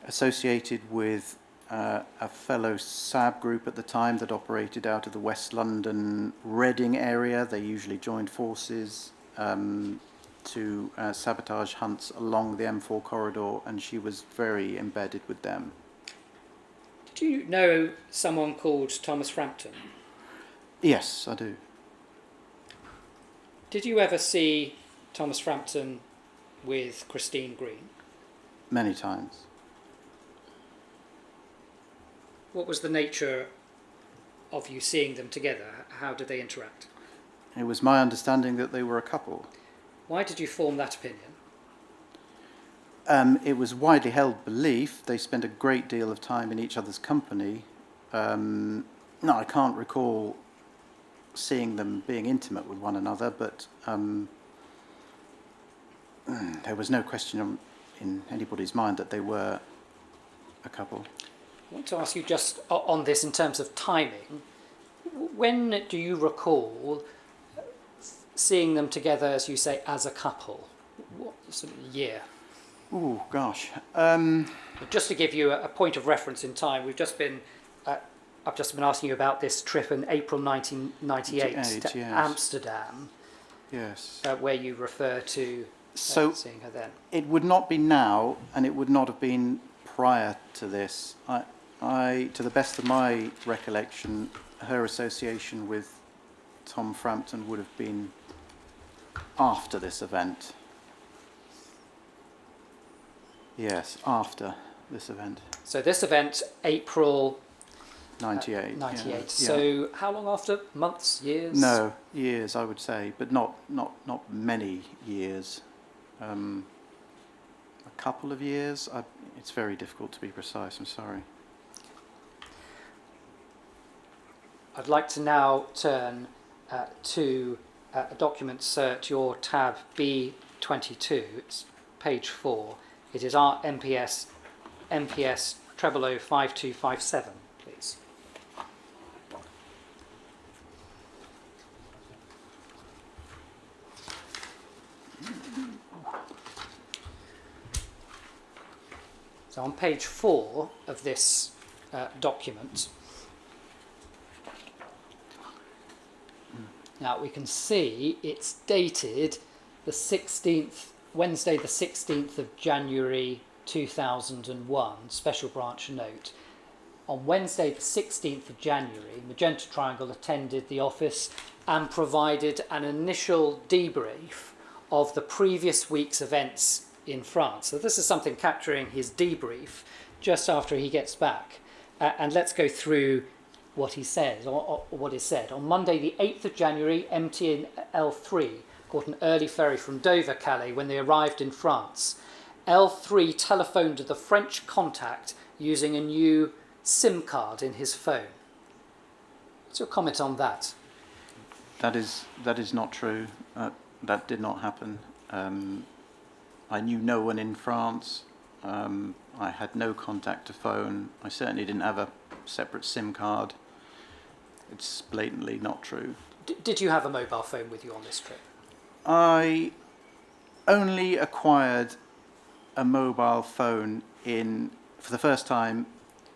associated with a fellow SAB group at the time that operated out of the West London Reading area. They usually joined forces to sabotage hunts along the M4 corridor, and she was very embedded with them. Do you know someone called Thomas Frampton? Yes, I do. Did you ever see Thomas Frampton with Christine Green? Many times. What was the nature of you seeing them together? How did they interact? It was my understanding that they were a couple. Why did you form that opinion? It was widely held belief. They spent a great deal of time in each other's company. No, I can't recall seeing them being intimate with one another, but there was no question in anybody's mind that they were a couple. I want to ask you just on this in terms of timing. When do you recall seeing them together, as you say, as a couple? What sort of year? Oh, gosh. Just to give you a point of reference in time, I've just been asking you about this trip in April 1998 to yes. Amsterdam, Yes. where you refer to So seeing her then. it would not be now, and it would not have been prior to this. I, to the best of my recollection, her association with Tom Frampton would have been after this event. Yes, after this event. So this event, April 98. 98. Yeah. So how long after? Months, years? No, years I would say, but not many years. A couple of years. It's very difficult to be precise, I'm sorry. I'd like to now turn to a document search, your tab B22. It's page 4. It is our MPS 005257, please. So on page 4 of this document, now we can see it's dated the 16th, Wednesday the 16th of January 2001, special branch note. On Wednesday the 16th of January, Magenta Triangle attended the office and provided an initial debrief of the previous week's events in France. So this is something capturing his debrief just after he gets back. And let's go through what he says, or what is said. On Monday the 8th of January, MT and L3 caught an early ferry from Dover, Calais, when they arrived in France. L3 telephoned to the French contact using a new SIM card in his phone. What's your comment on that? That is not true. That did not happen. I knew no one in France. I had no contact to phone. I certainly didn't have a separate SIM card. It's blatantly not true. Did you have a mobile phone with you on this trip? I only acquired a mobile phone for the first time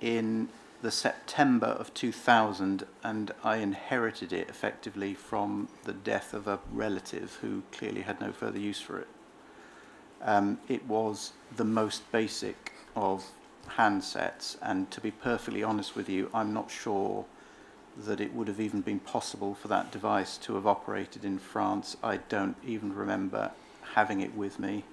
in the September of 2000, and I inherited it effectively from the death of a relative who clearly had no further use for it. It was the most basic of handsets, and to be perfectly honest with you, I'm not sure that it would have even been possible for that device to have operated in France. I don't even remember having it with me.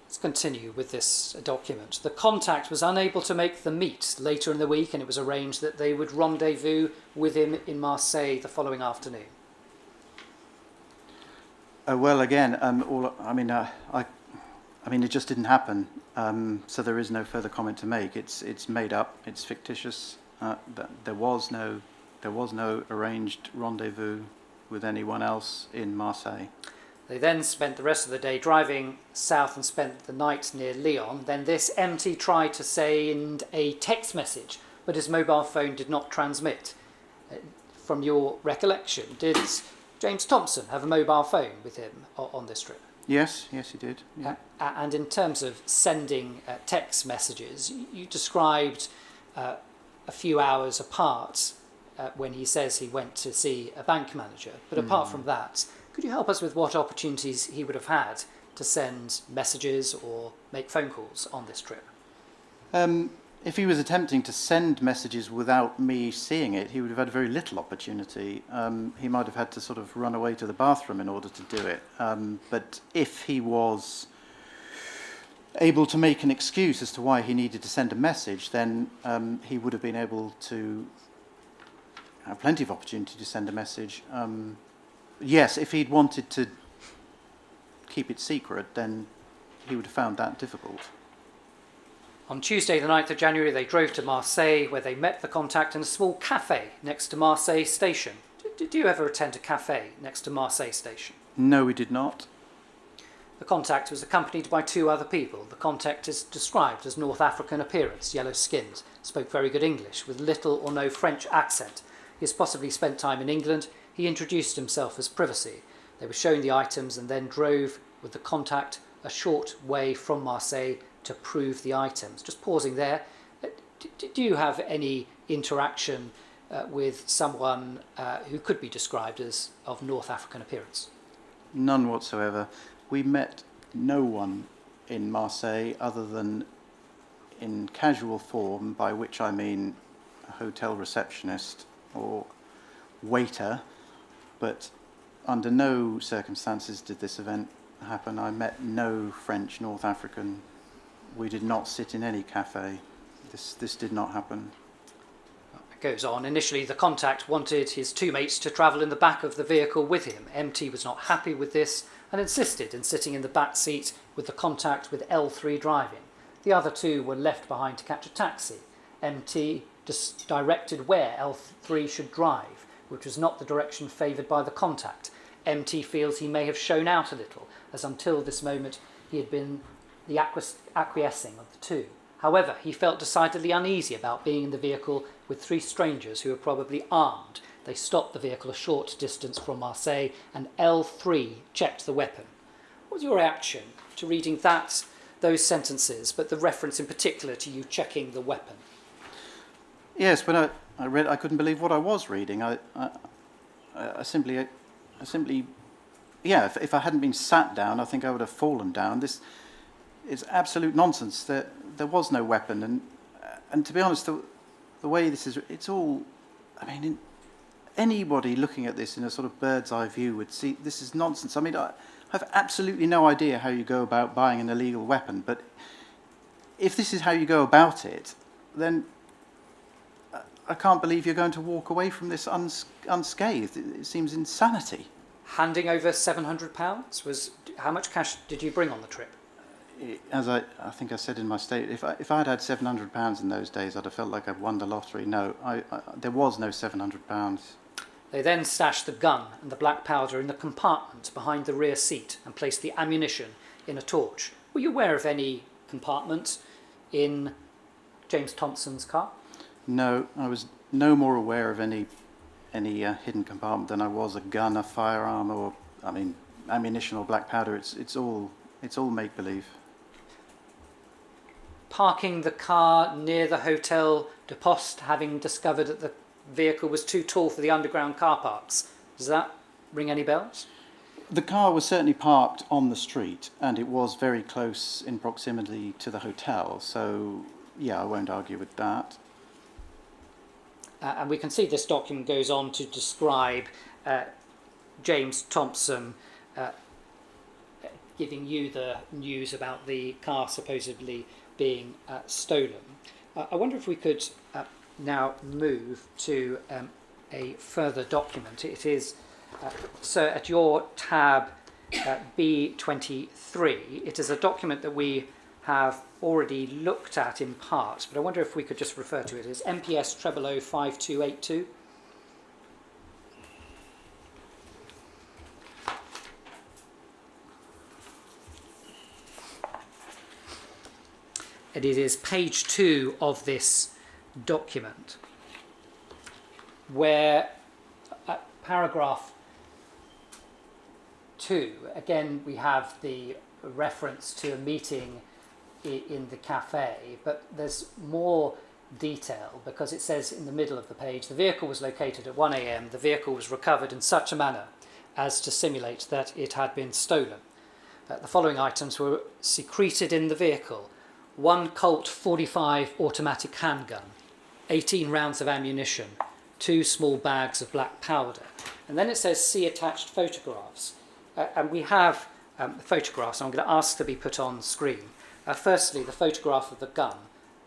Let's continue with this document. The contact was unable to make the meet later in the week, and it was arranged that they would rendezvous with him in Marseille the following afternoon. Well, again, I mean, it just didn't happen. So there is no further comment to make. It's made up. It's fictitious. There was no arranged rendezvous with anyone else in Marseille. They then spent the rest of the day driving south and spent the night near Lyon. Then this MT tried to send a text message, but his mobile phone did not transmit. From your recollection, did James Thompson have a mobile phone with him on this trip? Yes, he did. Yeah. And in terms of sending text messages, you described a few hours apart when he says he went to see a bank manager. But apart from that, could you help us with what opportunities he would have had to send messages or make phone calls on this trip? If he was attempting to send messages without me seeing it, he would have had very little opportunity. He might have had to sort of run away to the bathroom in order to do it. But if he was able to make an excuse as to why he needed to send a message, then he would have been able to have plenty of opportunity to send a message. Yes, if he'd wanted to keep it secret, then he would have found that difficult. On Tuesday, the 9th of January, they drove to Marseille, where they met the contact in a small cafe next to Marseille station. Did you ever attend a cafe next to Marseille station? No, we did not. The contact was accompanied by 2 other people. The contact is described as North African appearance, yellow-skinned, spoke very good English, with little or no French accent. He has possibly spent time in England. He introduced himself as Privacy. They were shown the items and then drove with the contact a short way from Marseille to prove the items. Just pausing there, do you have any interaction with someone who could be described as of North African appearance? None whatsoever. We met no one in Marseille other than in casual form, by which I mean a hotel receptionist or waiter, but under no circumstances did this event happen. I met no French North African. We did not sit in any cafe. This did not happen. It goes on. Initially, the contact wanted his 2 mates to travel in the back of the vehicle with him. MT was not happy with this and insisted in sitting in the back seat with the contact with L3 driving. The other 2 were left behind to catch a taxi. MT just directed where L3 should drive, which was not the direction favoured by the contact. MT feels he may have shown out a little, as until this moment he had been the acquiescing of the 2. However, he felt decidedly uneasy about being in the vehicle with 3 strangers who were probably armed. They stopped the vehicle a short distance from Marseille and L3 checked the weapon. What was your reaction to reading those sentences, but the reference in particular to you checking the weapon? Yes, when I read, I couldn't believe what I was reading. I simply, yeah. If I hadn't been sat down, I think I would have fallen down. This is absolute nonsense. There was no weapon, and to be honest, the way this is, it's all. I mean, anybody looking at this in a sort of bird's eye view would see this is nonsense. I mean, I have absolutely no idea how you go about buying an illegal weapon, but if this is how you go about it, then I can't believe you're going to walk away from this unscathed. It seems insanity. Handing over £700 was how much cash did you bring on the trip? As I think I said in my statement, if I'd had £700 in those days, I'd have felt like I'd won the lottery. No, there was no £700. They then stashed the gun and the black powder in the compartment behind the rear seat and placed the ammunition in a torch. Were you aware of any compartment in James Thompson's car? No, I was no more aware of any hidden compartment than I was a gun, a firearm, or ammunition or black powder. It's all make believe. Parking the car near the Hotel de Poste, having discovered that the vehicle was too tall for the underground car parks. Does that ring any bells? The car was certainly parked on the street, and it was very close in proximity to the hotel. So, yeah, I won't argue with that. And we can see this document goes on to describe James Thompson giving you the news about the car supposedly being stolen. I wonder if we could now move to a further document. It is, so at your tab B23. It is a document that we have already looked at in part, but I wonder if we could just refer to it as MPS 005282. And it is page 2 of this document, where at paragraph 2, again we have the reference to a meeting in the cafe, but there's more detail because it says in the middle of the page, the vehicle was located at 1 a.m. The vehicle was recovered in such a manner as to simulate that it had been stolen. The following items were secreted in the vehicle: 1 Colt 45 automatic handgun, 18 rounds of ammunition, 2 small bags of black powder. And then it says see attached photographs. And we have the photographs I'm going to ask to be put on screen. Firstly, the photograph of the gun.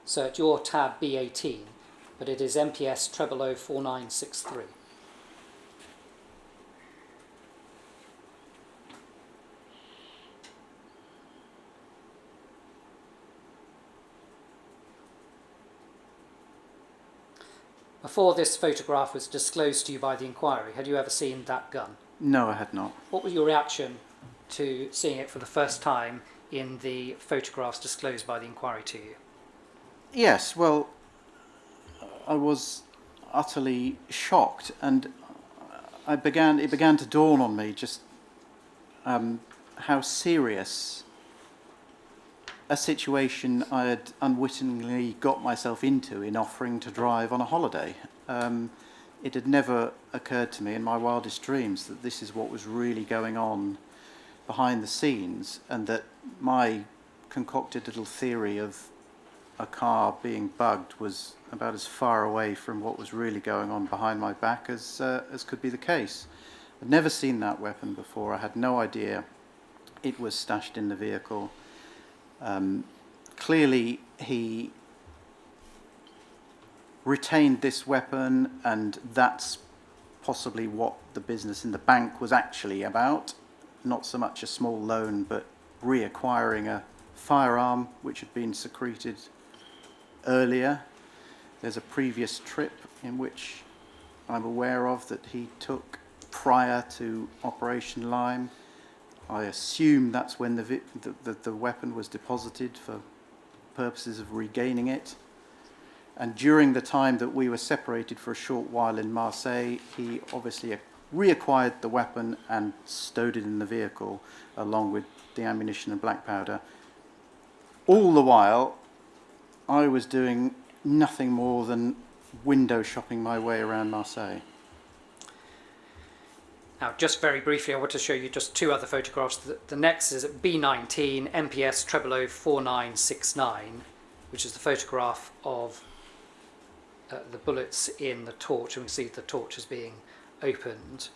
So at your tab B18, but it is MPS 004963. Before this photograph was disclosed to you by the inquiry, had you ever seen that gun? No, I had not. What was your reaction to seeing it for the first time in the photographs disclosed by the inquiry to you? Yes, well, I was utterly shocked, and it began to dawn on me just how serious a situation I had unwittingly got myself into in offering to drive on a holiday. It had never occurred to me in my wildest dreams that this is what was really going on behind the scenes, and that my concocted little theory of a car being bugged was about as far away from what was really going on behind my back as could be the case. I'd never seen that weapon before. I had no idea it was stashed in the vehicle. Clearly he retained this weapon, and that's possibly what the business in the bank was actually about. Not so much a small loan, but reacquiring a firearm which had been secreted earlier. There's a previous trip in which I'm aware of that he took prior to Operation Lime. I assume that's when the weapon was deposited for purposes of regaining it. And during the time that we were separated for a short while in Marseille, he obviously reacquired the weapon and stowed it in the vehicle along with the ammunition and black powder. All the while, I was doing nothing more than window shopping my way around Marseille. Now, just very briefly, I want to show you just 2 other photographs. The next is at B19, MPS 004969, which is the photograph of the bullets in the torch, and we see the torch is being opened.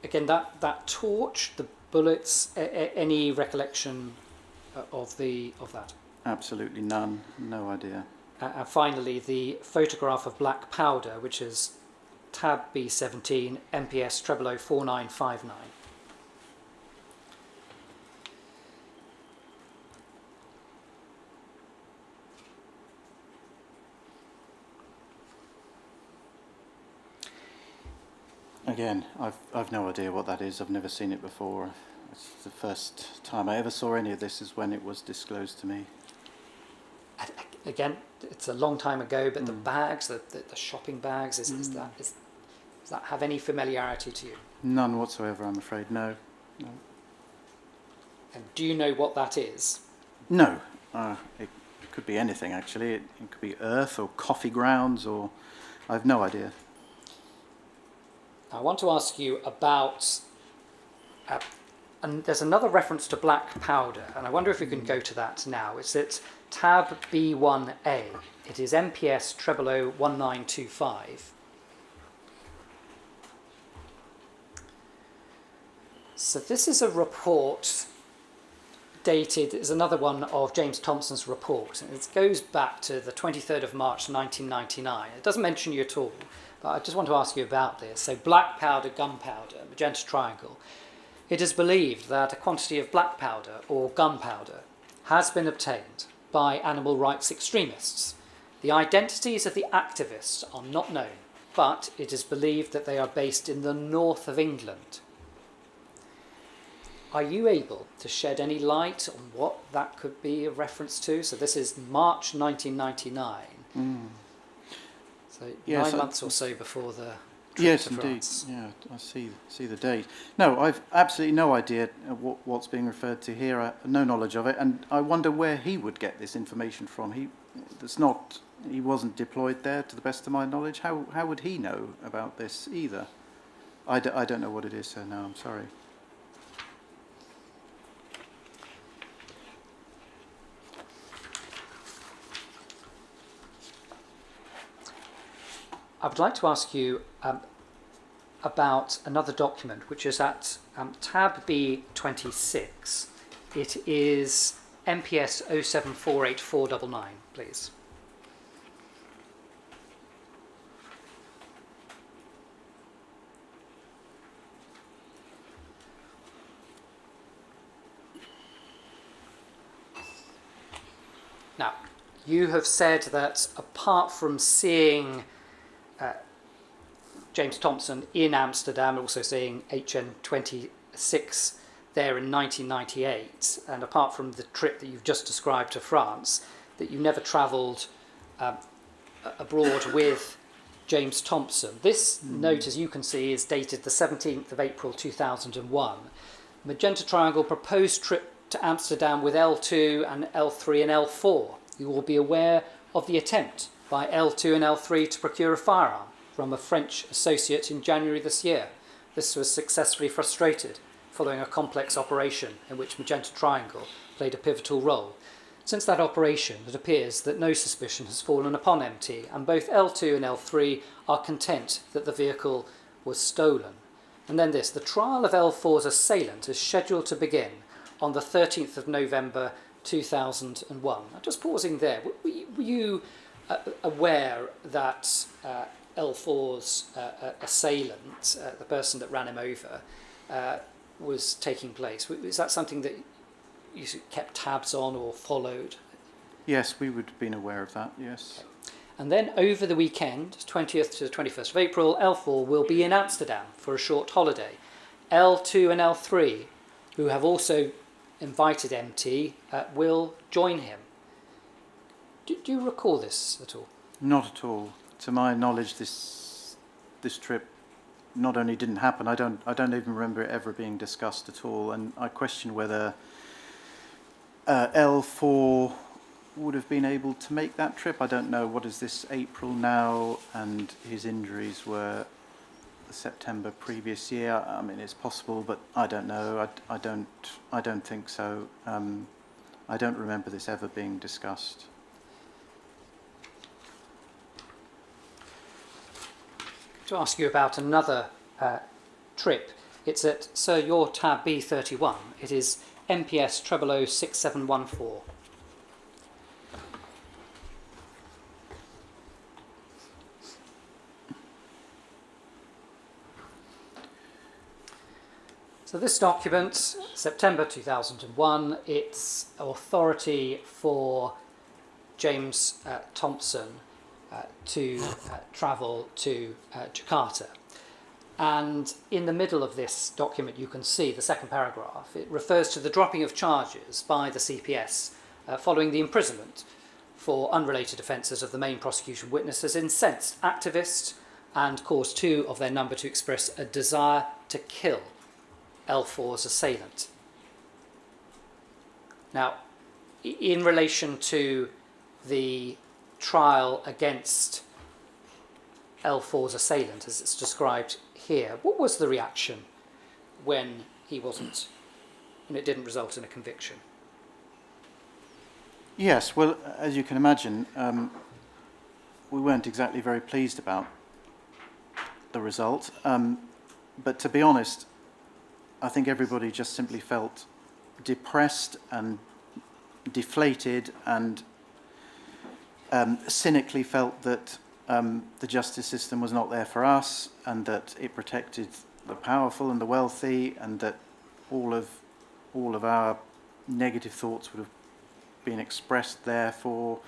Again, that torch, the bullets, any recollection of that? Absolutely none, no idea. And finally, the photograph of black powder, which is tab B17, MPS 004959. Again, I've no idea what that is. I've never seen it before. It's the first time I ever saw any of this is when it was disclosed to me. Again, it's a long time ago, but the bags, the shopping bags, does that have any familiarity to you? None whatsoever, I'm afraid. No. And do you know what that is? No. It could be anything, actually. It could be earth or coffee grounds, or I have no idea. I want to ask you about, and there's another reference to black powder, and I wonder if we can go to that now. It's at tab B1A. It is MPS 001925. So this is a report dated, is another one of James Thompson's report. And it goes back to the 23rd of March 1999. It doesn't mention you at all, but I just want to ask you about this. So black powder, gunpowder, magenta triangle. It is believed that a quantity of black powder or gunpowder has been obtained by animal rights extremists. The identities of the activists are not known, but it is believed that they are based in the north of England. Are you able to shed any light on what that could be a reference to? So this is March 1999. So Yes, 9 months or so before the trip Yes, to indeed. France. Yeah, I see the date. No, I've absolutely no idea what's being referred to here. No knowledge of it, and I wonder where he would get this information from. He wasn't deployed there, to the best of my knowledge. How would he know about this either? I don't know what it is, so no, I'm sorry. I would like to ask you about another document, which is at tab B26. It is MPS 0748499, please. Now, you have said that apart from seeing James Thompson in Amsterdam, also seeing HN26 there in 1998, and apart from the trip that you've just described to France, that you never travelled abroad with James Thompson. This note, as you can see, is dated the 17th of April 2001. Magenta Triangle proposed trip to Amsterdam with L2 and L3 and L4. You will be aware of the attempt by L2 and L3 to procure a firearm from a French associate in January this year. This was successfully frustrated following a complex operation in which Magenta Triangle played a pivotal role. Since that operation, it appears that no suspicion has fallen upon MT, and both L2 and L3 are content that the vehicle was stolen. And then this, the trial of L4's assailant is scheduled to begin on the 13th of November 2001. Now, just pausing there, were you aware that L4's assailant, the person that ran him over, was taking place? Is that something that you kept tabs on or followed? Yes, we would have been aware of that, yes. Okay. And then over the weekend, 20th to the 21st of April, L4 will be in Amsterdam for a short holiday. L2 and L3, who have also invited MT, will join him. Do you recall this at all? Not at all. To my knowledge, this trip not only didn't happen, I don't even remember it ever being discussed at all, and I question whether L4 would have been able to make that trip. I don't know. What is this, April now, and his injuries were September previous year. I mean, it's possible, but I don't know. I don't think so. I don't remember this ever being discussed. To ask you about another trip. It's at your tab B31. It is MPS 006714. So this document, September 2001, it's authority for James Thompson to travel to Jakarta. And in the middle of this document, you can see the second paragraph. It refers to the dropping of charges by the CPS following the imprisonment for unrelated offences of the main prosecution witnesses, incensed activists, and caused two of their number to express a desire to kill L4's assailant. Now, in relation to the trial against L4's assailant, as it's described here, what was the reaction when it didn't result in a conviction? Yes, well, as you can imagine, we weren't exactly very pleased about the result. But to be honest, I think everybody just simply felt depressed and deflated and cynically felt that the justice system was not there for us and that it protected the powerful and the wealthy, and that all of our negative thoughts would have been expressed therefore.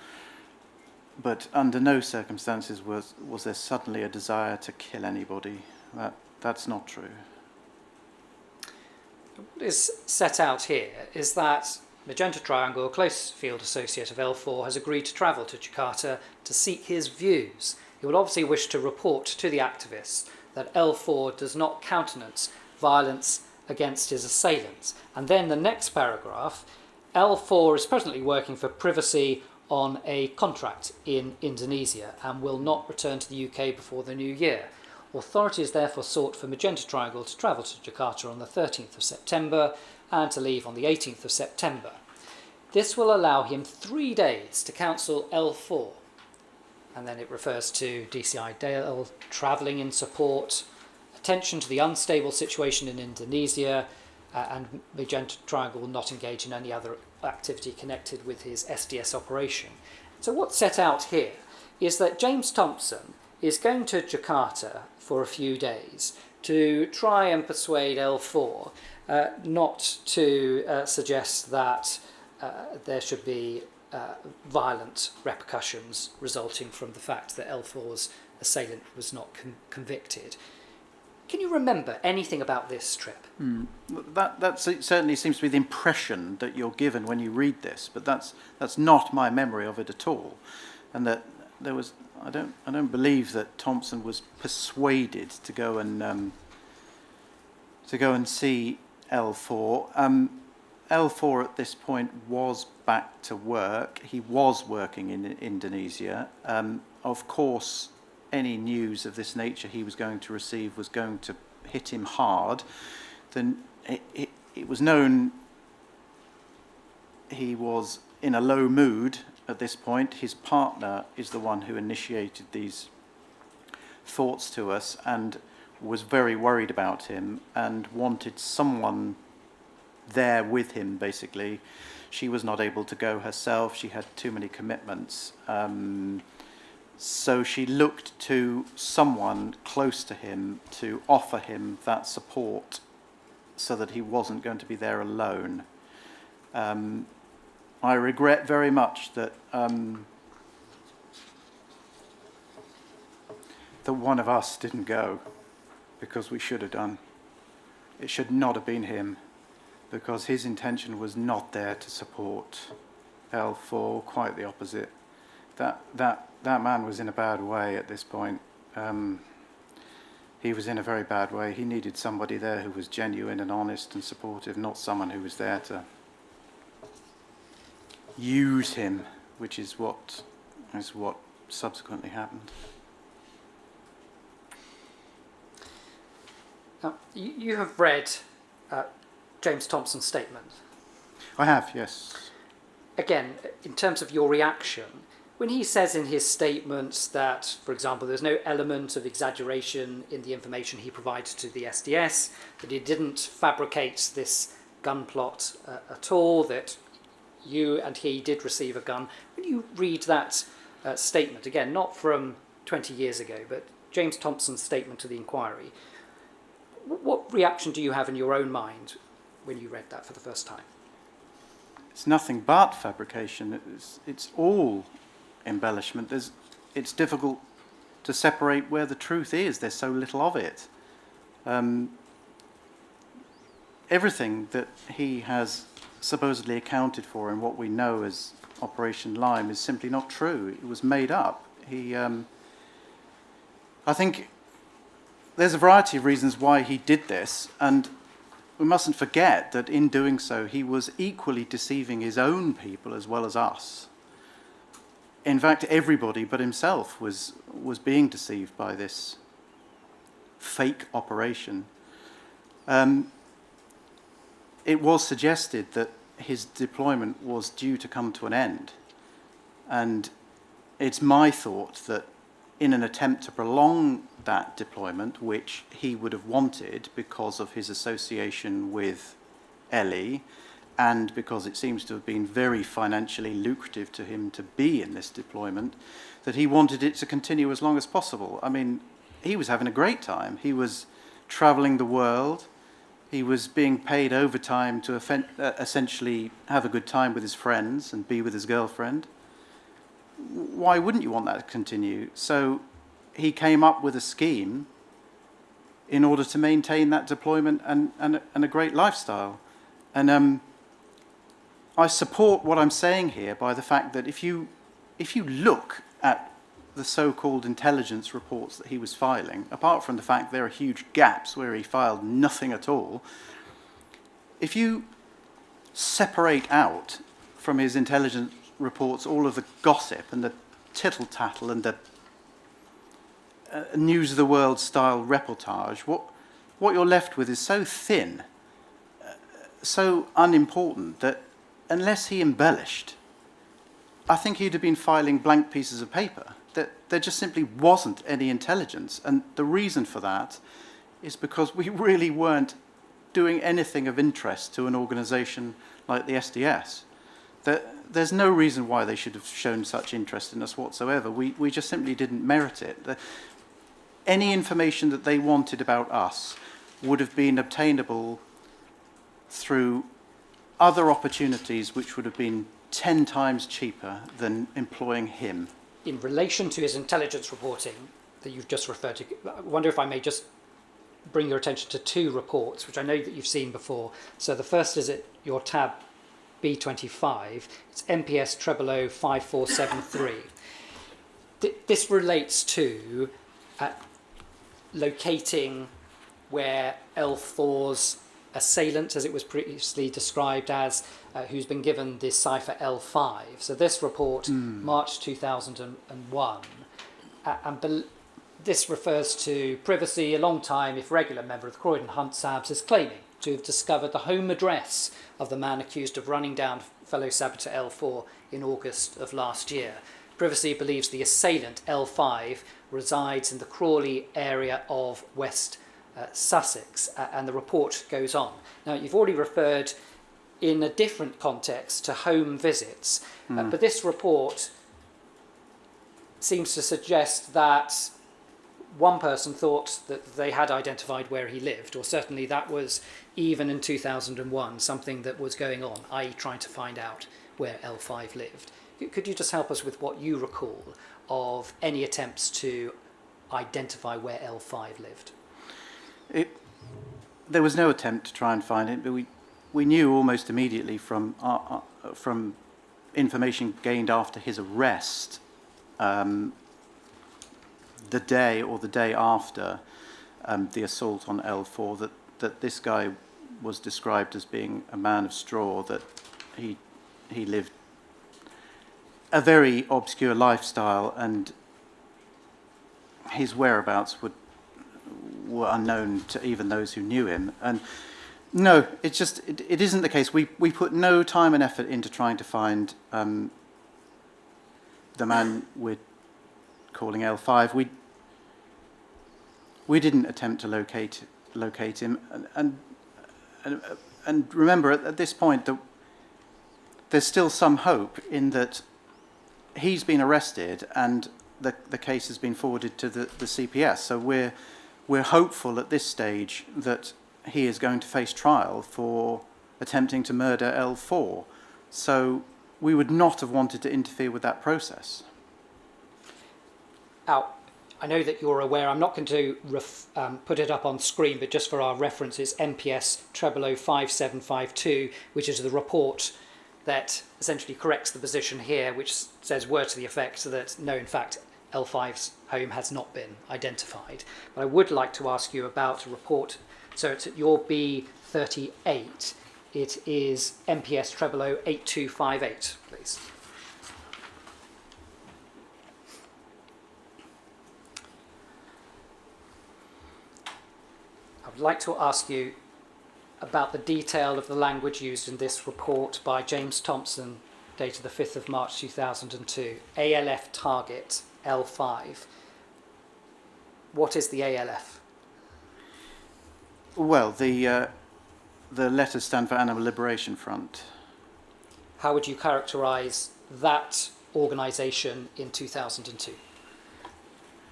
But under no circumstances was there suddenly a desire to kill anybody. That's not true. What is set out here is that Magenta Triangle, a close field associate of L4, has agreed to travel to Jakarta to seek his views. He will obviously wish to report to the activists that L4 does not countenance violence against his assailants. And then the next paragraph, L4 is presently working for privacy on a contract in Indonesia and will not return to the UK before the new year. Authorities therefore sought for Magenta Triangle to travel to Jakarta on the 13th of September and to leave on the 18th of September. This will allow him 3 days to counsel L4. And then it refers to DCI Dale travelling in support, attention to the unstable situation in Indonesia, and Magenta Triangle will not engage in any other activity connected with his SDS operation. So what's set out here is that James Thompson is going to Jakarta for a few days to try and persuade L4 not to suggest that there should be violent repercussions resulting from the fact that L4's assailant was not convicted. Can you remember anything about this trip? That certainly seems to be the impression that you're given when you read this, but that's not my memory of it at all. And that there was, I don't believe that Thompson was persuaded to go and see L4. L4 at this point was back to work. He was working in Indonesia. Of course, any news of this nature he was going to receive was going to hit him hard. Then it was known he was in a low mood at this point. His partner is the one who initiated these thoughts to us and was very worried about him and wanted someone there with him, basically. She was not able to go herself. She had too many commitments. So she looked to someone close to him to offer him that support so that he wasn't going to be there alone. I regret very much that that one of us didn't go, because we should have done. It should not have been him, because his intention was not there to support L4, quite the opposite. That man was in a bad way at this point. He was in a very bad way. He needed somebody there who was genuine and honest and supportive, not someone who was there to use him, which is what subsequently happened. You have read James Thompson's statement. I have, yes. Again, in terms of your reaction, when he says in his statements that, for example, there's no element of exaggeration in the information he provided to the SDS, that he didn't fabricate this gun plot at all, that you and he did receive a gun, when you read that statement, again, not from 20 years ago, but James Thompson's statement to the inquiry, what reaction do you have in your own mind when you read that for the first time? It's nothing but fabrication. It's all embellishment. It's difficult to separate where the truth is. There's so little of it. Everything that he has supposedly accounted for in what we know as Operation Lime is simply not true. It was made up. I think there's a variety of reasons why he did this, and we mustn't forget that in doing so he was equally deceiving his own people as well as us. In fact, everybody but himself was being deceived by this fake operation. It was suggested that his deployment was due to come to an end, and it's my thought that in an attempt to prolong that deployment, which he would have wanted because of his association with Ellie and because it seems to have been very financially lucrative to him to be in this deployment, that he wanted it to continue as long as possible. I mean, he was having a great time. He was travelling the world. He was being paid overtime to essentially have a good time with his friends and be with his girlfriend. Why wouldn't you want that to continue? So he came up with a scheme in order to maintain that deployment and a great lifestyle. And I support what I'm saying here by the fact that if you look at the so-called intelligence reports that he was filing, apart from the fact there are huge gaps where he filed nothing at all, if you separate out from his intelligence reports all of the gossip and the tittle-tattle and the news of the world style reportage, what you're left with is so thin, so unimportant, that unless he embellished, I think he'd have been filing blank pieces of paper. That there just simply wasn't any intelligence. And the reason for that is because we really weren't doing anything of interest to an organisation like the SDS. There's no reason why they should have shown such interest in us whatsoever. We just simply didn't merit it. Any information that they wanted about us would have been obtainable through other opportunities which would have been 10 times cheaper than employing him. In relation to his intelligence reporting that you've just referred to, I wonder if I may just bring your attention to two reports, which I know that you've seen before. So the first is at your tab B25. It's MPS 005473. This relates to locating where L4's assailant, as it was previously described as, who's been given this cipher L5. So this report, March 2001, this refers to Privacy, a long-time, if regular member of the Croydon Hunt Sabs, is claiming to have discovered the home address of the man accused of running down fellow saboteur L4 in August of last year. Privacy believes the assailant L5 resides in the Crawley area of West Sussex, and the report goes on. Now, you've already referred in a different context to home visits, but this report seems to suggest that one person thought that they had identified where he lived, or certainly that was, even in 2001, something that was going on, i.e. trying to find out where L5 lived. Could you just help us with what you recall of any attempts to identify where L5 lived? There was no attempt to try and find it, but we knew almost immediately from information gained after his arrest, the day after the assault on L4, that this guy was described as being a man of straw, that he lived a very obscure lifestyle, and his whereabouts were unknown to even those who knew him. And no, it isn't the case. We put no time and effort into trying to find the man we're calling L5. We didn't attempt to locate him. And remember, at this point, there's still some hope in that he's been arrested and the case has been forwarded to the CPS. So we're hopeful at this stage that he is going to face trial for attempting to murder L4. So we would not have wanted to interfere with that process. Now, I know that you're aware, I'm not going to put it up on screen, but just for our reference, it's MPS 005752, which is the report that essentially corrects the position here, which says word to the effect that no, in fact, L5's home has not been identified. But I would like to ask you about a report. So it's at your B38. It is MPS 008258, please. I would like to ask you about the detail of the language used in this report by James Thompson, dated the 5th of March 2002. ALF target L5. What is the ALF? Well, the The letters stand for Animal Liberation Front. How would you characterise that organisation in 2002?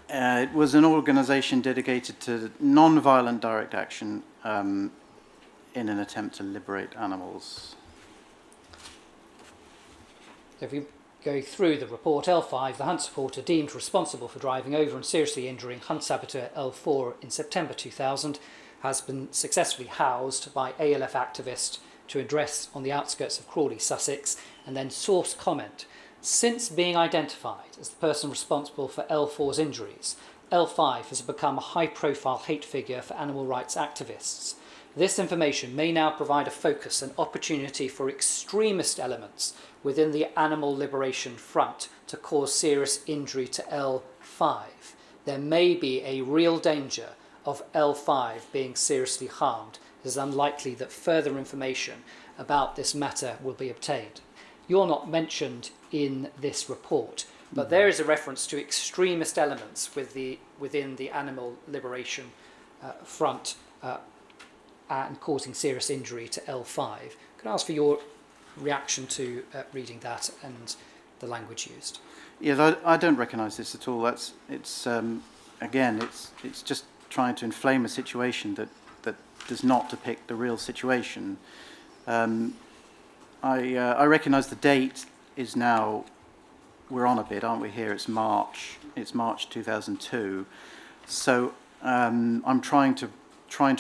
It was an organisation dedicated to non-violent direct action in an attempt to liberate animals. If we go through the report, L5, the hunt supporter deemed responsible for driving over and seriously injuring hunt saboteur L4 in September 2000, has been successfully housed by ALF activists to address on the outskirts of Crawley, Sussex, and then source comment. Since being identified as the person responsible for L4's injuries, L5 has become a high-profile hate figure for animal rights activists. This information may now provide a focus and opportunity for extremist elements within the Animal Liberation Front to cause serious injury to L5. There may be a real danger of L5 being seriously harmed. It is unlikely that further information about this matter will be obtained. You're not mentioned in this report, but there is a reference to extremist elements within the Animal Liberation Front and causing serious injury to L5. Could I ask for your reaction to reading that and the language used? Yes, I don't recognise this at all. Again, it's just trying to inflame a situation that does not depict the real situation. I recognise the date is now, we're on a bit, aren't we here? It's March 2002. So I'm trying to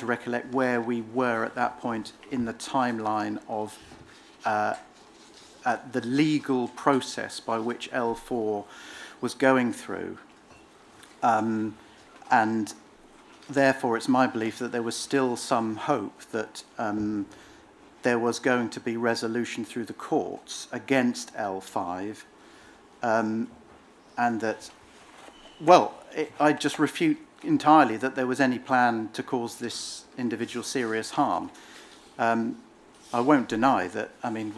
recollect where we were at that point in the timeline of at the legal process by which L4 was going through. And therefore, it's my belief that there was still some hope that there was going to be resolution through the courts against L5, and that, I just refute entirely that there was any plan to cause this individual serious harm. I won't deny that. I mean,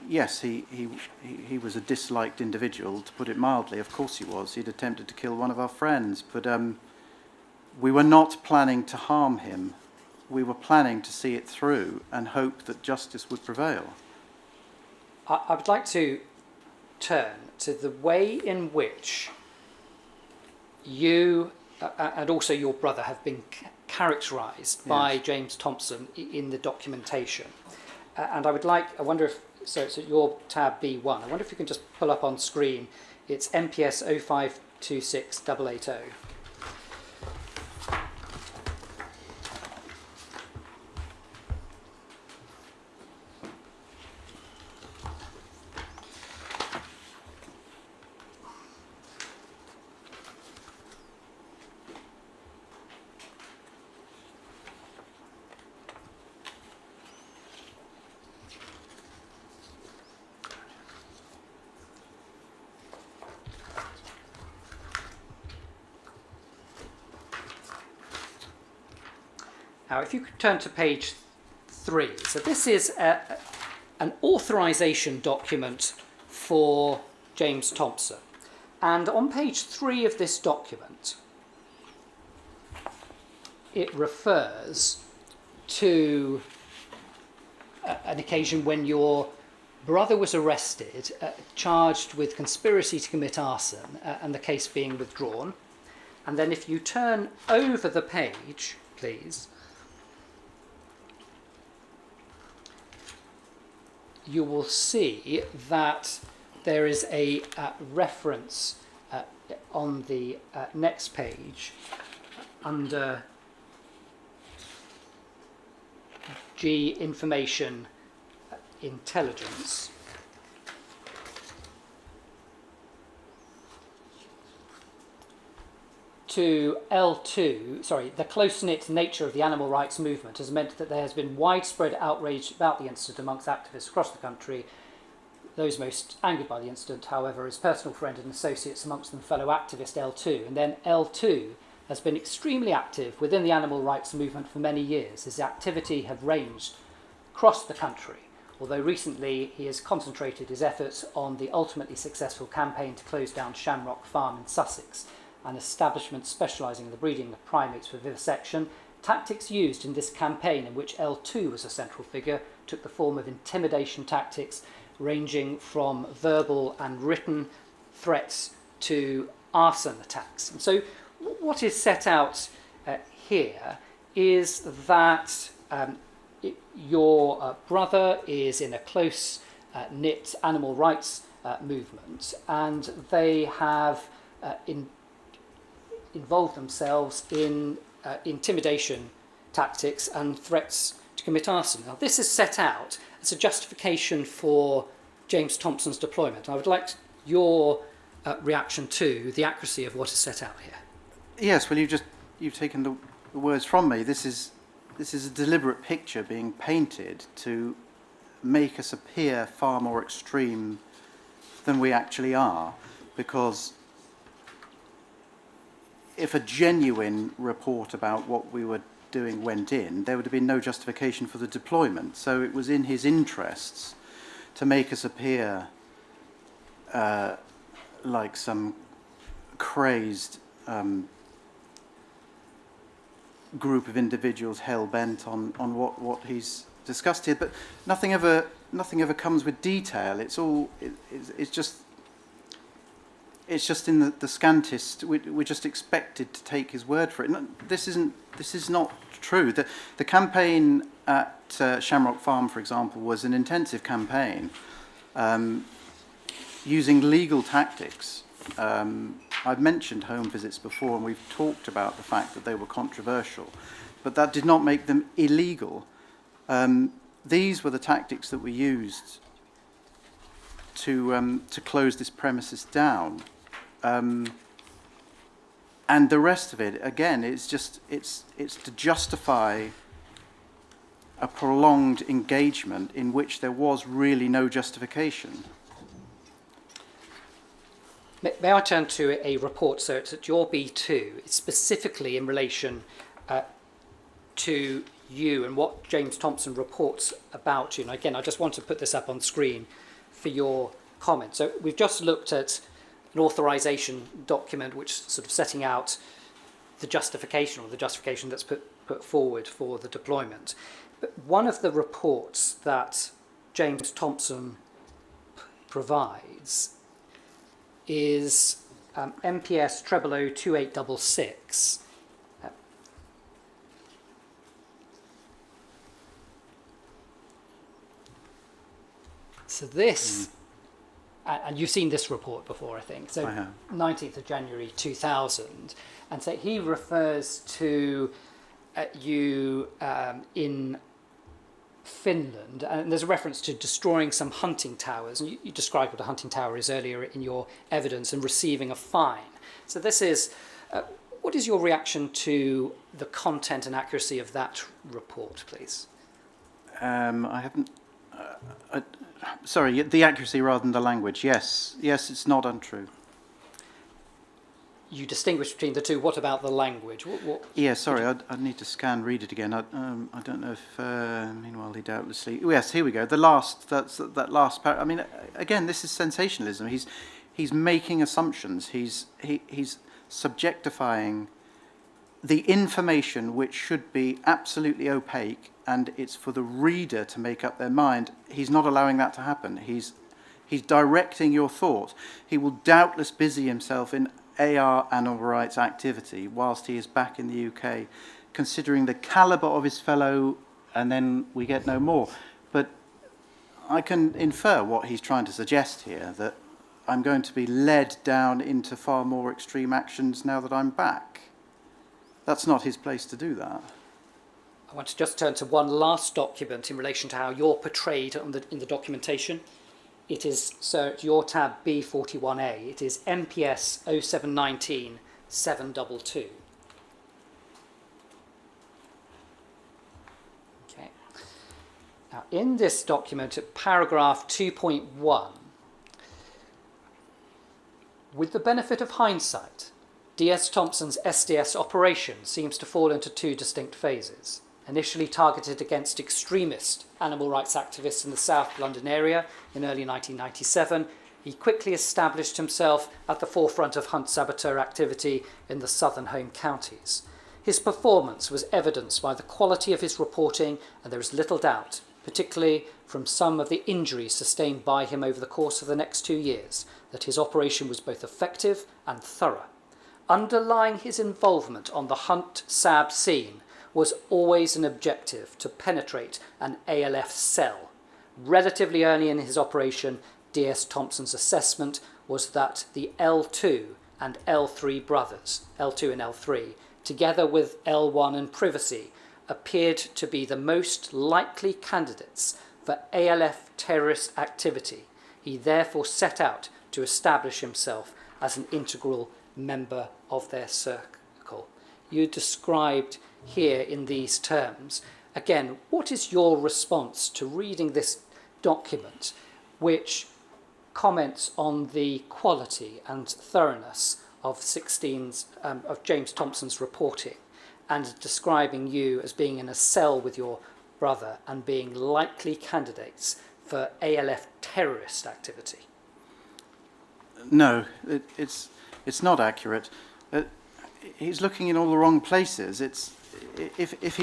he was a disliked individual, to put it mildly. Of course he was. He'd attempted to kill one of our friends, but we were not planning to harm him. We were planning to see it through and hope that justice would prevail. I would like to turn to the way in which you and also your brother have been characterised by James Thompson in the documentation. And I wonder if, so it's at your tab B1, I wonder if you can just pull up on screen, it's MPS 0526880. Now, if you could turn to page 3. So this is an authorisation document for James Thompson. And on page 3 of this document, it refers to an occasion when your brother was arrested, charged with conspiracy to commit arson, and the case being withdrawn. And then if you turn over the page, please, you will see that there is a reference on the next page under G, Information Intelligence. To L2, the close-knit nature of the animal rights movement has meant that there has been widespread outrage about the incident amongst activists across the country. Those most angered by the incident, however, is personal friend and associates, amongst them fellow activist L2. And then L2 has been extremely active within the animal rights movement for many years. His activity have ranged across the country, although recently he has concentrated his efforts on the ultimately successful campaign to close down Shamrock Farm in Sussex, an establishment specialising in the breeding of primates for vivisection, tactics used in this campaign, in which L2 was a central figure, took the form of intimidation tactics ranging from verbal and written threats to arson attacks. And so what is set out here is that your brother is in a close knit animal rights movement, and they have involved themselves in intimidation tactics and threats to commit arson. Now, this is set out as a justification for James Thompson's deployment. I would like your reaction to the accuracy of what is set out here. Yes, well, you've taken the words from me. This is a deliberate picture being painted to make us appear far more extreme than we actually are, because if a genuine report about what we were doing went in, there would have been no justification for the deployment. So it was in his interests to make us appear like some crazed group of individuals hell-bent on what he's discussed here. But nothing ever comes with detail. It's just in the scantest. We're just expected to take his word for it. No, this is not true. The campaign at Shamrock Farm, for example, was an intensive campaign using legal tactics. I've mentioned home visits before, and we've talked about the fact that they were controversial, but that did not make them illegal. These were the tactics that were used to close this premises down. And the rest of it, again, it's to justify a prolonged engagement in which there was really no justification. May I turn to a report? So it's at your B2. It's specifically in relation to you and what James Thompson reports about you. And again, I just want to put this up on screen for your comment. So we've just looked at an authorization document which is sort of setting out the justification, or the justification that's put forward for the deployment. But one of the reports that James Thompson provides is MPS 002866. So this, and you've seen this report before, I think. So I have. 19th of January 2000. And so he refers to you in Finland, and there's a reference to destroying some hunting towers, and you described what a hunting tower is earlier in your evidence, and receiving a fine. So this is, what is your reaction to the content and accuracy of that report, please? I haven't. Sorry, the accuracy rather than the language. Yes, it's not untrue. You distinguish between the two. What about the language? Yeah, sorry, I'd need to read it again. I don't know if, meanwhile, he doubtlessly... Yes, here we go. That last paragraph. I mean, again, this is sensationalism. He's making assumptions. He's subjectifying the information which should be absolutely opaque, and it's for the reader to make up their mind. He's not allowing that to happen. He's directing your thought. He will doubtless busy himself in AR animal rights activity whilst he is back in the UK, considering the calibre of his fellow, and then we get no more. But I can infer what he's trying to suggest here, that I'm going to be led down into far more extreme actions now that I'm back. That's not his place to do that. I want to just turn to one last document in relation to how you're portrayed in the documentation. It is, so it's your tab B41A. It is MPS 0719 722. Okay. Now, in this document, at paragraph 2.1, with the benefit of hindsight, DS Thompson's SDS operation seems to fall into two distinct phases. Initially targeted against extremist animal rights activists in the South London area in early 1997, he quickly established himself at the forefront of hunt saboteur activity in the southern home counties. His performance was evidenced by the quality of his reporting, and there is little doubt, particularly from some of the injuries sustained by him over the course of the next 2 years, that his operation was both effective and thorough. Underlying his involvement on the Hunt SAB scene was always an objective to penetrate an ALF cell. Relatively early in his operation, DS Thompson's assessment was that the L2 and L3 brothers, L2 and L3, together with L1 and Privacy, appeared to be the most likely candidates for ALF terrorist activity. He therefore set out to establish himself as an integral member of their circle. You described here in these terms. Again, what is your response to reading this document, which comments on the quality and thoroughness of of James Thompson's reporting, and describing you as being in a cell with your brother and being likely candidates for ALF terrorist activity? No, it's not accurate. He's looking in all the wrong places. If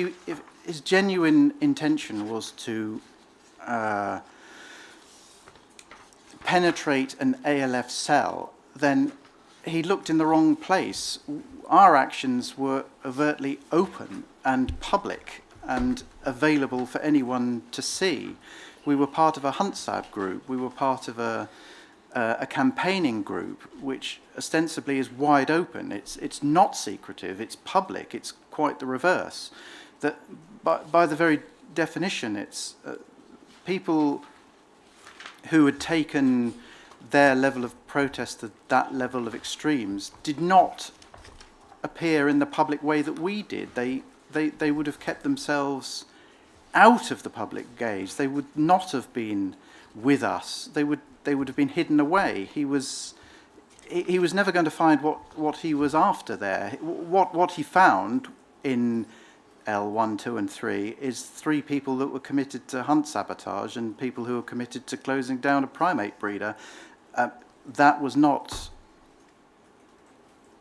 his genuine intention was to penetrate an ALF cell, then he looked in the wrong place. Our actions were overtly open and public and available for anyone to see. We were part of a HuntSab group. We were part of a campaigning group, which ostensibly is wide open. It's not secretive. It's public. It's quite the reverse. That by the very definition, it's people who had taken their level of protest to that level of extremes did not appear in the public way that we did. They would have kept themselves out of the public gaze. They would not have been with us. They would have been hidden away. He was never going to find what he was after there. What he found in L1, 2 and 3 is 3 people that were committed to hunt sabotage and people who were committed to closing down a primate breeder. That was not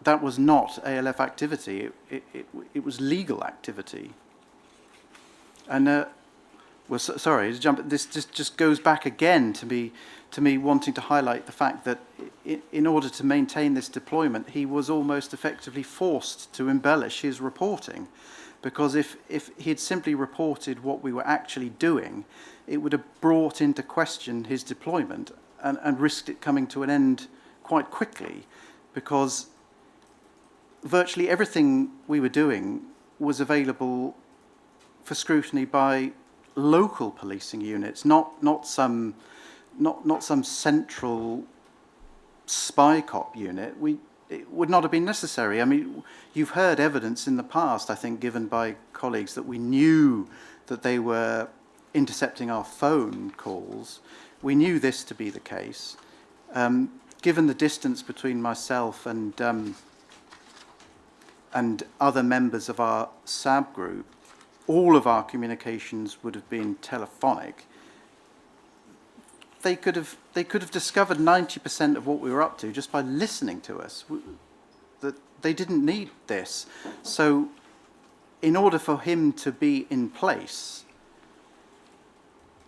ALF activity. It was legal activity. And sorry to jump. This just goes back again to me wanting to highlight the fact that in order to maintain this deployment, he was almost effectively forced to embellish his reporting, because if he had simply reported what we were actually doing, it would have brought into question his deployment and risked it coming to an end quite quickly, because virtually everything we were doing was available for scrutiny by local policing units, not some central spy cop unit. It would not have been necessary. I mean, you've heard evidence in the past, I think, given by colleagues that we knew that they were intercepting our phone calls. We knew this to be the case. Given the distance between myself and other members of our SAB group, all of our communications would have been telephonic. They could have discovered 90% of what we were up to just by listening to us. That they didn't need this. So, in order for him to be in place,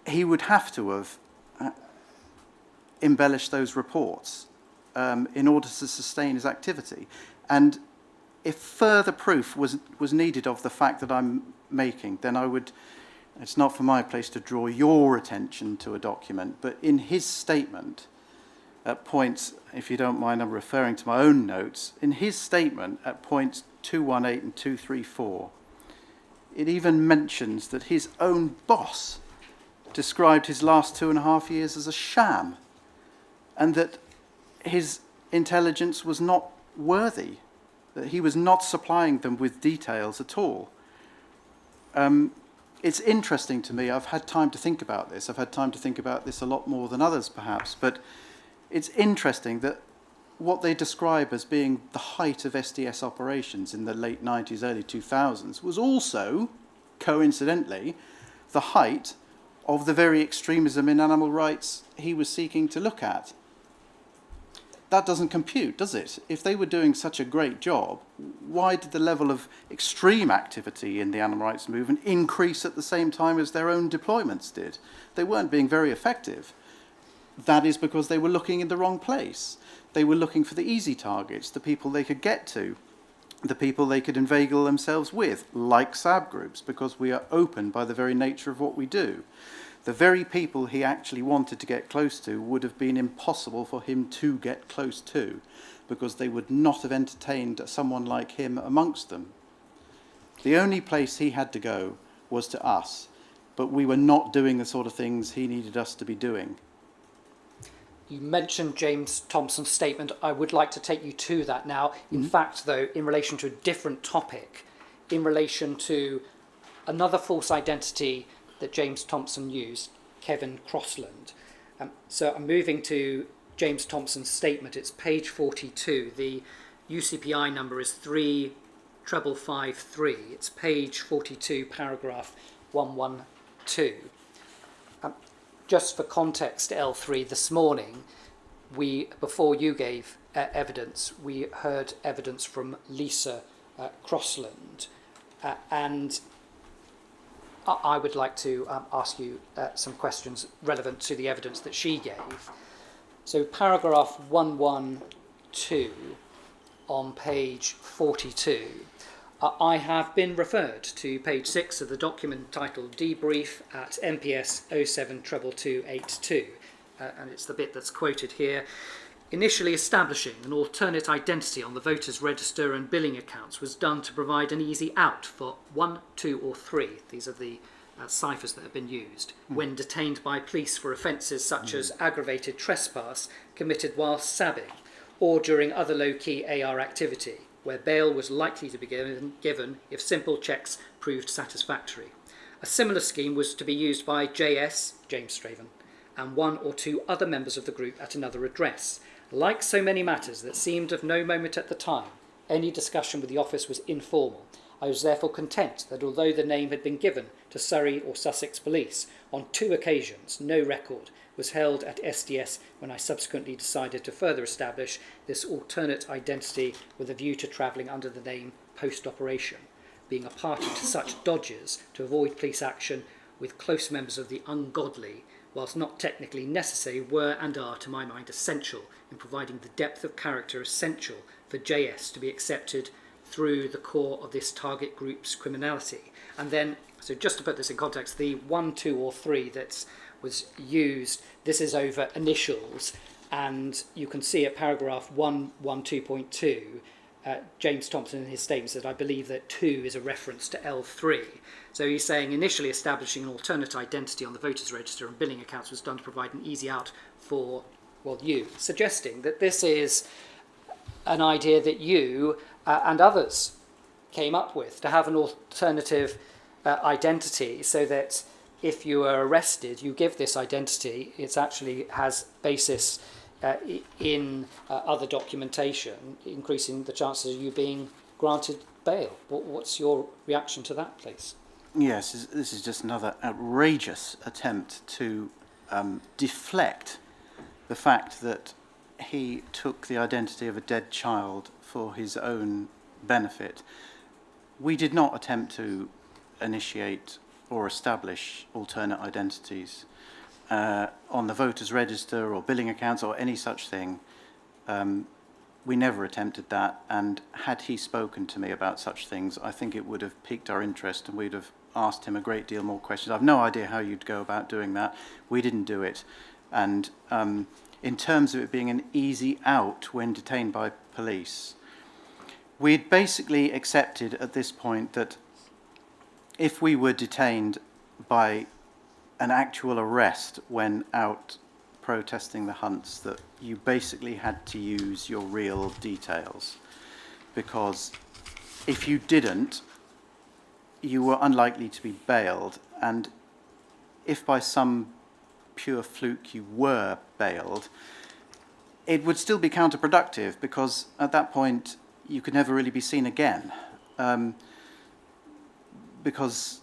he would have to have embellished those reports in order to sustain his activity. And if further proof was needed of the fact that I'm making, then I would. It's not for my place to draw your attention to a document, but in his statement at points, if you don't mind, I'm referring to my own notes, in his statement at points 218 and 234, it even mentions that his own boss described his last 2.5 years as a sham, and that his intelligence was not worthy, that he was not supplying them with details at all. It's interesting to me. I've had time to think about this. I've had time to think about this a lot more than others, perhaps. But it's interesting that what they describe as being the height of SDS operations in the late 90s, early 2000s was also, coincidentally, the height of the very extremism in animal rights he was seeking to look at. that doesn't compute, does it? If they were doing such a great job, why did the level of extreme activity in the animal rights movement increase at the same time as their own deployments did? They weren't being very effective. That is because they were looking in the wrong place. They were looking for the easy targets, the people they could get to, the people they could inveigle themselves with, like SAB groups, because we are open by the very nature of what we do. The very people he actually wanted to get close to would have been impossible for him to get close to, because they would not have entertained someone like him amongst them. The only place he had to go was to us, but we were not doing the sort of things he needed us to be doing. You mentioned James Thompson's statement. I would like to take you to that now. In fact, though, in relation to a different topic, in relation to another false identity that James Thompson used, Kevin Crossland. So I'm moving to James Thompson's statement. It's page 42. The UCPI number is 35553. It's page 42, paragraph 112. Just for context, L3, this morning, before you gave evidence, we heard evidence from Liisa Crossland, and I would like to ask you some questions relevant to the evidence that she gave. So paragraph 112 on page 42. I have been referred to page 6 of the document titled Debrief at MPS 072282, and it's the bit that's quoted here. Initially establishing an alternate identity on the voters' register and billing accounts was done to provide an easy out for 1, 2 or 3, these are the ciphers that have been used, when detained by police for offences such as aggravated trespass committed whilst sabbing, or during other low-key AR activity, where bail was likely to be given if simple checks proved satisfactory. A similar scheme was to be used by JS, James Straven, and 1 or 2 other members of the group at another address. Like so many matters that seemed of no moment at the time, any discussion with the office was informal. I was therefore content that although the name had been given to Surrey or Sussex police, on 2 occasions no record was held at SDS when I subsequently decided to further establish this alternate identity with a view to travelling under the name post-operation, being a party to such dodges to avoid police action with close members of the ungodly, whilst not technically necessary, were and are, to my mind, essential in providing the depth of character essential for JS to be accepted through the core of this target group's criminality. And then, so just to put this in context, the 1, 2 or 3 that was used, this is over initials, and you can see at paragraph 112.2, James Thompson in his statement said, I believe that 2 is a reference to L3. So he's saying initially establishing an alternate identity on the voters' register and billing accounts was done to provide an easy out for, well, you, suggesting that this is an idea that you and others came up with, to have an alternative identity so that if you are arrested, you give this identity. It actually has basis in other documentation, increasing the chances of you being granted bail. What's your reaction to that, please? Yes, this is just another outrageous attempt to deflect the fact that he took the identity of a dead child for his own benefit. We did not attempt to initiate or establish alternate identities on the voters' register or billing accounts or any such thing. We never attempted that, and had he spoken to me about such things, I think it would have piqued our interest and we'd have asked him a great deal more questions. I've no idea how you'd go about doing that. We didn't do it. And in terms of it being an easy out when detained by police, we'd basically accepted at this point that if we were detained by an actual arrest when out protesting the hunts, that you basically had to use your real details, because if you didn't, you were unlikely to be bailed, and if by some pure fluke you were bailed, it would still be counterproductive, because at that point you could never really be seen again. Because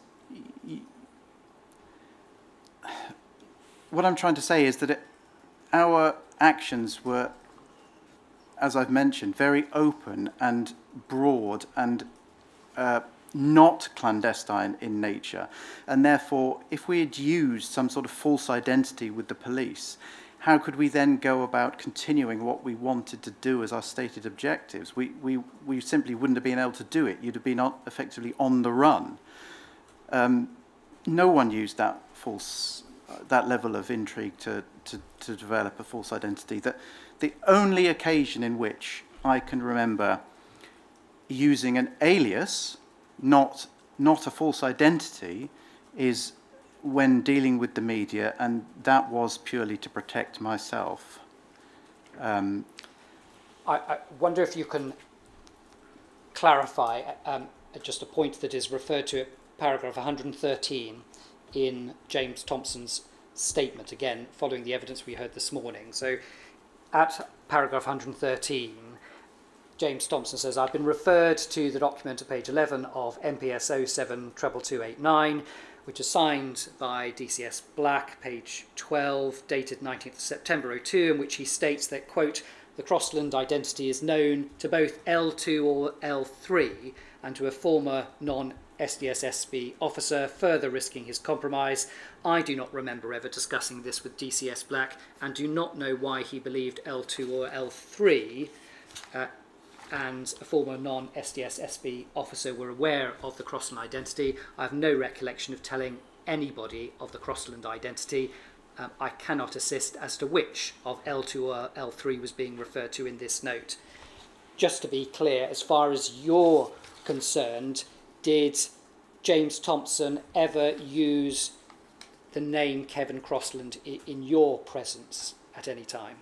what I'm trying to say is that our actions were as I've mentioned, very open and broad and not clandestine in nature. And therefore, if we had used some sort of false identity with the police, how could we then go about continuing what we wanted to do as our stated objectives? We simply wouldn't have been able to do it. You'd have been effectively on the run. No one used that that level of intrigue to develop a false identity. The only occasion in which I can remember using an alias, not a false identity, is when dealing with the media, and that was purely to protect myself. I wonder if you can clarify just a point that is referred to at paragraph 113 in James Thompson's statement, again, following the evidence we heard this morning. So at paragraph 113, James Thompson says, I've been referred to the document at page 11 of MPS 072289, which is signed by DCS Black, page 12, dated 19th of September 02, in which he states that, quote, the Crossland identity is known to both L2 or L3 and to a former non-SDSSB officer, further risking his compromise. I do not remember ever discussing this with DCS Black and do not know why he believed L2 or L3 and a former non-SDSSB officer were aware of the Crossland identity. I have no recollection of telling anybody of the Crossland identity. I cannot assist as to which of L2 or L3 was being referred to in this note. Just to be clear, as far as you're concerned, did James Thompson ever use the name Kevin Crossland in your presence at any time?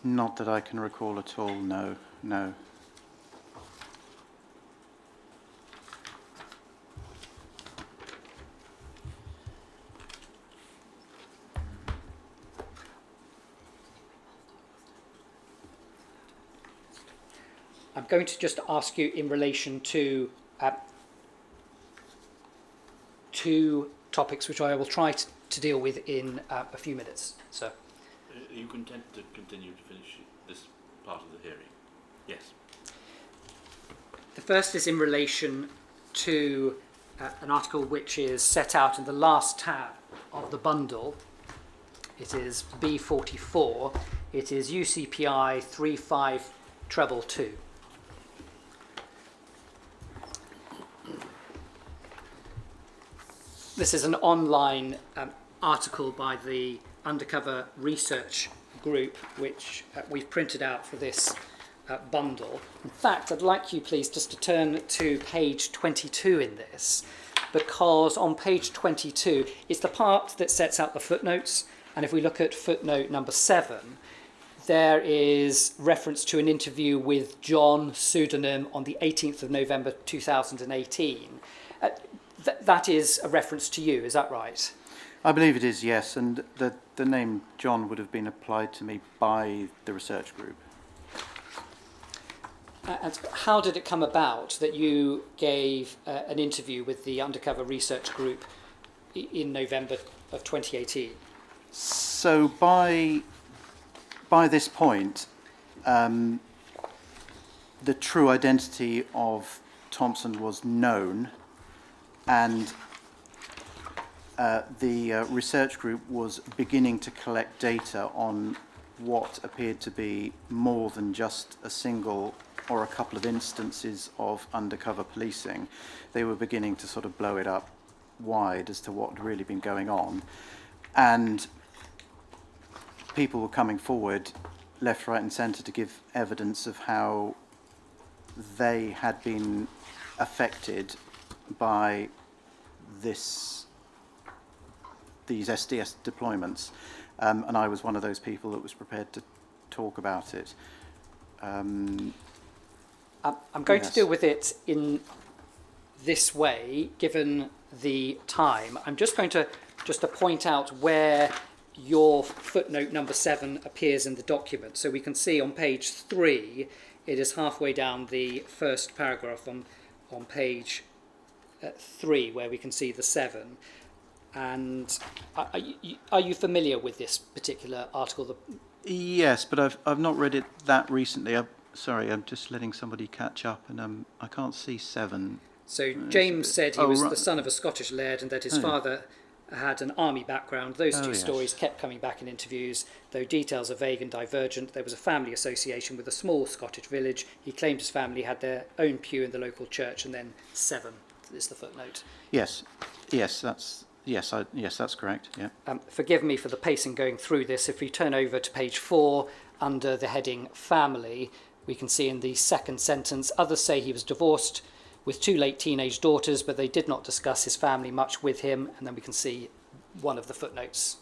Not that I can recall at all, no. I'm going to just ask you in relation to two topics which I will try to deal with in a few minutes. So, are you content to continue to finish this part of the hearing? Yes. The first is in relation to an article which is set out in the last tab of the bundle. It is B44. It is UCPI 3522. This is an online article by the Undercover Research Group, which we've printed out for this bundle. In fact, I'd like you, please, just to turn to page 22 in this, because on page 22, it's the part that sets out the footnotes. And if we look at footnote number 7, there is reference to an interview with John, pseudonym, on the 18th of November 2018. That is a reference to you, is that right? I believe it is, yes, and the name John would have been applied to me by the research group. And how did it come about that you gave an interview with the Undercover Research Group in November of 2018? So by this point, the true identity of Thompson was known, and the research group was beginning to collect data on what appeared to be more than just a single or a couple of instances of undercover policing. They were beginning to sort of blow it up wide as to what had really been going on. And people were coming forward left, right and centre to give evidence of how they had been affected by these SDS deployments, and I was one of those people that was prepared to talk about it. I'm going to deal with it in this way, given the time. I'm just going to point out where your footnote number 7 appears in the document. So we can see on page 3, it is halfway down the first paragraph on page 3, where we can see the 7. And are you familiar with this particular article, Yes, but I've not read it that recently. Sorry, I'm just letting somebody catch up, and I can't see 7. So James said he was right. the son of a Scottish laird and that his Oh, yeah. father had an army background. Those two yes. stories kept coming back in interviews, though details are vague and divergent. There was a family association with a small Scottish village. He claimed his family had their own pew in the local church, and then 7 is the footnote. Yes, that's correct. Yeah. Forgive me for the pacing going through this. If we turn over to page 4, under the heading Family, we can see in the second sentence, others say he was divorced with 2 late teenage daughters, but they did not discuss his family much with him. And then we can see one of the footnotes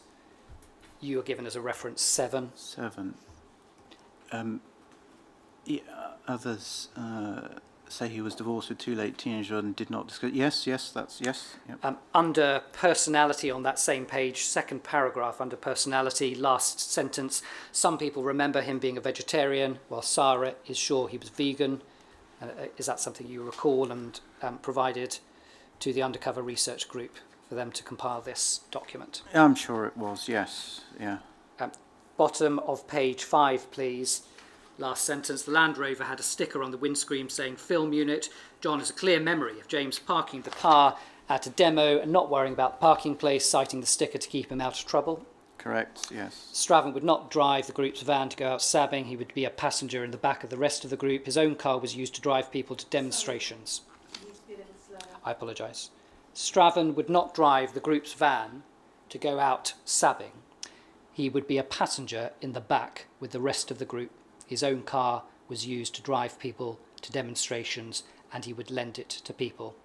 you are given as a reference, 7. 7. Others say he was divorced with 2 late teenagers and did not discuss. Yes. Yep. Under personality on that same page, second paragraph under personality, last sentence, some people remember him being a vegetarian, while Sarah is sure he was vegan. Is that something you recall and provided to the undercover research group for them to compile this document? I'm sure it was, yes. Yeah. Bottom of page 5, please. Last sentence, the Land Rover had a sticker on the windscreen saying film unit. John has a clear memory of James parking the car at a demo and not worrying about the parking place, citing the sticker to keep him out of trouble. Correct, yes. Straven would not drive the group's van to go out sabbing. He would be a passenger in the back of the rest of the group. His own car was used to drive people to demonstrations. I apologise. Straven would not drive the group's van to go out sabbing. He would be a passenger in the back with the rest of the group. His own car was used to drive people to demonstrations, and he would lend it to people.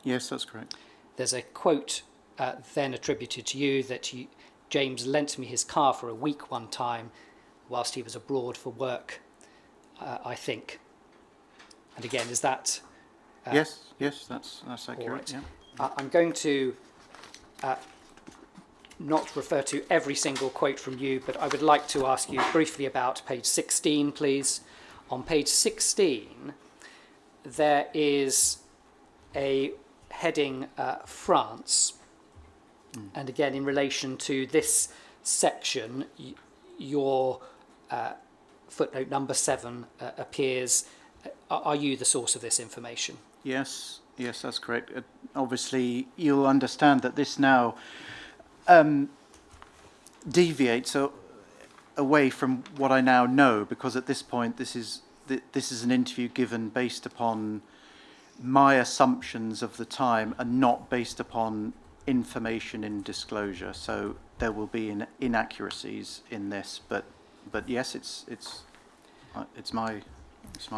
Yes, that's correct. There's a quote then attributed to you that James lent me his car for a week one time whilst he was abroad for work, I think. And again, is that... yes, that's accurate. right. Yeah. I'm going to not refer to every single quote from you, but I would like to ask you briefly about page 16, please. On page 16, there is a heading France. And again, in relation to this section, your footnote number 7 appears. Are you the source of this information? Yes, that's correct. Obviously, you'll understand that this now deviates away from what I now know, because at this point, this is an interview given based upon my assumptions of the time and not based upon information in disclosure. So there will be inaccuracies in this, but yes, it's my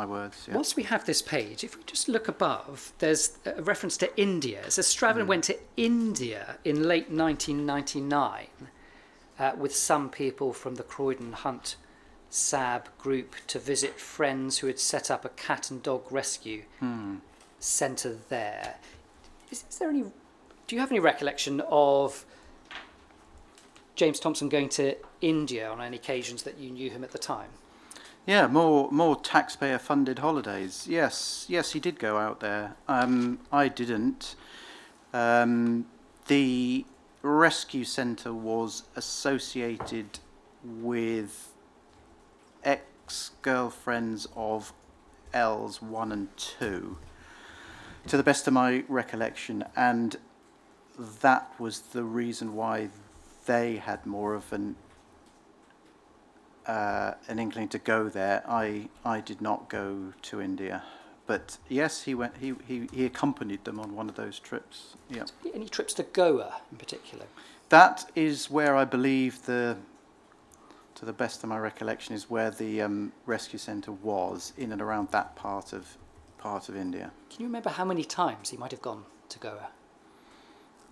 words. Yeah. Once we have this page, if we just look above, there's a reference to India. It says Straven went to India in late 1999 with some people from the Croydon Hunt SAB group to visit friends who had set up a cat and dog rescue centre there. Is there any? Do you have any recollection of James Thompson going to India on any occasions that you knew him at the time? Yeah, more taxpayer-funded holidays. Yes, he did go out there. I didn't. The rescue centre was associated with ex-girlfriends of L's 1 and 2, to the best of my recollection, and that was the reason why they had more of an inkling to go there. I did not go to India, but yes, he went. He accompanied them on one of those trips. Yeah. Any trips to Goa in particular? That is where I believe to the best of my recollection, is where the rescue centre was, in and around that part of India. Can you remember how many times he might have gone to Goa?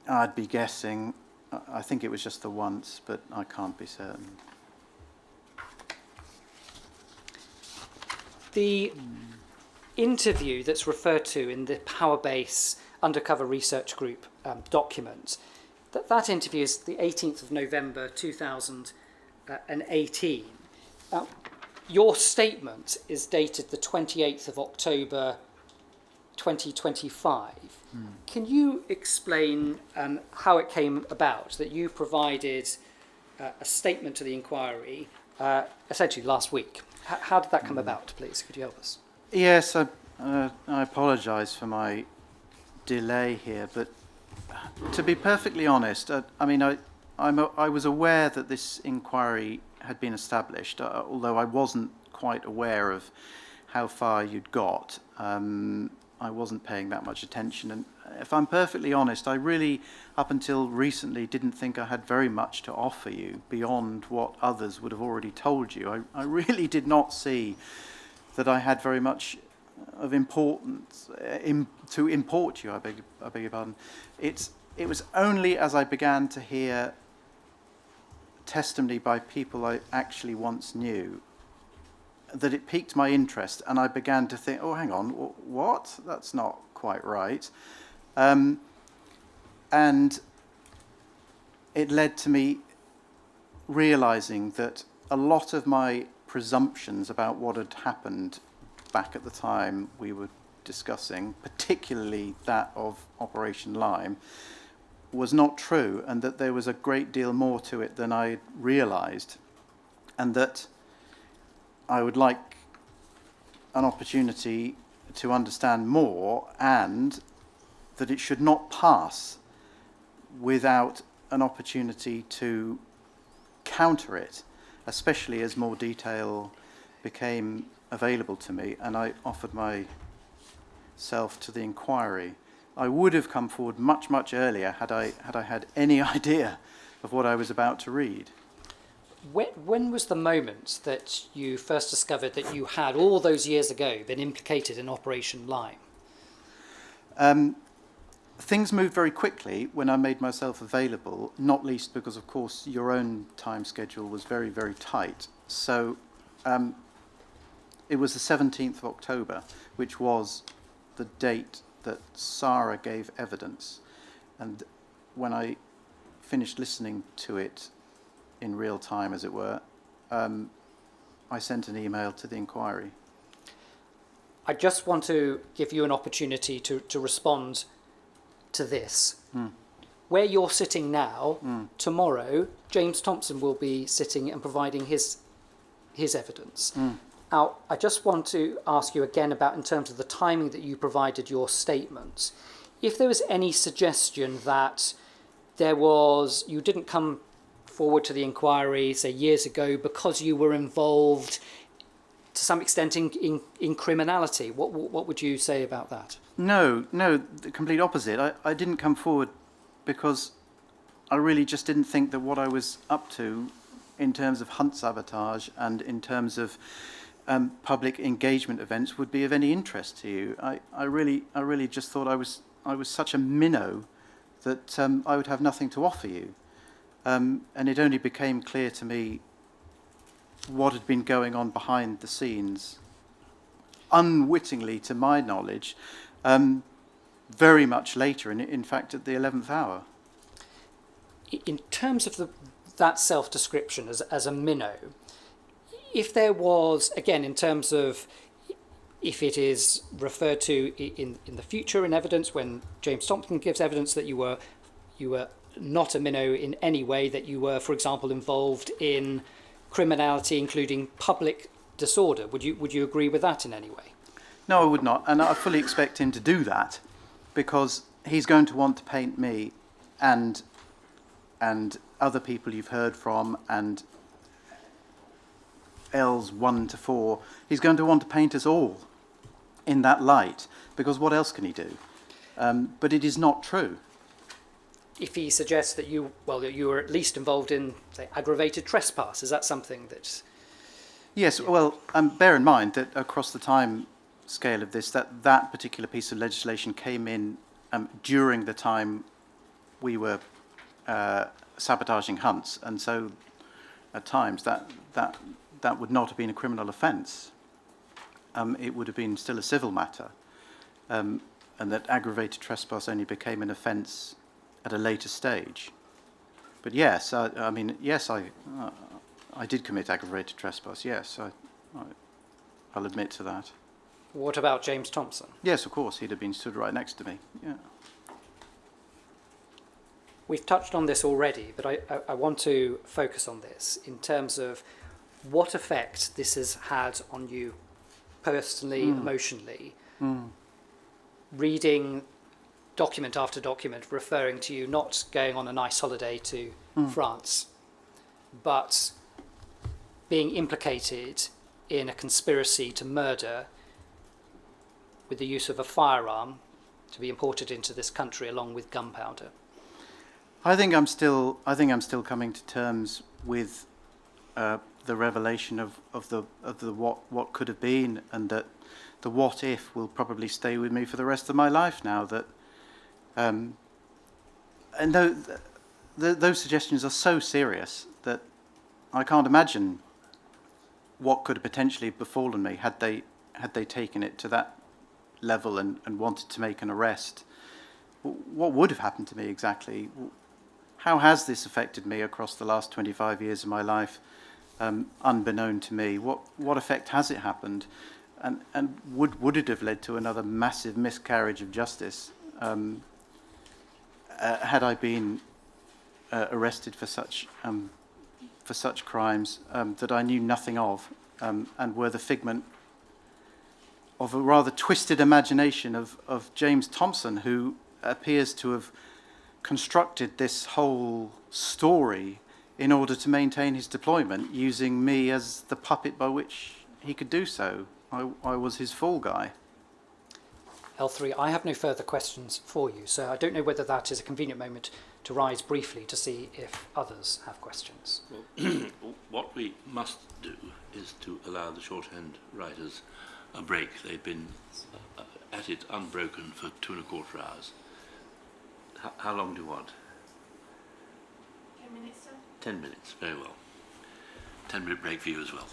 I'd be guessing. I think it was just the once, but I can't be certain. The interview that's referred to in the Powerbase Undercover Research Group document, that interview is the 18th of November 2018. Your statement is dated the 28th of October 2025. Can you explain how it came about that you provided a statement to the inquiry essentially last week. How did that come about, please? Could you help us? Yes, I apologise for my delay here, but to be perfectly honest, I was aware that this inquiry had been established, although I wasn't quite aware of how far you'd got. I wasn't paying that much attention, and if I'm perfectly honest, I really, up until recently, didn't think I had very much to offer you beyond what others would have already told you. I really did not see that I had very much of importance to import you. I beg your pardon. It was only as I began to hear testimony by people I actually once knew that it piqued my interest, and I began to think, oh, hang on, what? That's not quite right. And it led to me realising that a lot of my presumptions about what had happened back at the time we were discussing, particularly that of Operation Lyme, was not true, and that there was a great deal more to it than I realised, and that I would like an opportunity to understand more, and that it should not pass without an opportunity to counter it, especially as more detail became available to me and I offered myself to the inquiry. I would have come forward much, much earlier had I had any idea of what I was about to read. When was the moment that you first discovered that you had, all those years ago, been implicated in Operation Lyme? Things moved very quickly when I made myself available, not least because, of course, your own time schedule was very, very tight. So it was the 17th of October, which was the date that Sarah gave evidence. And when I finished listening to it in real time, as it were, I sent an email to the inquiry. I just want to give you an opportunity to respond to this. Where you're sitting now, tomorrow, James Thompson will be sitting and providing his evidence. Now, I just want to ask you again about, in terms of the timing that you provided your statements, if there was any suggestion that you didn't come forward to the inquiry, say, years ago, because you were involved to some extent in criminality. What would you say about that? No, the complete opposite. I didn't come forward because I really just didn't think that what I was up to in terms of hunt sabotage and in terms of public engagement events would be of any interest to you. I really just thought I was such a minnow that I would have nothing to offer you. And it only became clear to me what had been going on behind the scenes, unwittingly to my knowledge, very much later, in fact at the 11th hour. In terms of that self-description as a minnow, if there was, again, in terms of if it is referred to in the future in evidence, when James Thompson gives evidence that you were not a minnow in any way, that you were, for example, involved in criminality, including public disorder, would you agree with that in any way? No, I would not, and I fully expect him to do that, because he's going to want to paint me and other people you've heard from and L's 1 to 4. He's going to want to paint us all in that light, because what else can he do? But it is not true. If he suggests that you were at least involved in, say, aggravated trespass, is that something that... Yes, well, bear in mind that across the time scale of this, that particular piece of legislation came in during the time we were sabotaging hunts, and so at times that would not have been a criminal offence. It would have been still a civil matter, and that aggravated trespass only became an offence at a later stage. But yes, I did commit aggravated trespass. Yes, I'll admit to that. What about James Thompson? Yes, of course, he'd have been stood right next to me. Yeah. We've touched on this already, but I want to focus on this in terms of what effect this has had on you personally, emotionally, reading document after document referring to you not going on a nice holiday to France, but being implicated in a conspiracy to murder with the use of a firearm to be imported into this country along with gunpowder. I think I'm still coming to terms with the revelation of the what could have been, and that the what if will probably stay with me for the rest of my life now. That and those suggestions are so serious that I can't imagine what could have potentially befallen me had they taken it to that level and wanted to make an arrest. What would have happened to me exactly? How has this affected me across the last 25 years of my life, unbeknown to me? What effect has it happened? And would it have led to another massive miscarriage of justice had I been arrested for such crimes that I knew nothing of, and were the figment of a rather twisted imagination of James Thompson, who appears to have constructed this whole story in order to maintain his deployment, using me as the puppet by which he could do so. I was his fall guy. L3, I have no further questions for you, so I don't know whether that is a convenient moment to rise briefly to see if others have questions. Well, what we must do is to allow the shorthand writers a break. They've been at it unbroken for 2¼ hours. How long do you want? 10 minutes, sir? 10 minutes, very well. 10-minute break for you as well.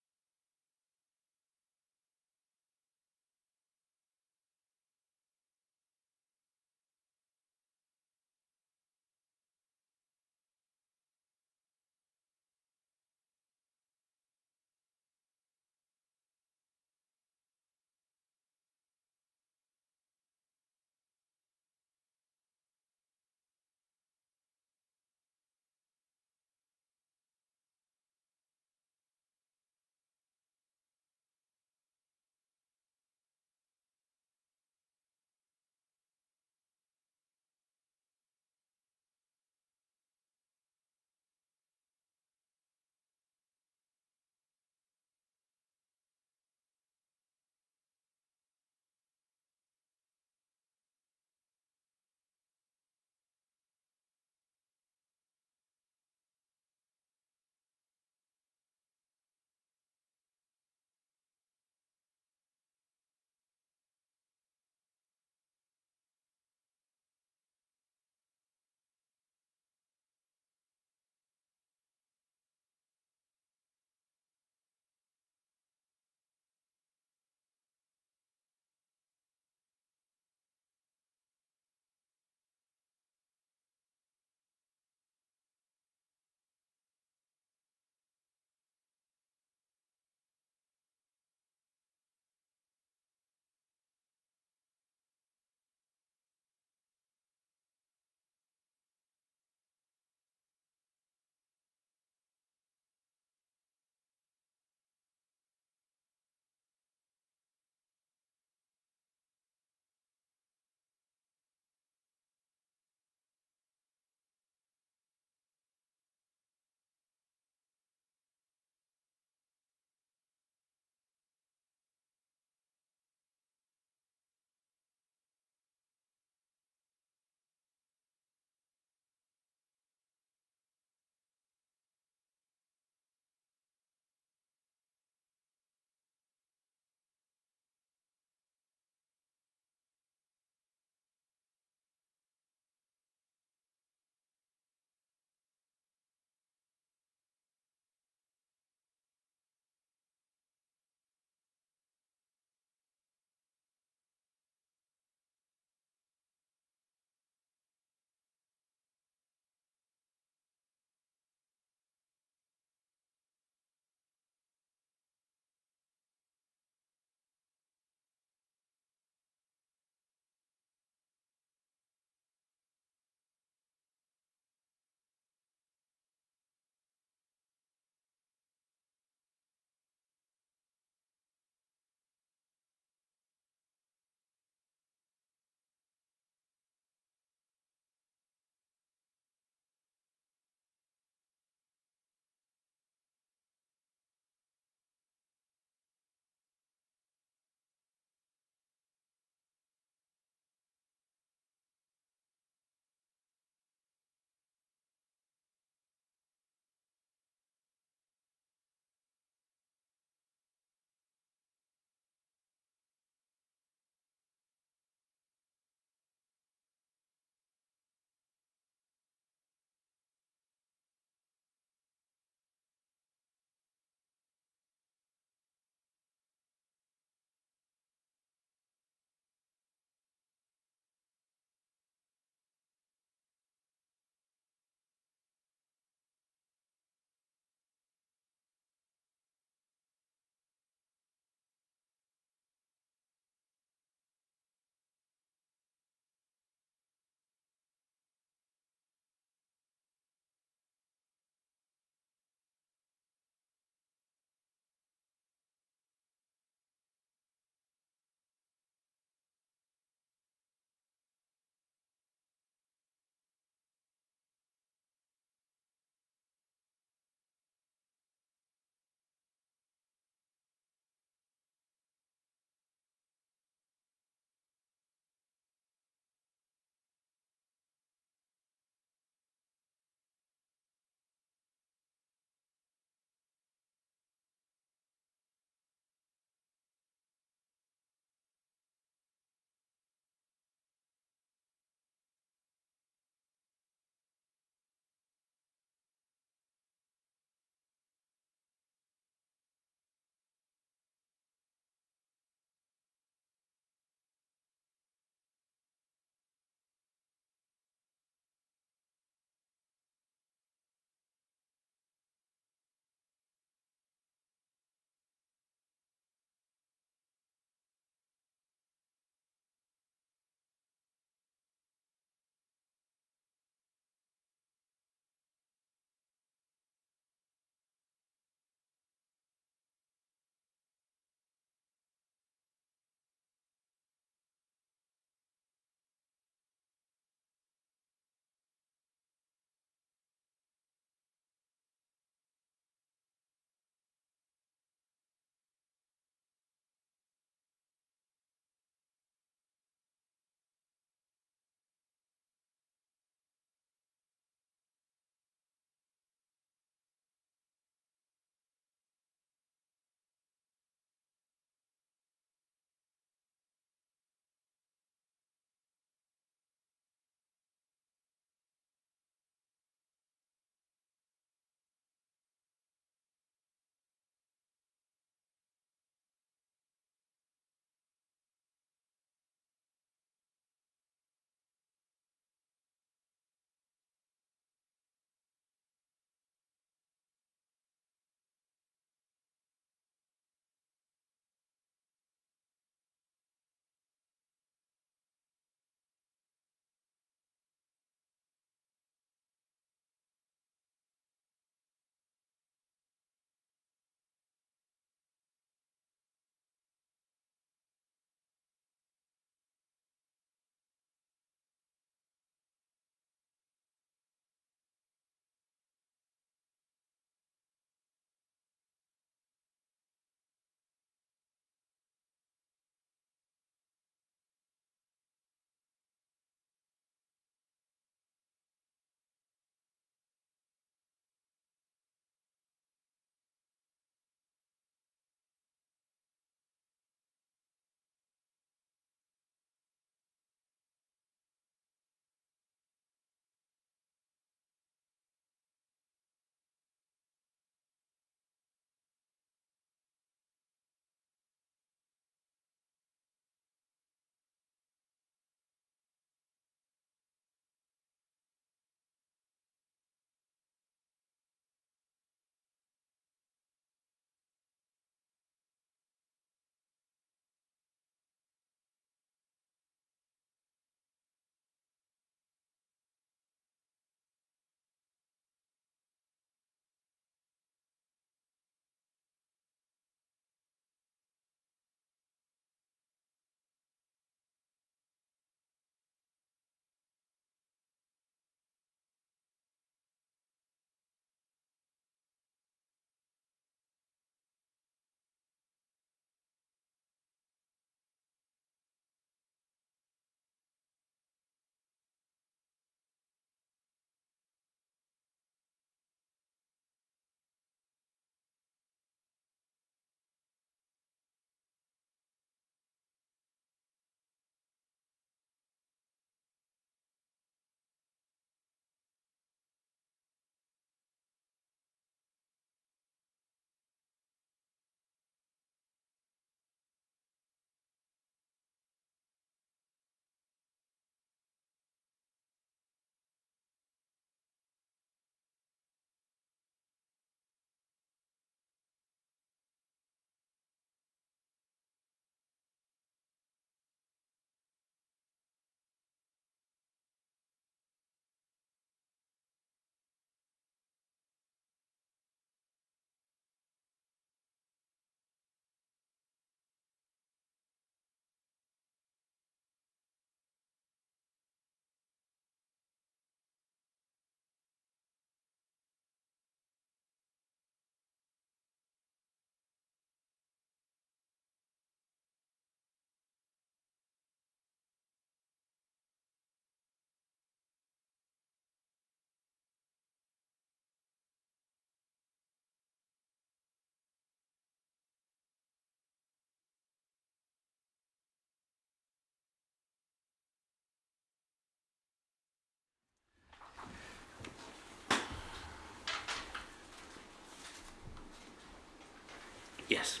Yes.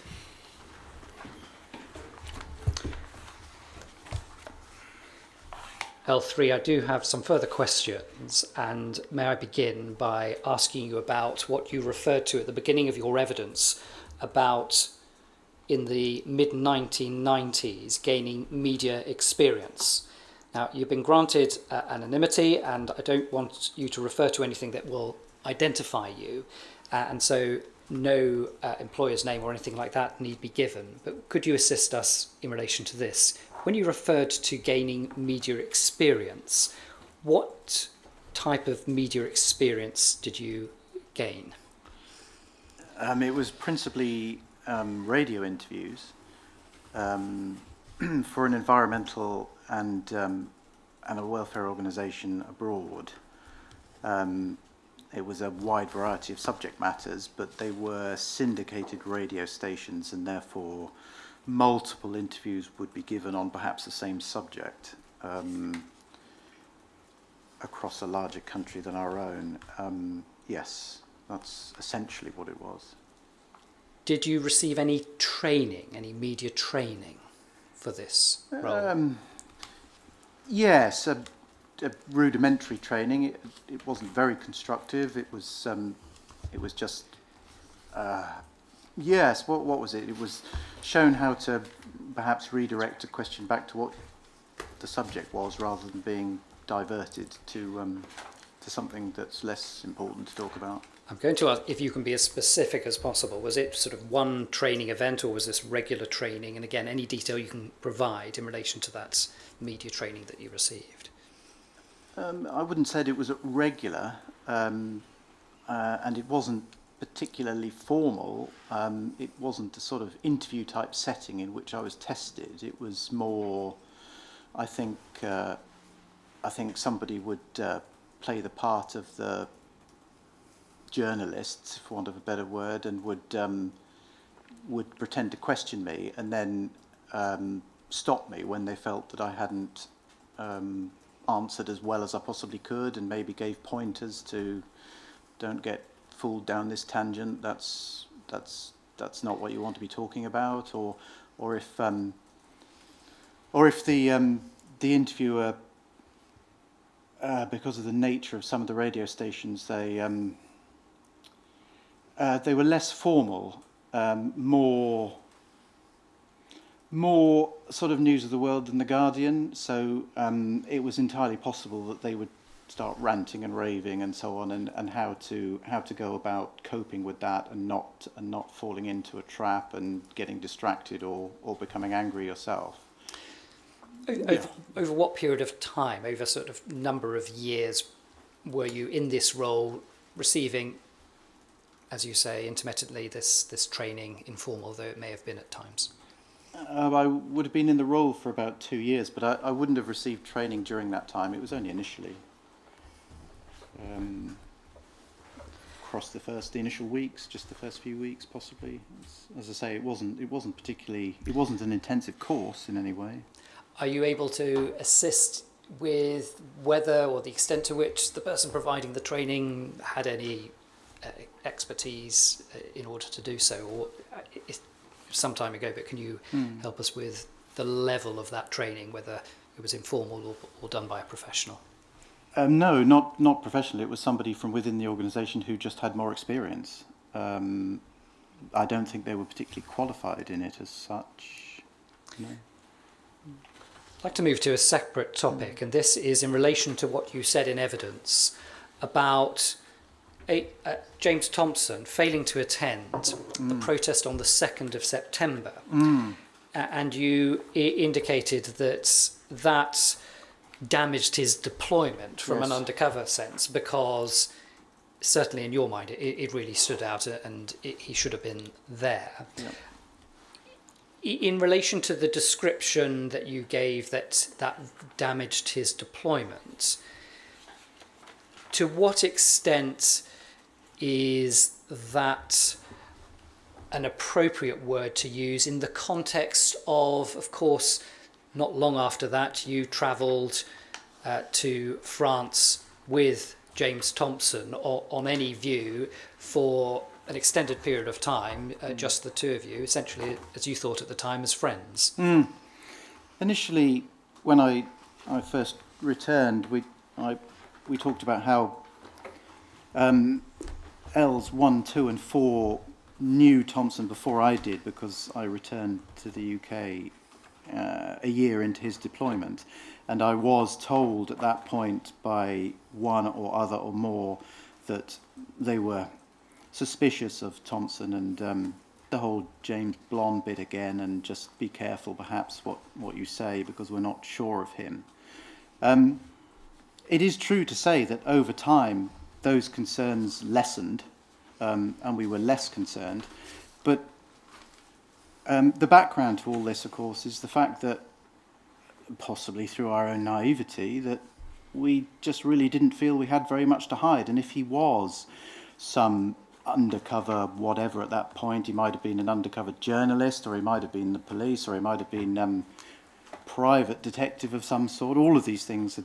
L3, I do have some further questions, and may I begin by asking you about what you referred to at the beginning of your evidence about, in the mid-1990s, gaining media experience. Now, you've been granted anonymity, and I don't want you to refer to anything that will identify you, and so no employer's name or anything like that need be given. But could you assist us in relation to this? When you referred to gaining media experience, what type of media experience did you gain? It was principally radio interviews for an environmental and a welfare organisation abroad. It was a wide variety of subject matters, but they were syndicated radio stations, and therefore multiple interviews would be given on perhaps the same subject across a larger country than our own. Yes, that's essentially what it was. Did you receive any training, any media training for this role? Yes, a rudimentary training. It wasn't very constructive. It was just yes. What was it? It was shown how to perhaps redirect a question back to what the subject was, rather than being diverted to something that's less important to talk about. I'm going to ask if you can be as specific as possible. Was it sort of one training event, or was this regular training? And again, any detail you can provide in relation to that media training that you received. I wouldn't say it was regular, and it wasn't particularly formal. It wasn't the sort of interview type setting in which I was tested. It was more, I think somebody would play the part of the journalists, for want of a better word, and would pretend to question me, and then stop me when they felt that I hadn't answered as well as I possibly could, and maybe gave pointers to don't get fooled down this tangent. That's not what you want to be talking about, or if the interviewer, because of the nature of some of the radio stations, they were less formal, more sort of news of the world than The Guardian, so it was entirely possible that they would start ranting and raving and so on, and how to go about coping with that and not falling into a trap and getting distracted or becoming angry yourself. Over what period of time, over sort of number of years, were you in this role, receiving, as you say, intermittently this training, informal though it may have been at times? I would have been in the role for about 2 years, but I wouldn't have received training during that time. It was only initially. Across the initial weeks, just the first few weeks, possibly. As I say, it wasn't an intensive course in any way. Are you able to assist with whether or the extent to which the person providing the training had any expertise in order to do so, or some time ago, but can you help us with the level of that training, whether it was informal or done by a professional? No, not professionally. It was somebody from within the organisation who just had more experience. I don't think they were particularly qualified in it as such. No. I'd like to move to a separate topic, and this is in relation to what you said in evidence about James Thompson failing to attend the protest on the 2nd of September. And you indicated that damaged his deployment from an undercover sense, because certainly in your mind it really stood out, and he should have been there. Yeah. In relation to the description that you gave that damaged his deployment, to what extent is that an appropriate word to use in the context of course, not long after that, you travelled to France with James Thompson on any view for an extended period of time, just the two of you, essentially, as you thought at the time, as friends. Initially, when I first returned, we talked about how L's 1, 2 and 4 knew Thompson before I did, because I returned to the UK a year into his deployment, and I was told at that point by one or other or more that they were suspicious of Thompson, and the whole James Blonde bit again, and just be careful perhaps what you say, because we're not sure of him. It is true to say that over time those concerns lessened, and we were less concerned, but the background to all this, of course, is the fact that, possibly through our own naivety, that we just really didn't feel we had very much to hide. And if he was some undercover whatever at that point, he might have been an undercover journalist, or he might have been the police, or he might have been private detective of some sort. All of these things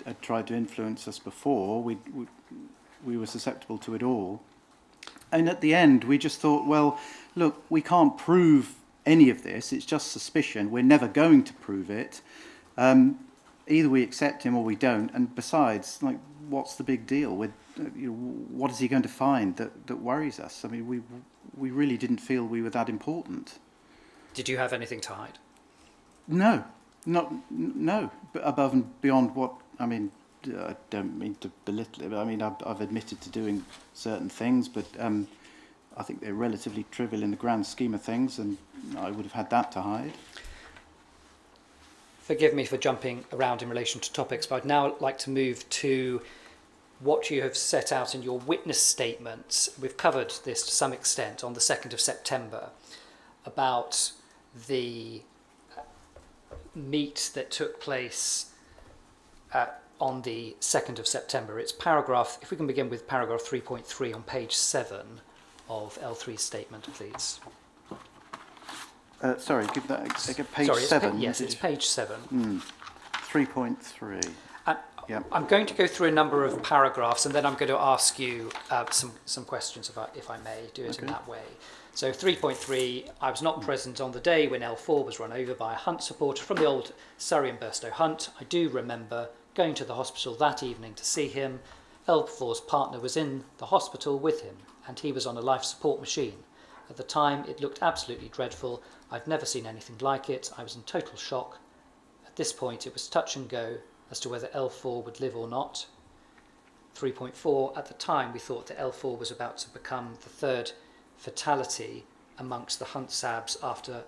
had tried to influence us before. We were susceptible to it all. And at the end, we just thought, well, look, we can't prove any of this. It's just suspicion. We're never going to prove it. Either we accept him or we don't. And besides, like, what's the big deal? What is he going to find that worries us? I mean, we really didn't feel we were that important. Did you have anything to hide? No, but above and beyond what, I mean, I don't mean to belittle it, but I mean, I've admitted to doing certain things, but I think they're relatively trivial in the grand scheme of things, and I would have had that to hide. Forgive me for jumping around in relation to topics, but I'd now like to move to what you have set out in your witness statements. We've covered this to some extent on the 2nd of September about the meet that took place on the 2nd of September. It's paragraph, if we can begin with paragraph 3.3 on page 7 of L3's statement, please. Sorry, give that page Sorry, 7. Yes, it's page 7. 3.3. Yep. I'm going to go through a number of paragraphs, and then I'm going to ask you some questions, if I may do it in that way. So 3.3, I was not present on the day when L4 was run over by a Hunt supporter from the old Surrey and Burstow Hunt. I do remember going to the hospital that evening to see him. L4's partner was in the hospital with him, and he was on a life support machine. At the time, it looked absolutely dreadful. I'd never seen anything like it. I was in total shock. At this point, it was touch and go as to whether L4 would live or not. 3.4, at the time, we thought that L4 was about to become the third fatality amongst the Hunt Sabs after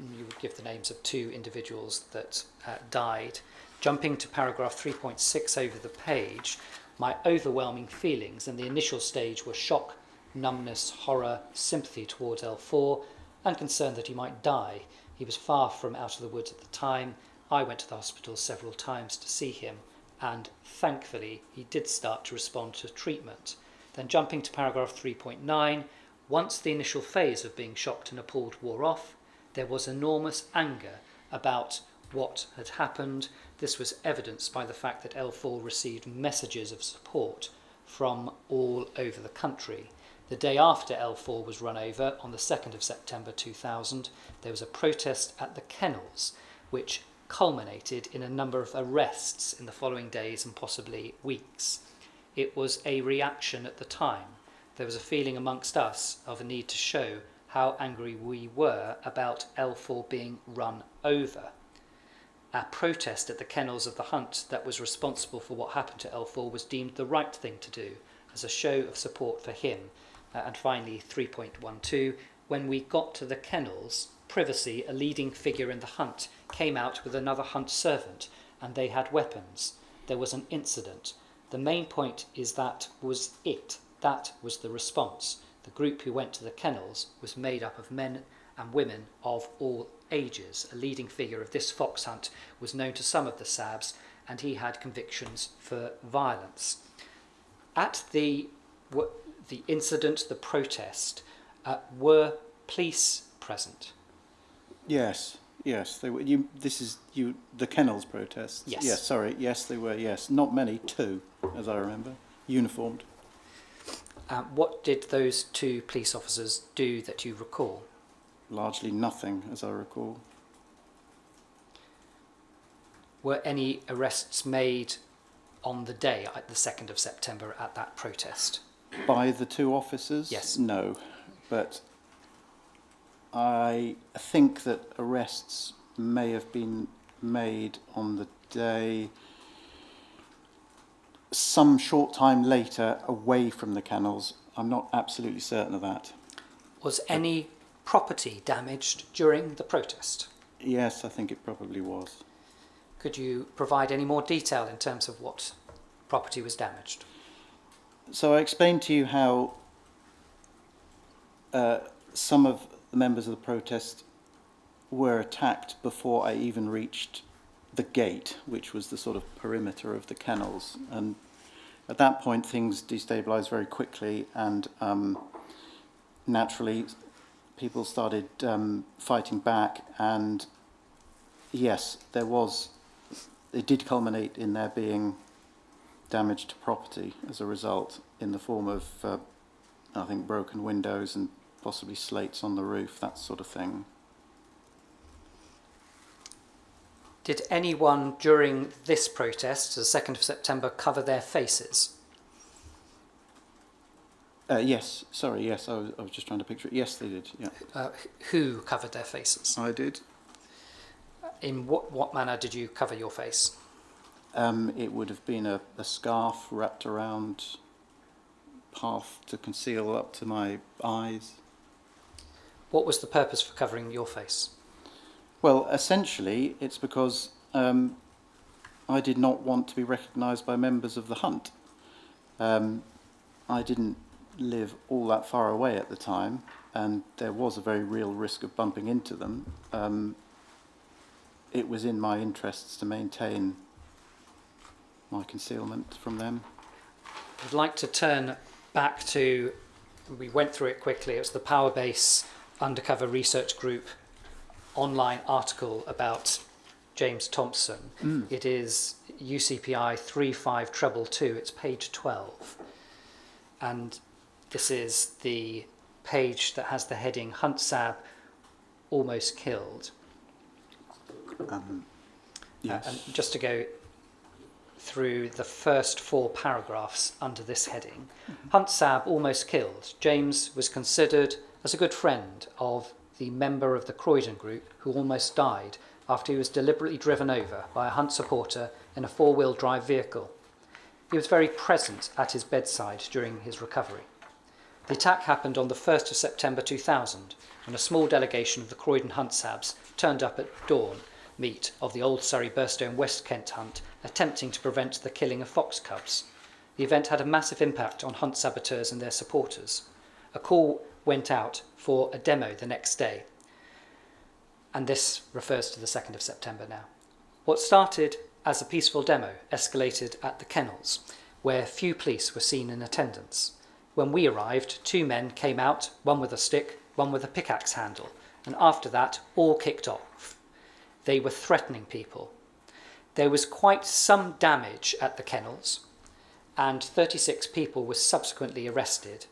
you would give the names of 2 individuals that died. Jumping to paragraph 3.6 over the page, my overwhelming feelings in the initial stage were shock, numbness, horror, sympathy towards L4, and concern that he might die. He was far from out of the woods at the time. I went to the hospital several times to see him, and thankfully he did start to respond to treatment. Then jumping to paragraph 3.9, once the initial phase of being shocked and appalled wore off, there was enormous anger about what had happened. This was evidenced by the fact that L4 received messages of support from all over the country. The day after L4 was run over, on the 2nd of September 2000, there was a protest at the kennels, which culminated in a number of arrests in the following days and possibly weeks. It was a reaction at the time. There was a feeling amongst us of a need to show how angry we were about L4 being run over. Our protest at the kennels of the Hunt that was responsible for what happened to L4 was deemed the right thing to do as a show of support for him. And finally, 3.12, when we got to the kennels, Privacy, a leading figure in the Hunt, came out with another Hunt servant, and they had weapons. There was an incident. The main point is that was it. That was the response. The group who went to the kennels was made up of men and women of all ages. A leading figure of this fox hunt was known to some of the Sabs, and he had convictions for violence. At the incident, the protest, were police present? Yes, they were. The kennels protests. Yes. Yes, sorry. Yes, they were. Yes, not many. 2, as I remember, uniformed. What did those 2 police officers do that you recall? Largely nothing, as I recall. Were any arrests made on the day, the 2nd of September, at that protest? By the 2 officers? Yes. No. But I think that arrests may have been made on the day some short time later away from the kennels. I'm not absolutely certain of that. Was any property damaged during the protest? Yes, I think it probably was. Could you provide any more detail in terms of what property was damaged? So I explained to you how some of the members of the protest were attacked before I even reached the gate, which was the sort of perimeter of the kennels. And at that point, things destabilised very quickly, and naturally, people started fighting back. And yes, it did culminate in there being damage to property as a result, in the form of, I think, broken windows and possibly slates on the roof, that sort of thing. Did anyone during this protest, the 2nd of September, cover their faces? Yes, sorry, yes, I was just trying to picture it. Yes, they did, yeah. Who covered their faces? I did. In what manner did you cover your face? It would have been a scarf wrapped around, half to conceal up to my eyes. What was the purpose for covering your face? Well, essentially, it's because I did not want to be recognised by members of the hunt. I didn't live all that far away at the time, and there was a very real risk of bumping into them. It was in my interests to maintain my concealment from them. I'd like to turn back to, we went through it quickly, it was the Powerbase Undercover Research Group online article about James Thompson. It is UCPI 35222, it's page 12. And this is the page that has the heading Hunt Sab Almost Killed. Yes. And just to go through the first 4 paragraphs under this heading. Hunt Sab almost killed. James was considered as a good friend of the member of the Croydon group who almost died after he was deliberately driven over by a Hunt supporter in a 4-wheel drive vehicle. He was very present at his bedside during his recovery. The attack happened on the 1st of September 2000 when a small delegation of the Croydon Hunt Sabs turned up at dawn meet of the Old Surrey Burstone West Kent hunt, attempting to prevent the killing of fox cubs. The event had a massive impact on hunt saboteurs and their supporters. A call went out for a demo the next day, and this refers to the 2nd of September now. What started as a peaceful demo escalated at the kennels, where few police were seen in attendance. When we arrived, 2 men came out, one with a stick, one with a pickaxe handle, and after that all kicked off. They were threatening people. There was quite some damage at the kennels, and 36 people were subsequently arrested,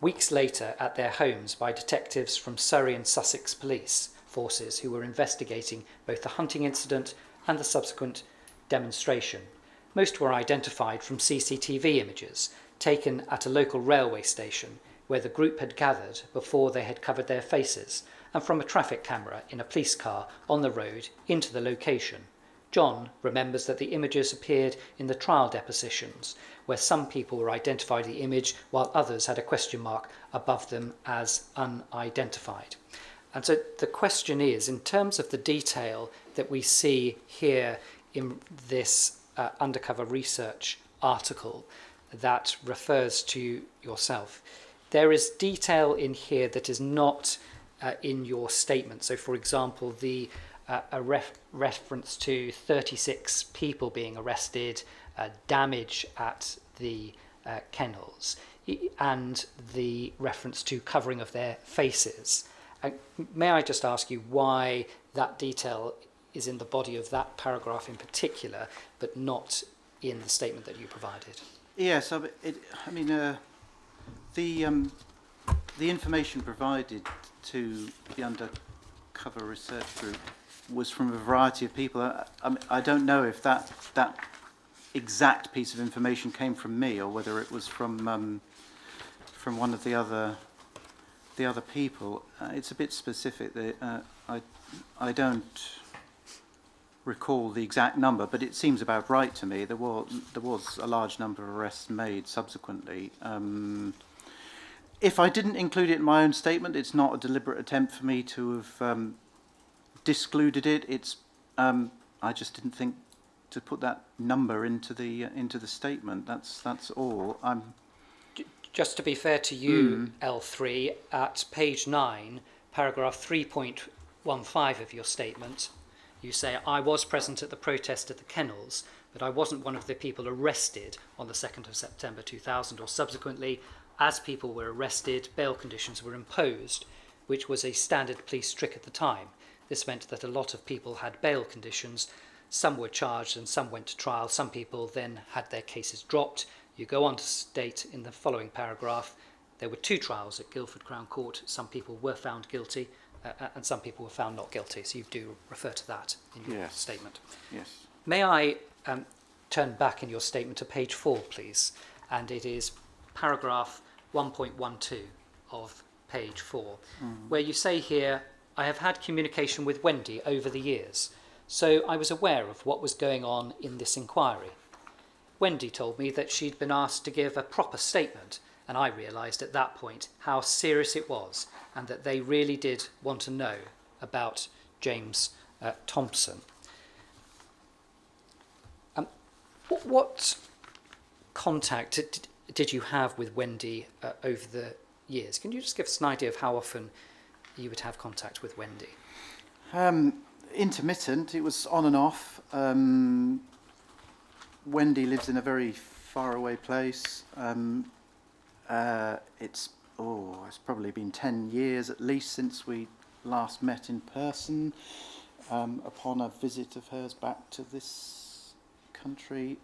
weeks later at their homes by detectives from Surrey and Sussex police forces who were investigating both the hunting incident and the subsequent demonstration. Most were identified from CCTV images taken at a local railway station where the group had gathered before they had covered their faces, and from a traffic camera in a police car on the road into the location. John remembers that the images appeared in the trial depositions, where some people were identified in the image while others had a question mark above them as unidentified. And so the question is, in terms of the detail that we see here in this undercover research article that refers to yourself, there is detail in here that is not in your statement. So, for example, a reference to 36 people being arrested, damage at the kennels, and the reference to covering of their faces. May I just ask you why that detail is in the body of that paragraph in particular, but not in the statement that you provided? Yes, The information provided to the undercover research group was from a variety of people. I don't know if that exact piece of information came from me or whether it was from one of the other people. It's a bit specific. I don't recall the exact number, but it seems about right to me. There was a large number of arrests made subsequently. If I didn't include it in my own statement, it's not a deliberate attempt for me to have discluded it. It's I just didn't think to put that number into the statement. That's all. Just to be fair to you, L3, at page 9, paragraph 3.15 of your statement, you say, I was present at the protest at the kennels, but I wasn't one of the people arrested on the 2nd of September 2000 or subsequently. As people were arrested, bail conditions were imposed, which was a standard police trick at the time. This meant that a lot of people had bail conditions. Some were charged and some went to trial. Some people then had their cases dropped. You go on to state in the following paragraph, there were 2 trials at Guildford Crown Court. Some people were found guilty and some people were found not guilty. So you do refer to that in your statement. Yes. May I turn back in your statement to page 4, please? And it is paragraph 1.12 of page 4, where you say here, I have had communication with Wendy over the years, so I was aware of what was going on in this inquiry. Wendy told me that she'd been asked to give a proper statement, and I realised at that point how serious it was and that they really did want to know about James Thompson. What contact did you have with Wendy over the years? Can you just give us an idea of how often you would have contact with Wendy? Intermittent. It was on and off. Wendy lives in a very faraway place. It's probably been 10 years at least since we last met in person upon a visit of hers back to this country.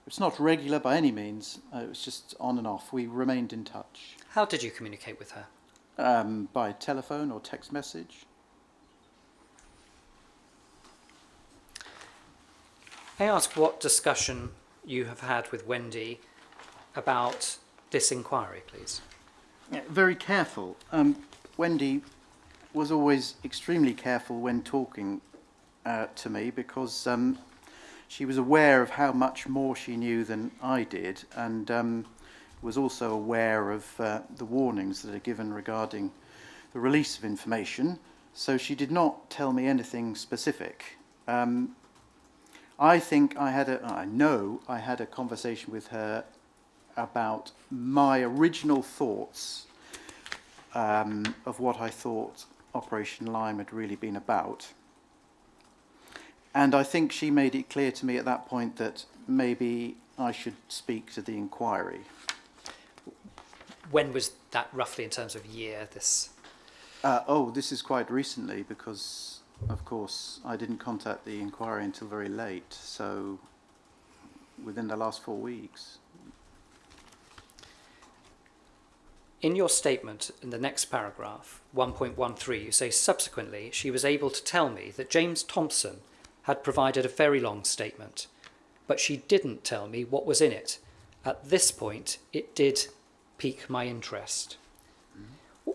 It's not regular by any means. It was just on and off. We remained in touch. How did you communicate with her? By telephone or text message. May I ask what discussion you have had with Wendy about this inquiry, please? Yeah, very careful. Wendy was always extremely careful when talking to me because she was aware of how much more she knew than I did, and was also aware of the warnings that are given regarding the release of information, so she did not tell me anything specific. I know I had a conversation with her about my original thoughts of what I thought Operation Lyme had really been about. And I think she made it clear to me at that point that maybe I should speak to the inquiry. When was that roughly in terms of year, this? This is quite recently because, of course, I didn't contact the inquiry until very late, so within the last 4 weeks. In your statement, in the next paragraph, 1.13, you say, subsequently, she was able to tell me that James Thompson had provided a very long statement, but she didn't tell me what was in it. At this point, it did pique my interest. Mm-hmm.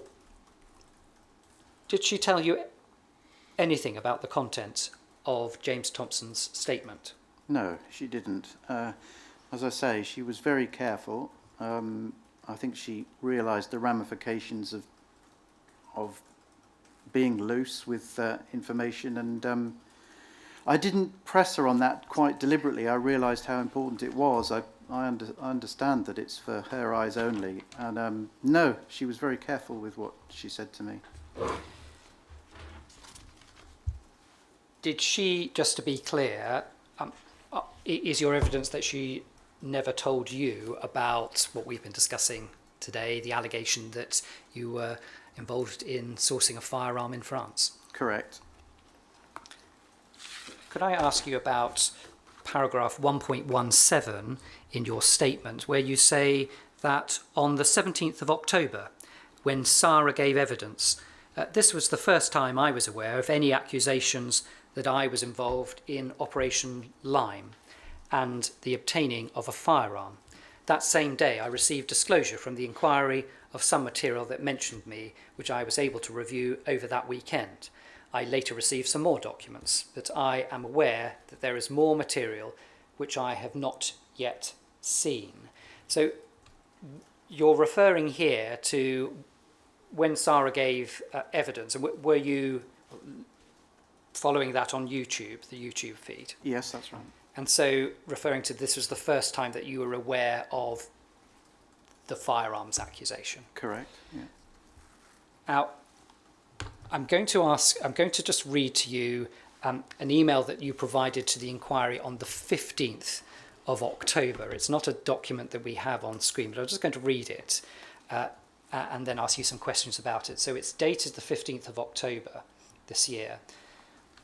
Did she tell you anything about the content of James Thompson's statement? No, she didn't. As I say, she was very careful. I think she realised the ramifications of being loose with information, and I didn't press her on that quite deliberately. I realised how important it was. I understand that it's for her eyes only, and no, she was very careful with what she said to me. Did she, just to be clear, is your evidence that she never told you about what we've been discussing today, the allegation that you were involved in sourcing a firearm in France? Correct. Could I ask you about paragraph 1.17 in your statement, where you say that on the 17th of October, when Sarah gave evidence, this was the first time I was aware of any accusations that I was involved in Operation Lime and the obtaining of a firearm. That same day, I received disclosure from the inquiry of some material that mentioned me, which I was able to review over that weekend. I later received some more documents, but I am aware that there is more material which I have not yet seen. So you're referring here to when Sarah gave evidence, and were you following that on YouTube, the YouTube feed? Yes, that's right. And so referring to this was the first time that you were aware of the firearms accusation. Correct, yeah. Now, I'm going to just read to you an email that you provided to the inquiry on the 15th of October. It's not a document that we have on screen, but I'm just going to read it and then ask you some questions about it. So it's dated the 15th of October this year.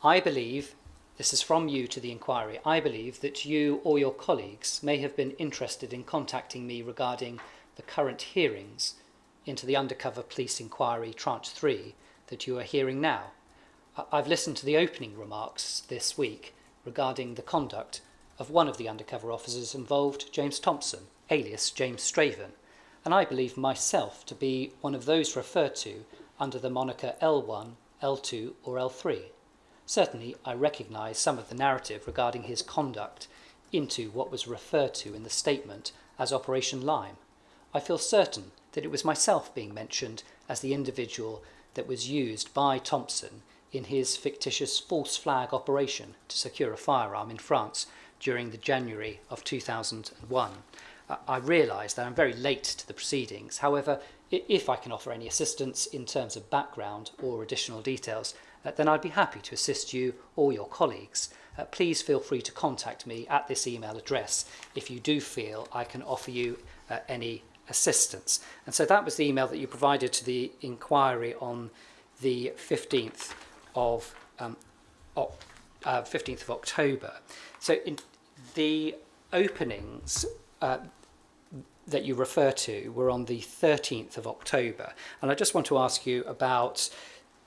I believe, this is from you to the inquiry, I believe that you or your colleagues may have been interested in contacting me regarding the current hearings into the undercover police inquiry Tranche 3 that you are hearing now. I've listened to the opening remarks this week regarding the conduct of one of the undercover officers involved, James Thompson, alias James Straven, and I believe myself to be one of those referred to under the moniker L1, L2 or L3. Certainly, I recognise some of the narrative regarding his conduct into what was referred to in the statement as Operation Lime. I feel certain that it was myself being mentioned as the individual that was used by Thompson in his fictitious false flag operation to secure a firearm in France during the January of 2001. I realise that I'm very late to the proceedings. However, if I can offer any assistance in terms of background or additional details, then I'd be happy to assist you or your colleagues. Please feel free to contact me at this email address if you do feel I can offer you any assistance. And so that was the email that you provided to the inquiry on the 15th of October. So in the openings that you refer to were on the 13th of October. And I just want to ask you about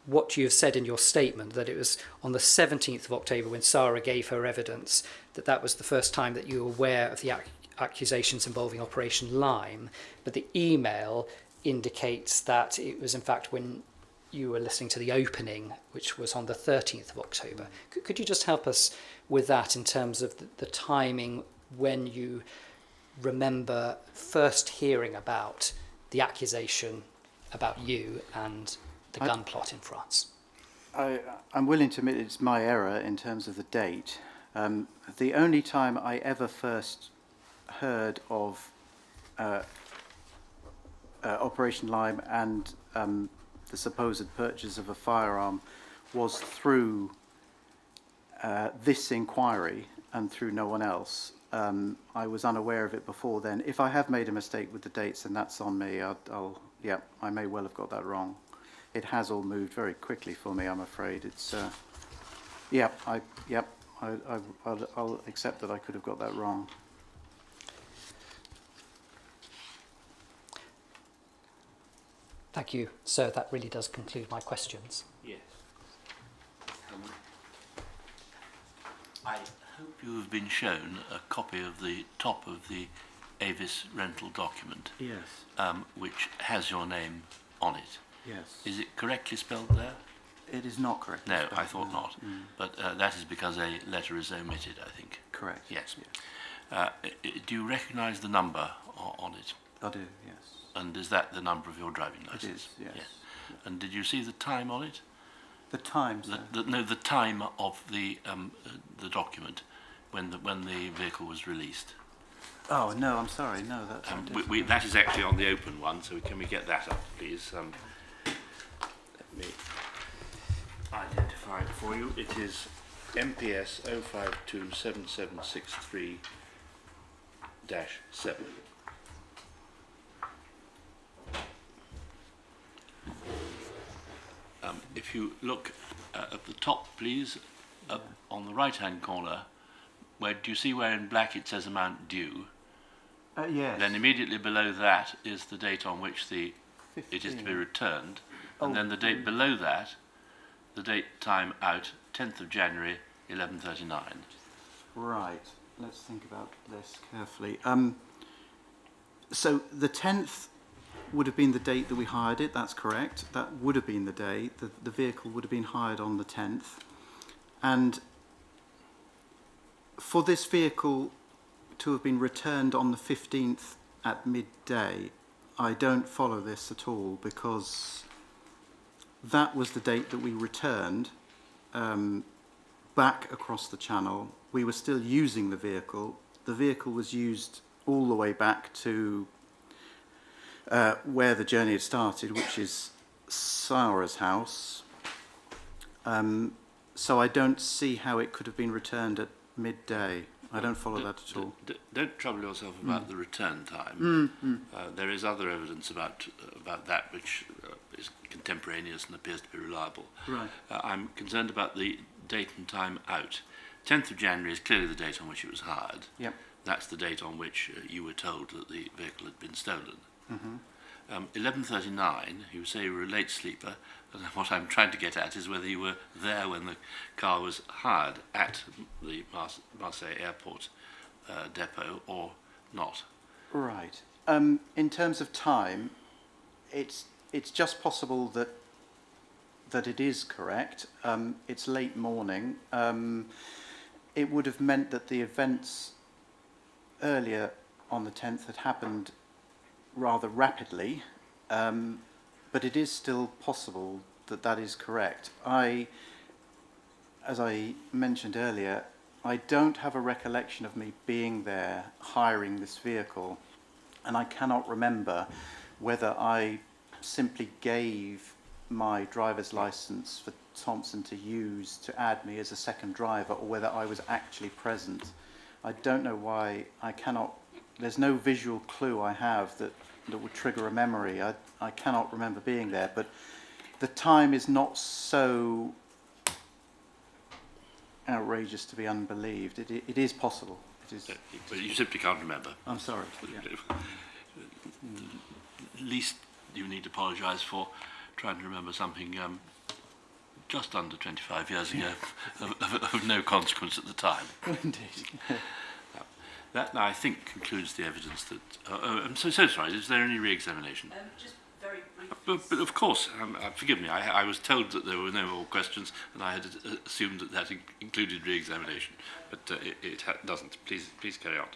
what you've said in your statement, that it was on the 17th of October when Sarah gave her evidence, that was the first time that you were aware of the accusations involving Operation Lime. But the email indicates that it was in fact when you were listening to the opening, which was on the 13th of October. Could you just help us with that in terms of the timing when you remember first hearing about the accusation about you and the gun plot in France? I'm willing to admit it's my error in terms of the date. The only time I ever first heard of Operation Lime and the supposed purchase of a firearm was through this inquiry and through no one else. I was unaware of it before then. If I have made a mistake with the dates, then that's on me. I may well have got that wrong. It has all moved very quickly for me, I'm afraid. It's, I'll accept that I could have got that wrong. Thank you, sir. That really does conclude my questions. Yes. I hope you have been shown a copy of the top of the Avis rental document. Yes. Which has your name on it. Yes. Is it correctly spelled there? It is not correct. No, I thought not. But that is because a letter is omitted, I think. Correct. Yes. Do you recognise the number on it? I do, yes. And is that the number of your driving licence? It is, yes. And did you see the time on it? The time, sir? The time of the document when the vehicle was released. Oh, no, I'm sorry. No, that's... That is actually on the open one, so can we get that up, please? Let me identify it for you. It is MPS 0527763-7. If you look at the top, please, on the right-hand corner, do you see where in black it says amount due? Yes. Then immediately below that is the date on which it is to be returned, and then the date below that, the date time out, 10th of January, 11:39. Right. Let's think about this carefully. So the 10th would have been the date that we hired it. That's correct. That would have been the day. The vehicle would have been hired on the 10th. And for this vehicle to have been returned on the 15th at midday, I don't follow this at all, because that was the date that we returned back across the channel. We were still using the vehicle. The vehicle was used all the way back to where the journey had started, which is Sarah's house. So I don't see how it could have been returned at midday. I don't follow that at all. Don't trouble yourself about the return time. There is other evidence about that which is contemporaneous and appears to be reliable. Right. I'm concerned about the date and time out. 10th of January is clearly the date on which it was hired. Yep. That's the date on which you were told that the vehicle had been stolen. Mm-hmm. 11:39, you say you were a late sleeper, and what I'm trying to get at is whether you were there when the car was hired at the Marseille airport depot or not. Right. In terms of time, it's just possible that it is correct. It's late morning. It would have meant that the events earlier on the 10th had happened rather rapidly, but it is still possible that is correct. As I mentioned earlier, I don't have a recollection of me being there hiring this vehicle, and I cannot remember whether I simply gave my driver's license for Thompson to use to add me as a second driver, or whether I was actually present. I don't know why I cannot. There's no visual clue I have that would trigger a memory. I cannot remember being there, but the time is not so outrageous to be unbelieved. It is possible. It is. But you simply can't remember. I'm sorry. Yeah. Least you need to apologise for trying to remember something just under 25 years ago of no consequence at the time. Indeed. That, I think, concludes the evidence that... I'm so sorry, is there any re-examination? Just very briefly. But of course, forgive me, I was told that there were no more questions, and I had assumed that included re-examination, but it doesn't. Please carry on.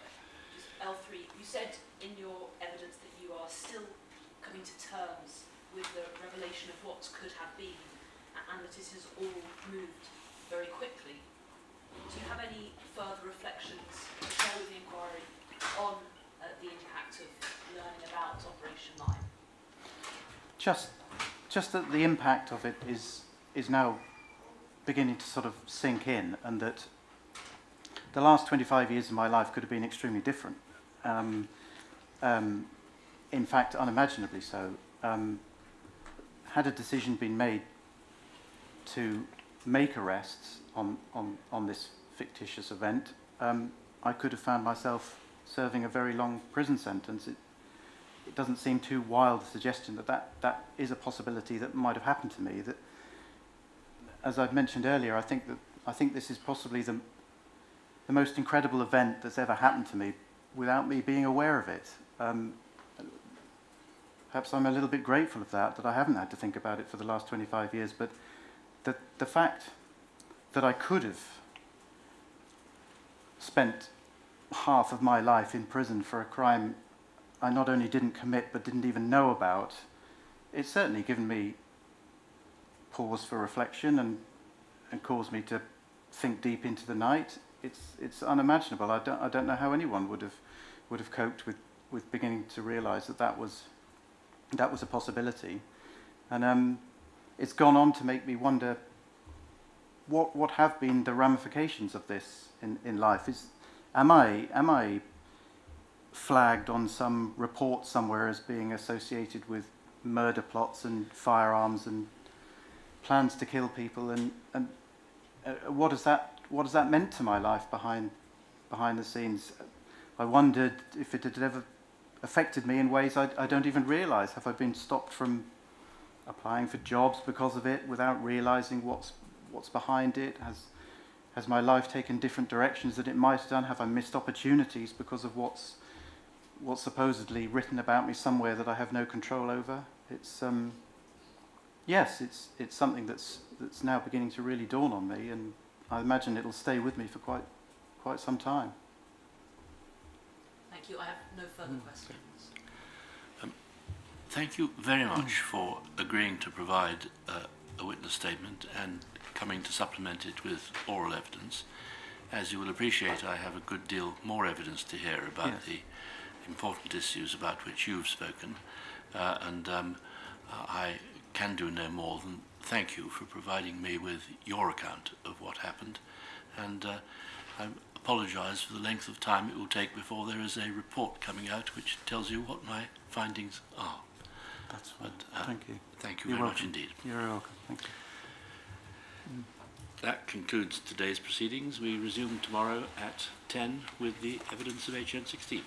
L3, you said in your evidence that you are still coming to terms with the revelation of what could have been, and that it has all moved very quickly. Do you have any further reflections to share with the inquiry on the impact of learning about Operation Line? Just that the impact of it is now beginning to sort of sink in, and that the last 25 years of my life could have been extremely different. In fact, unimaginably so. Had a decision been made to make arrests on this fictitious event, I could have found myself serving a very long prison sentence. It doesn't seem too wild a suggestion that is a possibility that might have happened to me. That, as I've mentioned earlier, I think this is possibly the most incredible event that's ever happened to me without me being aware of it. Perhaps I'm a little bit grateful of that I haven't had to think about it for the last 25 years, but the fact that I could have spent half of my life in prison for a crime I not only didn't commit but didn't even know about, it's certainly given me pause for reflection and caused me to think deep into the night. It's unimaginable. I don't know how anyone would have coped with beginning to realise that was a possibility, and it's gone on to make me wonder what have been the ramifications of this in life. Am I flagged on some report somewhere as being associated with murder plots and firearms and plans to kill people, and what has that meant to my life behind the scenes? I wondered if it had ever affected me in ways I don't even realise. Have I been stopped from applying for jobs because of it without realising what's behind it? Has my life taken different directions that it might have done? Have I missed opportunities because of what's supposedly written about me somewhere that I have no control over? It's yes, it's something that's now beginning to really dawn on me, and I imagine it'll stay with me for quite some time. Thank you. I have no further questions. Thank you very much for agreeing to provide a witness statement and coming to supplement it with oral evidence. As you will appreciate, I have a good deal more evidence to hear about Yes. the important issues about which you've spoken, and I can do no more than thank you for providing me with your account of what happened, and I apologise for the length of time it will take before there is a report coming out which tells you what my findings are. That's fine. But, Thank you. Thank you You're very much welcome. indeed. You're very welcome. Thank you. That concludes today's proceedings. We resume tomorrow at 10 with the evidence of HN16.